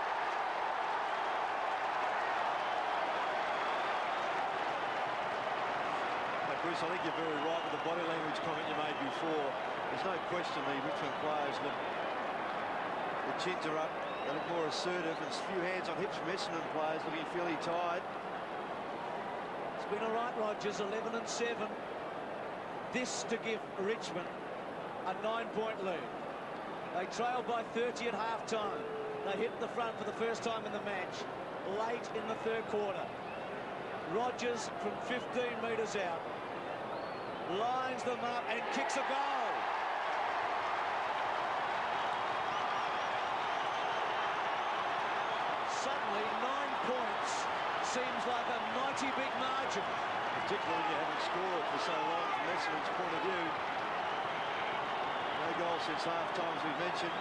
Bruce, I think you're very right with the body language comment you made before. There's no question the Richmond players look, the chins are up, they look more assertive. There's a few hands on hips from Essendon players looking fairly tired. It's been all right, Rogers, 11 and 7. This to give Richmond a 9-point lead. They trailed by 30 at half-time. They hit the front for the first time in the match, late in the third quarter. Rogers from 15 metres out lines them up and kicks a goal. Suddenly 9 points seems like a mighty big margin. Particularly when you haven't scored for so long from Essendon's point of view. No goal since half-time, as we mentioned.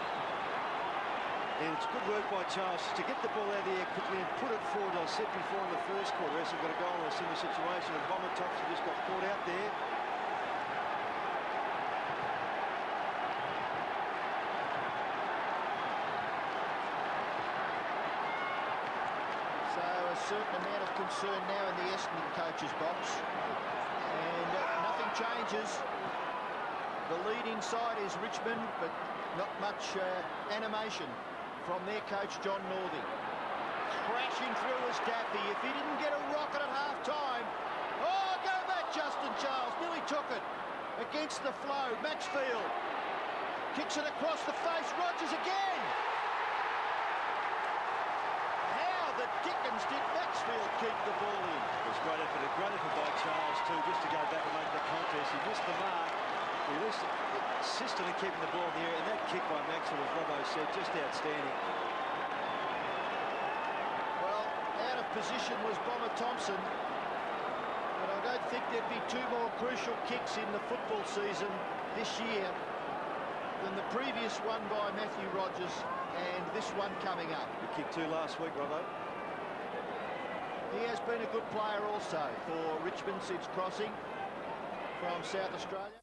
And it's good work by Charles to get the ball out of the air quickly and put it forward. I said before in the first quarter, Essendon got a goal in a similar situation, and Bomber Thompson just got caught out there. So a certain amount of concern now in the Essendon coach's box, and nothing changes. The lead inside is Richmond, but not much animation from their coach, John Northey. Crashing through is Daffy. If he didn't get a rocket at half-time, oh, go back, Justin Charles. Nearly took it against the flow. Maxfield kicks it across the face. Rogers again. How the dickens did Maxfield keep the ball in? It was great effort by Charles too, just to go back and make the contest. He missed the mark. He was insistent in keeping the ball in the air, and that kick by Maxwell, as Robbo said, just outstanding. Well, out of position was Bomber Thompson, but I don't think there'd be 2 more crucial kicks in the football season this year than the previous one by Matthew Rogers and this one coming up. He kicked 2 last week, Robbo. He has been a good player also for Richmond since crossing from South Australia.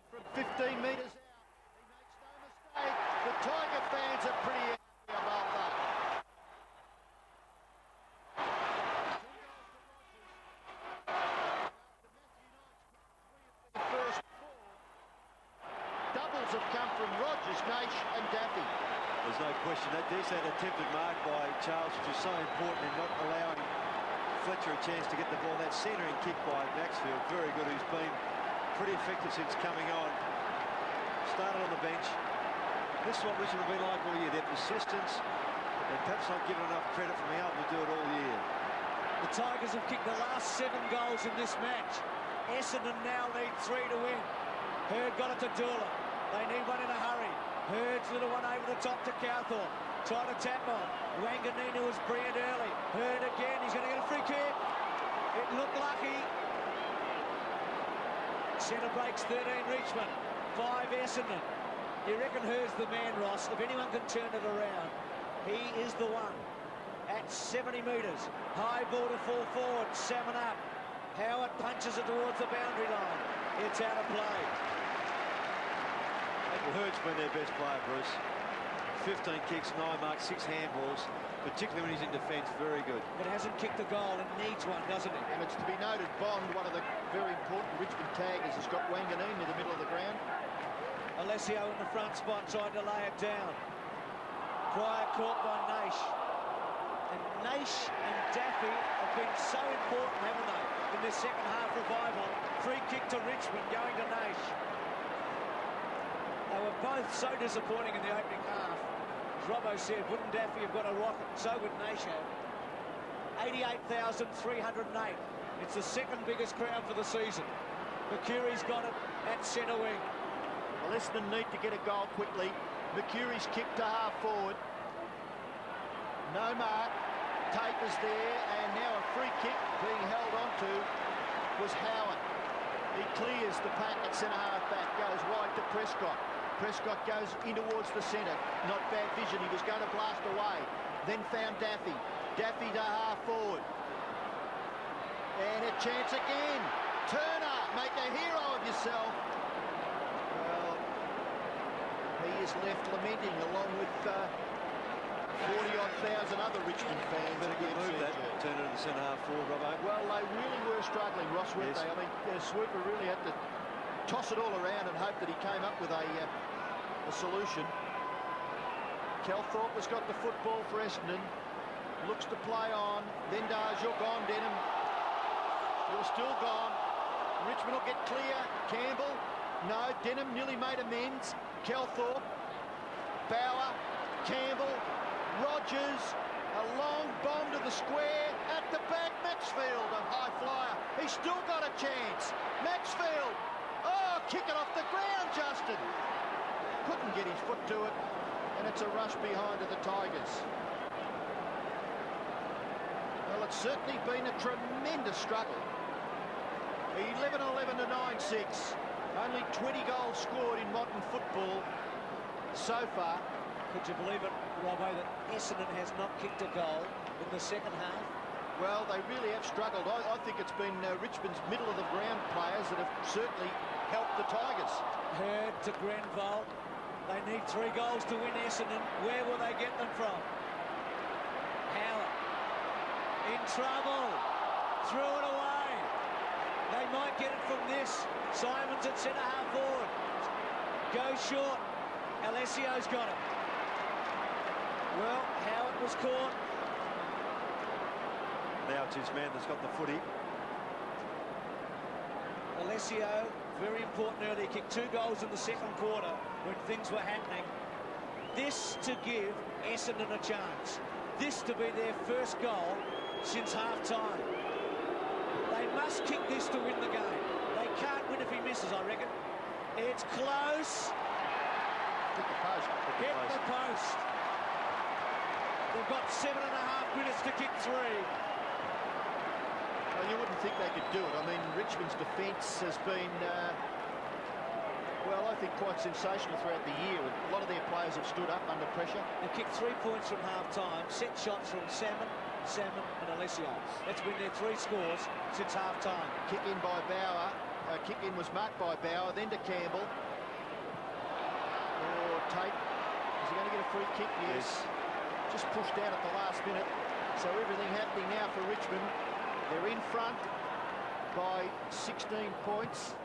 From 15 metres out, he makes no mistake. The Tiger fans are pretty angry about that. The first 4 doubles have come from Rogers, Naish and Daffy. There's no question that there's that attempted mark by Charles, which is so important in not allowing Fletcher a chance to get the ball. That centering kick by Maxfield, very good. He's been pretty effective since coming on. Started on the bench. This is what Richmond have been like all year. Their persistence, and perhaps not given enough credit for being able to do it all year. The Tigers have kicked the last 7 goals in this match. Essendon now need 3 to win. Hurd got it to Doolan. They need one in a hurry. Hurd's little one over the top to Cowthorne. Trying to tap on. Wanganina was brilliant early. Hurd again. He's going to get a free kick. It looked lucky. Centre breaks 13 Richmond, 5 Essendon. You reckon Hurd's the man, Ross? If anyone can turn it around, he is the one. At 70 metres, high ball to full forward, salmon up. Howard punches it towards the boundary line. It's out of play. Well, Hurd's been their best player, Bruce. 15 kicks, 9 marks, 6 handballs, particularly when he's in defence, very good. But hasn't kicked a goal and needs one, doesn't he? And it's to be noted, Bond, one of the very important Richmond taggers, has got Wanganeen in the middle of the ground. Alessio in the front spot tried to lay it down. Prior caught by Naish. And Naish and Daffy have been so important, haven't they, in this second half revival. Free kick to Richmond going to Naish. They were both so disappointing in the opening half. As Robbo said, wouldn't Daffy have got a rocket? So would Naish have. 88,308. It's the second biggest crowd for the season. Mercuri's got it at centre wing. Well, Essendon need to get a goal quickly. Mercuri's kicked to half forward. No mark. Tapers there, and now a free kick being held onto was Howard. He clears the pack at centre half back, goes wide to Prescott. Prescott goes in towards the centre. Not bad vision. He was going to blast away. Then found Daffy. Daffy to half forward. And a chance again. Turner, make a hero of yourself. Well, he is left lamenting along with 40-odd thousand other Richmond fans. Better good move that. Turn it to the centre half forward, Robbo. Well, they really were struggling, Ross, weren't Yes. they? I mean, Swooper really had to toss it all around and hope that he came up with a solution. Calthorpe has got the football for Essendon. Looks to play on. Then does. You're gone, Denham. You're still gone. Richmond will get clear. Campbell. No, Denham nearly made amends. Calthorpe. Bauer. Campbell. Rogers. A long bomb to the square. At the back, Maxfield, a high flyer. He's still got a chance. Maxfield. Oh, kick it off the ground, Justin. Couldn't get his foot to it. And it's a rush behind to the Tigers. Well, it's certainly been a tremendous struggle. 11-11 to 9-6. Only 20 goals scored in modern football so far. Could you believe it, Robbo, that Essendon has not kicked a goal in the second half? Well, they really have struggled. I think it's been Richmond's middle-of-the-ground players that have certainly helped the Tigers. Hurd to Grenville. They need 3 goals to win Essendon. Where will they get them from? Howard in trouble. Threw it away. They might get it from this. Simon's at centre half forward. Goes short. Alessio's got it. Well, Howard was caught. Now it's his man that's got the footy. Alessio, very important early kick. 2 goals in the second quarter when things were happening. This to give Essendon a chance. This to be their first goal since half-time. They must kick this to win the game. They can't win if he misses, I reckon. It's close. Hit the post. Hit the post. They've got 7.5 minutes to kick 3. Well, you wouldn't think they could do it. I mean, Richmond's defence has been, well, I think quite sensational throughout the year. A lot of their players have stood up under pressure. They kicked 3 points from half-time. Set shots from Salmon, and Alessio. That's been their 3 scores since half-time. Kick in by Bauer. Kick in was marked by Bauer, then to Campbell. Oh, Tate. Is he going to get a free kick? Yes. Just pushed out at the last minute. So everything happening now for Richmond. They're in front by 16 points.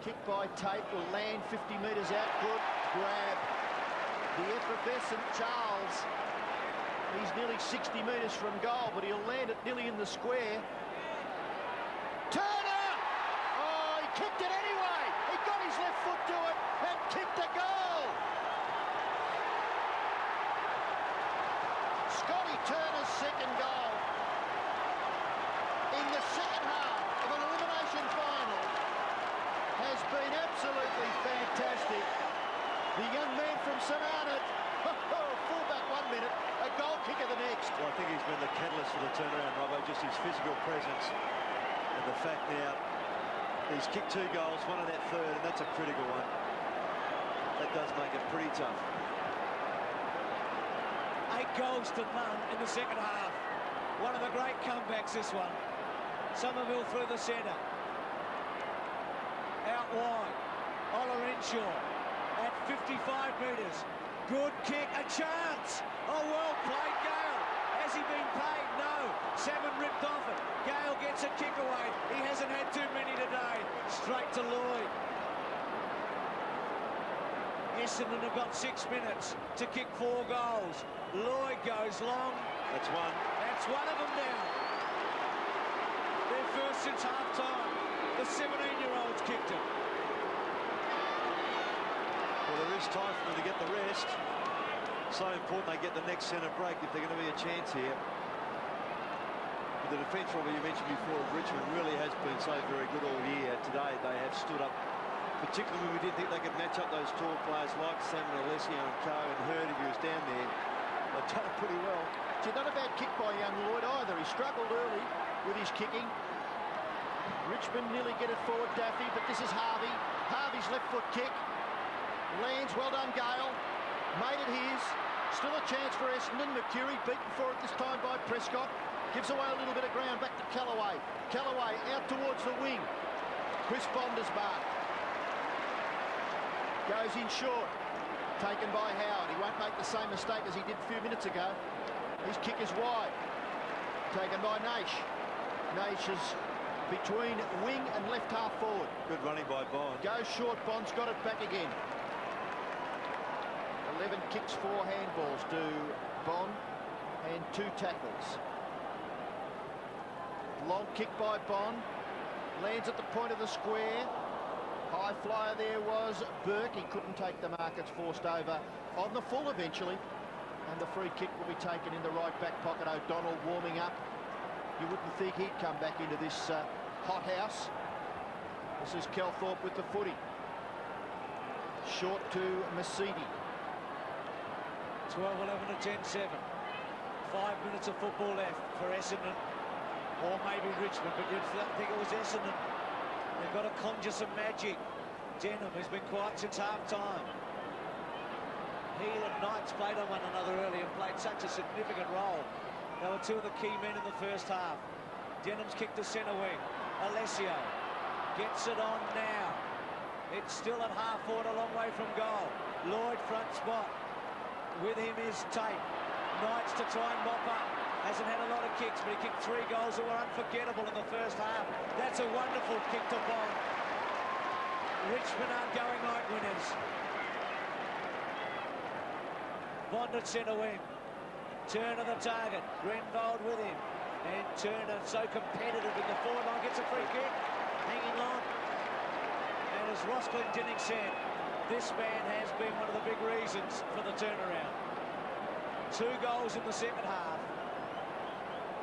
Kick by Tate will land 50 metres out. Good grab. The effervescent Charles. He's nearly 60 metres from goal, but he'll land it nearly in the square. Turner! Oh, he kicked it anyway. He got his left foot to it and kicked a goal. Scotty Turner's second goal in the second half of an elimination final has been absolutely fantastic. The young man from St Arnott, fullback 1 minute, a goal kicker the next. Well, I think he's been the catalyst for the turnaround, Robbo, just his physical presence and the fact now he's kicked 2 goals, one in that third, and that's a critical one. That does make it pretty tough. 8 goals to none in the second half. One of the great comebacks, this one. Somerville through the centre. Out wide. Ola Renshaw at 55 metres. Good kick, a chance. Oh, well played, Gale. Has he been paid? No. Salmon ripped off it. Gale gets a kick away. He hasn't had too many today. Straight to Lloyd. Essendon have got 6 minutes to kick 4 goals. Lloyd goes long. That's one. That's one of them now. Their first since half-time. The 17-year-olds kicked it. Well, there is time for them to get the rest. So important they get the next centre break if they're going to be a chance here. But the defence, Robert, you mentioned before, of Richmond really has been so very good all year. Today they have stood up, particularly when we didn't think they could match up those tall players like Salmon, Alessio and Co. and Hurd if he was down there. They've done it pretty well. See, not a bad kick by young Lloyd either. He struggled early with his kicking. Richmond nearly get it forward, Daffy, but this is Harvey. Harvey's left foot kick. Lands, well done, Gale. Made it his. Still a chance for Essendon. Mercury beaten for it this time by Prescott. Gives away a little bit of ground back to Callaway. Callaway out towards the wing. Chris Bonder's mark. Goes in short. taken by Howard. He won't make the same mistake as he did a few minutes ago. His kick is wide. Taken by Naish. Naish is between wing and left half forward. Good running by Bond. Goes short, Bond's got it back again. 11 kicks, 4 handballs to Bond and 2 tackles. Long kick by Bond. Lands at the point of the square. High flyer there was Burke. He couldn't take the mark. It's forced over on the full eventually. And the free kick will be taken in the right back pocket. O'Donnell warming up. You wouldn't think he'd come back into this hot house. This is Kelthorpe with the footy. Short to Mercedes. 12-11 to 10-7. 5 minutes of football left for Essendon, or maybe Richmond, but you'd think it was Essendon. They've got to conjure some magic. Denham has been quiet since half-time. He and Knights played on one another early and played such a significant role. They were 2 of the key men in the first half. Denham's kicked to centre wing. Alessio gets it on now. It's still at half-forward, a long way from goal. Lloyd front spot. With him is Tate. Knights to try and mop up. Hasn't had a lot of kicks, but he kicked 3 goals that were unforgettable in the first half. That's a wonderful kick to Bond. Richmond aren't going night winners. Bond at centre wing. Turner the target. Grenvold with him. And Turner so competitive in the forward line. Gets a free kick. Hanging long. And as Ross Glendinning said, this man has been one of the big reasons for the turnaround. 2 goals in the second half.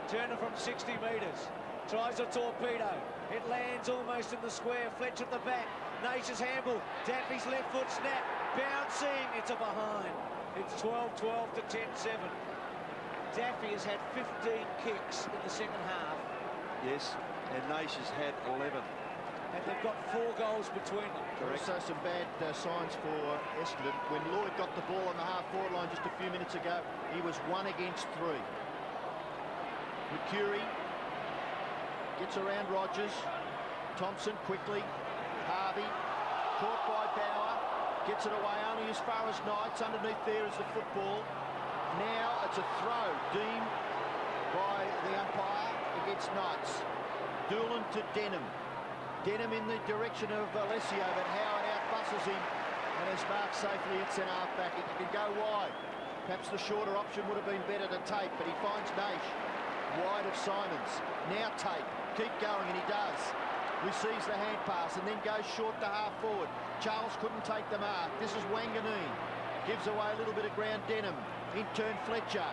Turner from 60 metres. Tries a torpedo. It lands almost in the square. Fletcher at the back. Naish's handball. Daffy's left foot snap. Bouncing. It's a behind. It's 12-12 to 10-7. Daffy has had 15 kicks in the second half. Yes, and Naish has had 11. And they've got 4 goals between them. Also some bad signs for Essendon. When Lloyd got the ball on the half-forward line just a few minutes ago, he was 1 against 3. Mercury gets around Rogers. Thompson quickly. Harvey caught by Bauer. Gets it away only as far as Knights. Underneath there is the football. Now it's a throw deemed by the umpire against Knights. Doolan to Denham. Denham in the direction of Alessio, but Howard outbusses him and has marked safely at centre half back. He can go wide. Perhaps the shorter option would have been better to Tate, but he finds Naish wide of Simons. Now Tate, keep going, and he does. Receives the hand pass and then goes short to half forward. Charles couldn't take the mark. This is Wanganeen. Gives away a little bit of ground. Denham. In turn Fletcher.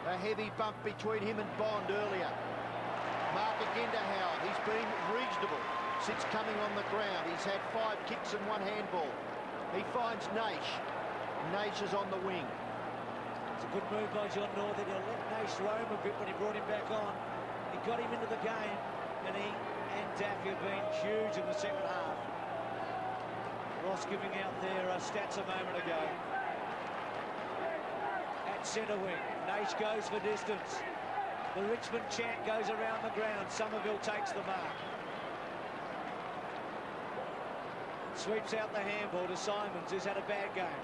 A heavy bump between him and Bond earlier. Mark again to Howard. He's been reasonable since coming on the ground. He's had 5 kicks and 1 handball. He finds Naish. Naish is on the wing. It's a good move by John Northey to let Naish roam a bit when he brought him back on. He got him into the game, and he and Daffy have been huge in the second half. Ross giving out their stats a moment ago. At centre wing, Naish goes for distance. The Richmond chant goes around the ground. Somerville takes the mark. Sweeps out the handball to Simons, who's had a bad game.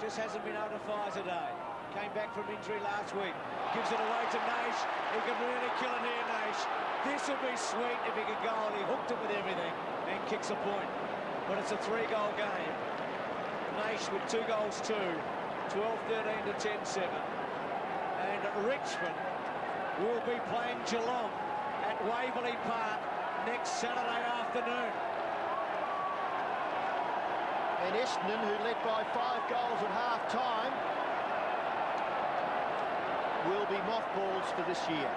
Just hasn't been able to fire today. Came back from injury last week. Gives it away to Naish. He can really kill it here, Naish. This would be sweet if he could go on. He hooked it with everything and kicks a point. But it's a 3-goal game. Naish with 2 goals too. 12-13 to 10-7. And Richmond will be playing Geelong at Waverley Park next Saturday afternoon. And Essendon, who led by 5 goals at half-time, will be mothballs for this year.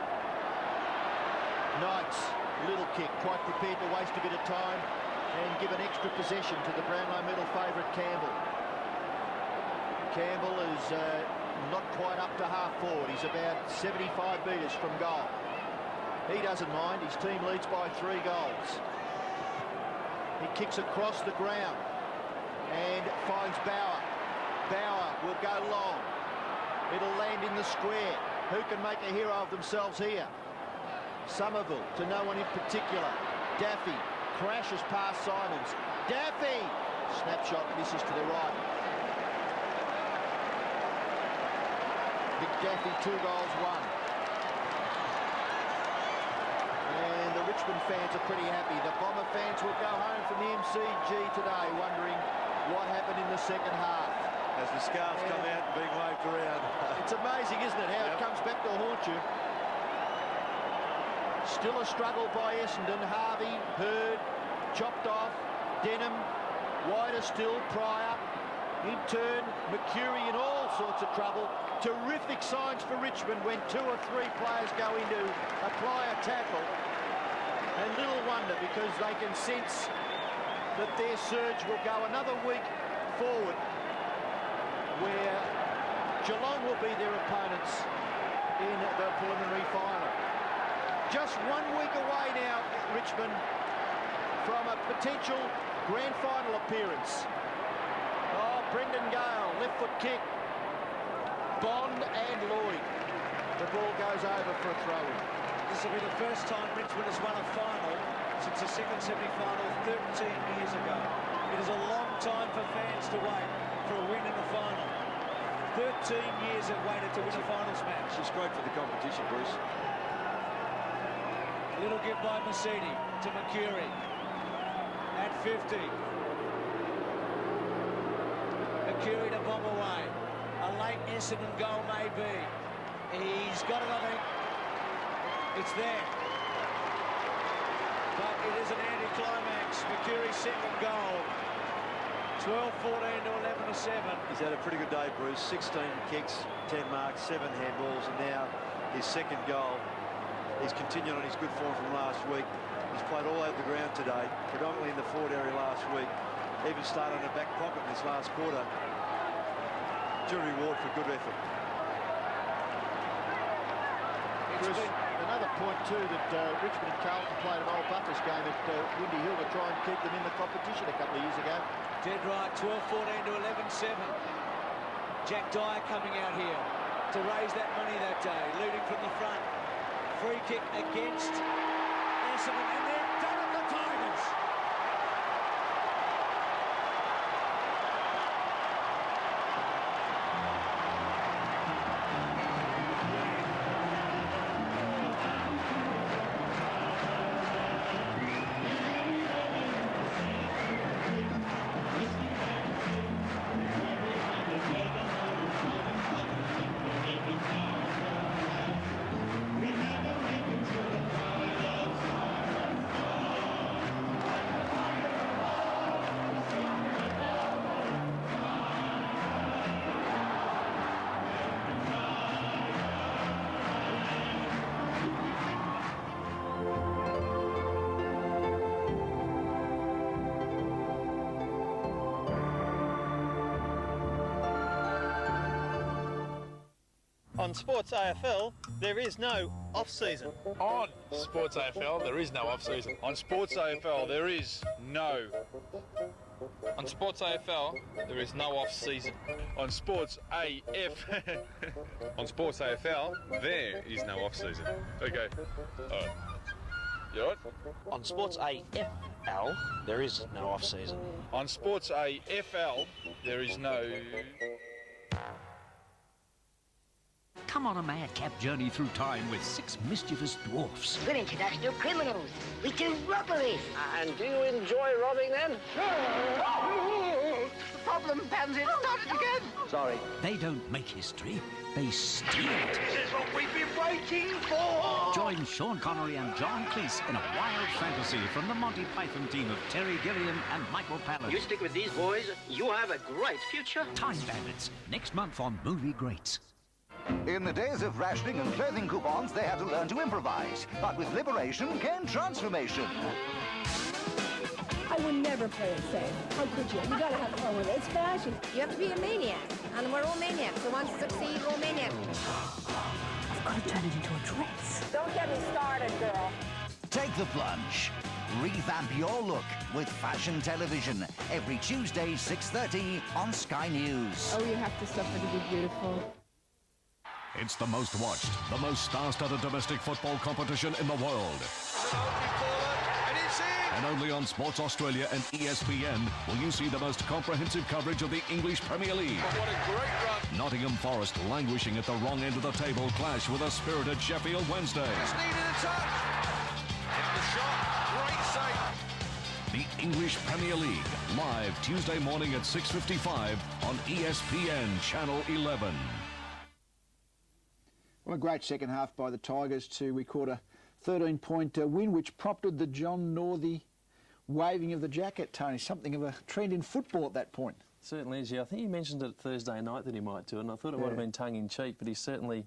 Knights, little kick, quite prepared to waste a bit of time and give an extra possession to the Brownlow medal favourite Campbell. Campbell is not quite up to half-forward. He's about 75 metres from goal. He doesn't mind. His team leads by 3 goals. He kicks across the ground and finds Bauer. Bauer will go long. It'll land in the square. Who can make a hero of themselves here? Somerville to no one in particular. Daffy crashes past Simons. Daffy! Snapshot misses to the right. McGaffey, 2 goals, 1. And the Richmond fans are pretty happy. The Bomber fans will go home from the MCG today wondering what happened in the second half. As the scarves come out and being waved around. It's amazing, isn't it, how it comes back to haunt you. Still a struggle by Essendon. Harvey, Hurd, chopped off. Denham, wider still, Pryor. In turn, Mercury in all sorts of trouble. Terrific signs for Richmond when 2 or 3 players go in to apply a tackle. And little wonder, because they can sense that their surge will go another week forward, where Geelong will be their opponents in the preliminary final. Just 1 week away now, Richmond, from a potential grand final appearance. Oh, Brendan Gale, left foot kick. Bond and Lloyd. The ball goes over for a throw-in. This will be the first time Richmond has won a final since the second semi-final 13 years ago. It is a long time for fans to wait for a win in the final. 13 years they've waited to win a finals match. It's just great for the competition, Bruce. Little give by Mercedes to Mercury at 50. Mercury to bomb away. A late Essendon goal maybe. He's got it, I think. It's there. But it is an anticlimax. Mercury's second goal. 12-14 to 11-7. He's had a pretty good day, Bruce. 16 kicks, 10 marks, 7 handballs, and now his second goal. He's continued on his good form from last week. He's played all over the ground today, predominantly in the forward area last week. Even started in the back pocket in this last quarter. Due reward for good effort. Bruce, another point too that Richmond and Carlton played an old Buckers game at Windy Hill to try and keep them in the competition a couple of years ago. Dead right, 12-14 to 11-7. Jack Dyer coming out here to raise that money that day, leading from the front. Free kick against Essendon, and they're done at the Tigers. On Sports AFL, there is no off-season. On Sports AFL, there is no off-season. On Sports AFL, there is no. On Sports AFL, there is no off-season. On Sports AF. On Sports AFL, there is no off-season. Okay. You all right? On Sports AFL, there is no off-season. On Sports AFL, there is no. Come on a madcap journey through time with 6 mischievous dwarfs. We're international criminals. We do robberies. And do you enjoy robbing them? The problem, Pansy, it started again. Sorry. They don't make history, they steal it. This is what we've been waiting for. Join Sean Connery and John Cleese in a wild fantasy from the Monty Python team of Terry Gilliam and Michael Palin. You stick with these boys, you have a great future. Time Bandits, next month on Movie Greats. In the days of rationing and clothing coupons, they had to learn to improvise. But with liberation came transformation. I would never play it safe. How could you? You gotta have fun with it. It's fashion. You have to be a maniac, and we're all maniacs. So once you succeed, we're all maniacs. I've got to turn it into a dress. Don't get me started, girl. Take the plunge. Revamp your look with Fashion Television. Every Tuesday, 6:30 on Sky News. Oh, you have to suffer to be beautiful. It's the most watched, the most star-studded domestic football competition in the world. And it's in! And only on Sports Australia and ESPN will you see the most comprehensive coverage of the English Premier League. But what a great run. Nottingham Forest languishing at the wrong end of the table clash with a spirited Sheffield Wednesday. Just needed a touch. Hit the shot. Great save. The English Premier League, live Tuesday morning at 6:55 on ESPN Channel 11. Well, a great second half by the Tigers to record a 13-point win, which prompted the John Northey waving of the jacket, Tony. Something of a trend in football at that point. Certainly is, yeah. I think he mentioned it Thursday night that he might do it, and I thought it might have been tongue-in-cheek, but he certainly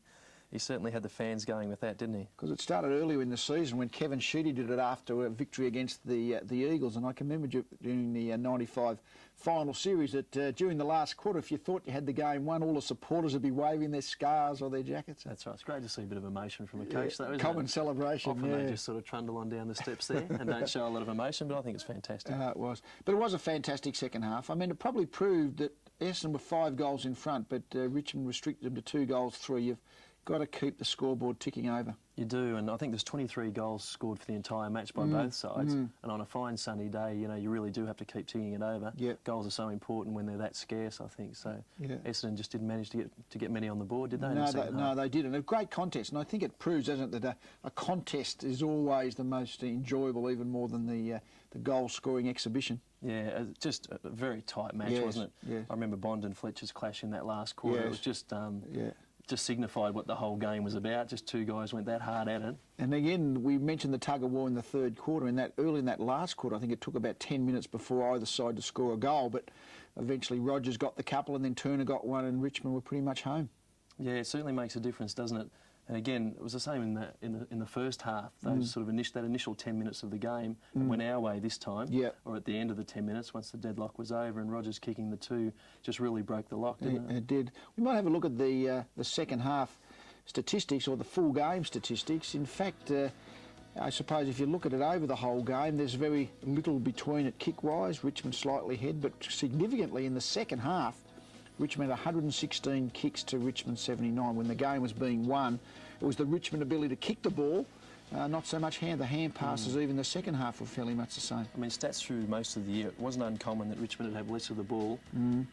had the fans going with that, didn't he? Because it started earlier in the season when Kevin Sheedy did it after a victory against the Eagles, and I can remember during the 95 final series that during the last quarter, if you thought you had the game won, all the supporters would be waving their scars or their jackets. That's right. It's great to see a bit of emotion from a coach, though, isn't common it? celebration. Often they just sort of trundle on down the steps there and don't show a lot of emotion, but I think it's fantastic. It was. But it was a fantastic second half. I mean, it probably proved that Essendon were 5 goals in front, but Richmond restricted them to 2 goals, 3. You've got to keep the scoreboard ticking over. You do, and I think there's 23 goals scored for the entire match by both sides. And on a fine sunny day, you know, you really do have to keep ticking it over. Yep. Goals are so important when they're that scarce, I think. So Essendon just didn't manage to get many on the board, did they? No, they didn't. A great contest, and I think it proves, doesn't it, that a contest is always the most enjoyable, even more than the goal-scoring exhibition. Yeah, just a very tight match, wasn't it? Yeah. I remember Bond and Fletcher's clash in that last quarter. Yes. It was just signified what the whole game was about. Just 2 guys went that hard at it. And again, we mentioned the tug of war in the third quarter. Early in that last quarter, I think it took about 10 minutes before either side to score a goal. But eventually, Rogers got the couple, and then Turner got one, and Richmond were pretty much home. Yeah, it certainly makes a difference, doesn't it? And again, it was the same in the first half. Those sort of that initial 10 minutes of the game went our way this time. Yeah. Or at the end of the 10 minutes, once the deadlock was over, and Rogers kicking the 2 just really broke the lock, didn't it? It did. We might have a look at the second half statistics, or the full game statistics. In fact, I suppose if you look at it over the whole game, there's very little between it kick-wise. Richmond slightly ahead, but significantly in the second half, Richmond had 116 kicks to Richmond 79. When the game was being won, it was the Richmond ability to kick the ball, not so much the hand passes. Even the second half were fairly much the same. I mean, stats through most of the year, it wasn't uncommon that Richmond would have less of the ball,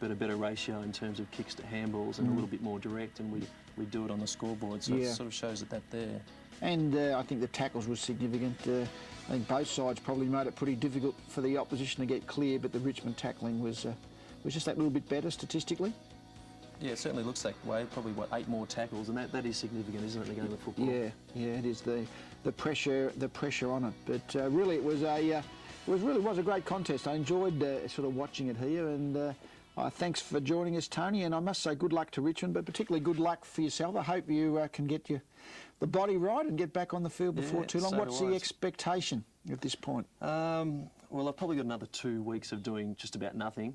but a better ratio in terms of kicks to handballs and a little bit more direct, and we do it on the scoreboard, so it sort of shows that there. And I think the tackles were significant. I think both sides probably made it pretty difficult for the opposition to get clear, but the Richmond tackling was just that little bit better statistically. Yeah, it certainly looks that way. Probably 8 more tackles, and that is significant, isn't it, in the game of football? Yeah, it is the pressure on it. But really, it was a great contest. I enjoyed sort of watching it here, and thanks for joining us, Tony. And I must say, good luck to Richmond, but particularly good luck for yourself. I hope you can get the body right and get back on the field before too long. So What's the expectation at this point? Well, I've probably got another 2 weeks of doing just about nothing.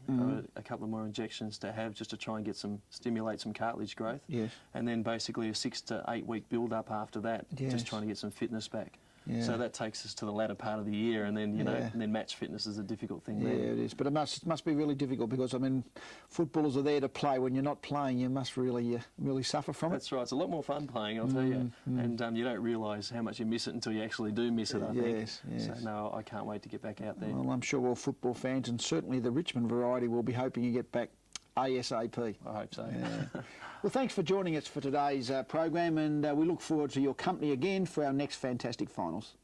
A couple of more injections to have just to try and stimulate some cartilage growth. Yes. And then basically a 6 to 8 week build-up after that, just trying to get some fitness back. Yeah. So that takes us to the latter part of the year, and then and then match fitness is a difficult thing. Yeah, it is. But it must be really difficult because I mean, footballers are there to play. When you're not playing, you must really suffer from it. That's right. It's a lot more fun playing, I'll tell you. And you don't realise how much you miss it until you actually do miss it. I think. Yes. So no, I can't wait to get back out there. Well, I'm sure all football fans, and certainly the Richmond variety, will be hoping you get back ASAP. I hope so. Yeah. Well, thanks for joining us for today's program, and we look forward to your company again for our next fantastic finals.